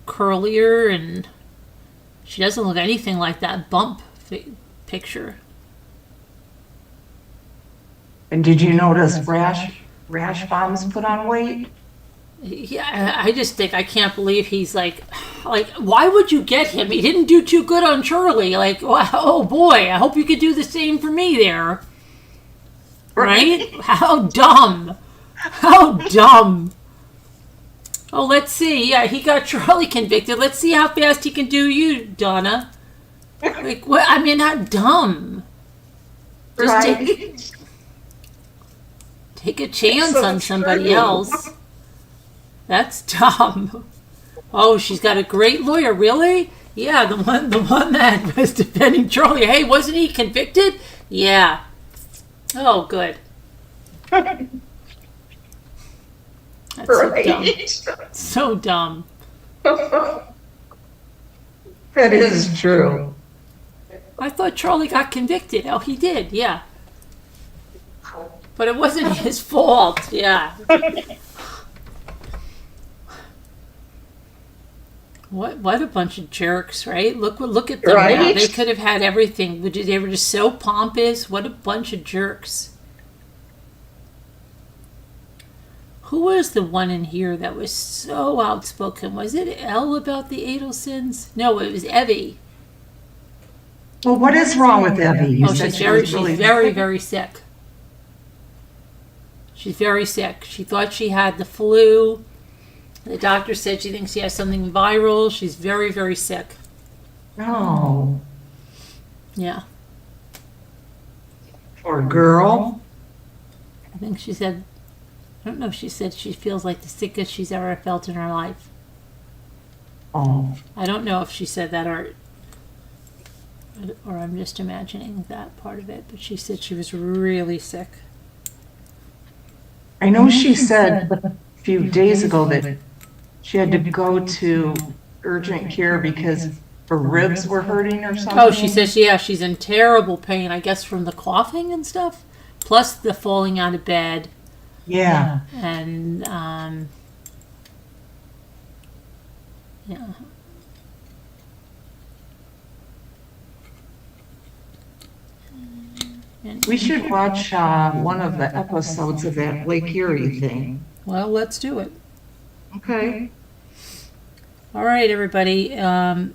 curlier, and she doesn't look anything like that bump picture. And did you notice Rash Bombs put on weight? Yeah, I just think I can't believe he's why would you get him? He didn't do too good on Charlie. Oh boy, I hope you could do the same for me there. Right? How dumb. How dumb. Oh, let's see. Yeah, he got Charlie convicted. Let's see how fast he can do you, Donna. What? I mean, not dumb. Just take a chance on somebody else. That's dumb. Oh, she's got a great lawyer, really? Yeah, the one that was defending Charlie. Hey, wasn't he convicted? Yeah. Oh, good. That's so dumb. That is true. I thought Charlie got convicted. Oh, he did, yeah. But it wasn't his fault, yeah. What a bunch of jerks, right? Look at them now. They could have had everything. They were just so pompous. What a bunch of jerks. Who was the one in here that was so outspoken? Was it Elle about the Adelsons? No, it was Evie. Well, what is wrong with Evie? She's very, very sick. She's very sick. She thought she had the flu. The doctor said she thinks she has something viral. She's very, very sick. Oh. Yeah. Poor girl. I think she said, I don't know if she said she feels like the sickest she's ever felt in her life. Oh. I don't know if she said that or I'm just imagining that part of it, but she said she was really sick. I know she said a few days ago that she had to go to urgent care because her ribs were hurting or something. Oh, she says, yeah, she's in terrible pain, I guess, from the coughing and stuff, plus the falling out of bed. Yeah. And, yeah. We should watch one of the episodes of that Lake Erie thing. Well, let's do it. Okay. All right, everybody. We're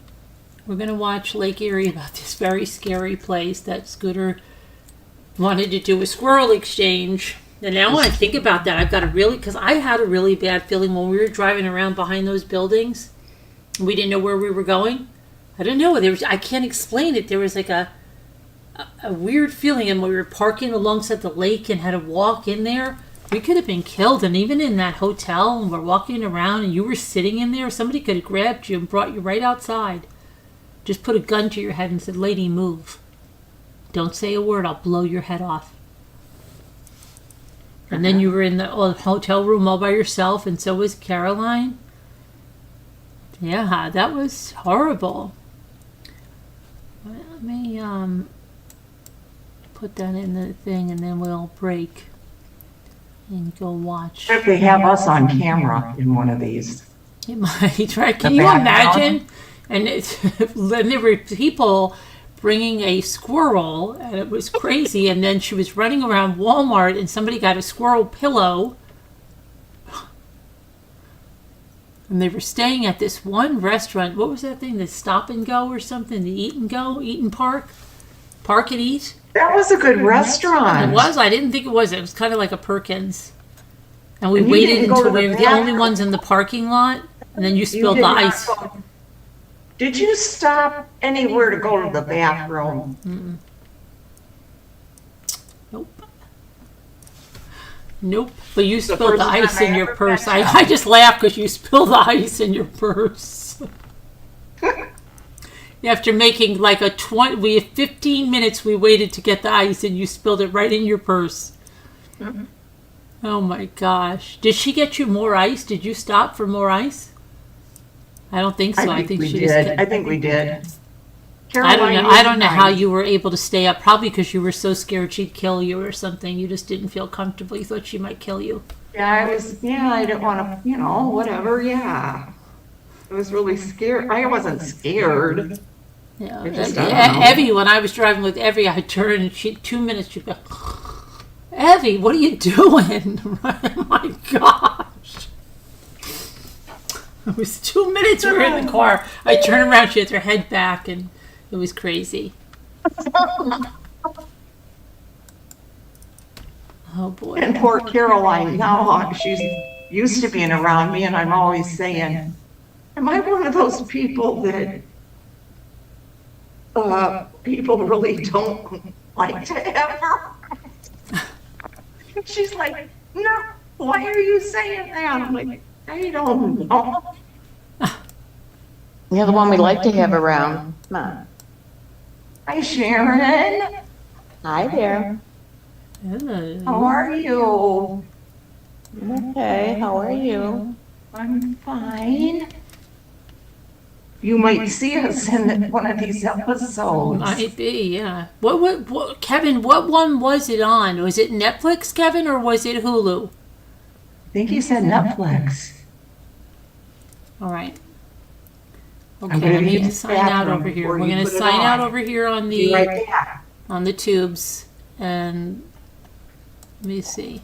going to watch Lake Erie about this very scary place that Scooter wanted to do a squirrel exchange. And now when I think about that, I've got because I had a really bad feeling when we were driving around behind those buildings. We didn't know where we were going. I don't know. I can't explain it. There was like a weird feeling, and when we were parking alongside the lake and had to walk in there, we could have been killed. And even in that hotel, and we're walking around, and you were sitting in there, somebody could have grabbed you and brought you right outside. Just put a gun to your head and said, "Lady, move. Don't say a word. I'll blow your head off." And then you were in the hotel room all by yourself, and so was Caroline. Yeah, that was horrible. Let me put that in the thing, and then we'll break and go watch. If they have us on camera in one of these. It might, right? Can you imagine? And there were people bringing a squirrel, and it was crazy. And then she was running around Walmart, and somebody got a squirrel pillow. And they were staying at this one restaurant. What was that thing? The Stop and Go or something? The Eat and Go? Eat and Park? Park and Eat? That was a good restaurant. It was? I didn't think it was. It was kind of like a Perkins. And we And you waited didn't go until to we the were the only bathroom? ones in the parking lot. And then you You spilled did the not ice. go- Did you stop anywhere to go to the bathroom? Nope. But you spilled first the time ice I in your ever purse. been I just laughed because you spilled the ice in your purse. After making like we had 15 minutes we waited to get the ice, and you spilled it right in your purse. Oh my gosh. Did she get you more ice? Did you stop for more ice? I don't think so. I think we she did. just I think we did. I don't know. Caroline, I don't know how you. you were able to stay up. Probably because you were so scared she'd kill you or something. You just didn't feel comfortable. You thought she might kill you. Yeah, I didn't want to, whatever, yeah. I was really scared. I wasn't scared. Yeah. I just don't know. Evie, when I was driving with Evie, I turned and 2 minutes she'd go, "Evie, what are you doing?" Oh my gosh. It was 2 minutes we were in the car. I turned around, she had her head back, and it was crazy. Oh boy. And poor Caroline, now she's used to being around me, and I'm always saying, am I one of those people that people really don't like to have her? She's like, no, why are you saying that? I'm like, I don't know. You're the one we like to have around. Come on. Hi, Sharon. Hi there. Hello. How are you? Okay, how are you? I'm fine. You might see us in one of these episodes. Might be, yeah. What, Kevin, what one was it on? Was it Netflix, Kevin, or was it Hulu? I think you said Netflix. All right. I'm Okay, gonna I need use to the sign out bathroom over here. before We're you going to put it sign out on. over here on Be the right back. tubes, and let me see.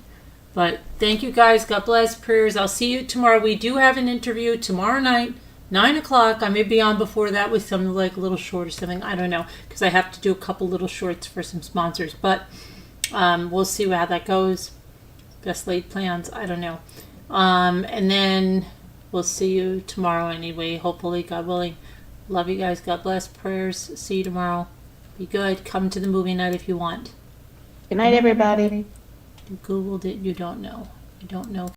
But thank you guys. God bless. Prayers. I'll see you tomorrow. We do have an interview tomorrow night, 9 o'clock. I may be on before that with some like a little short or something. I don't know, because I have to do a couple little shorts for some sponsors. But we'll see how that goes. Best laid plans. I don't know. And then we'll see you tomorrow anyway. Hopefully, God willing. Love you guys. God bless. Prayers. See you tomorrow. Be good. Come to the movie night if you want. Good night, everybody. You Googled it. You don't know. You don't know.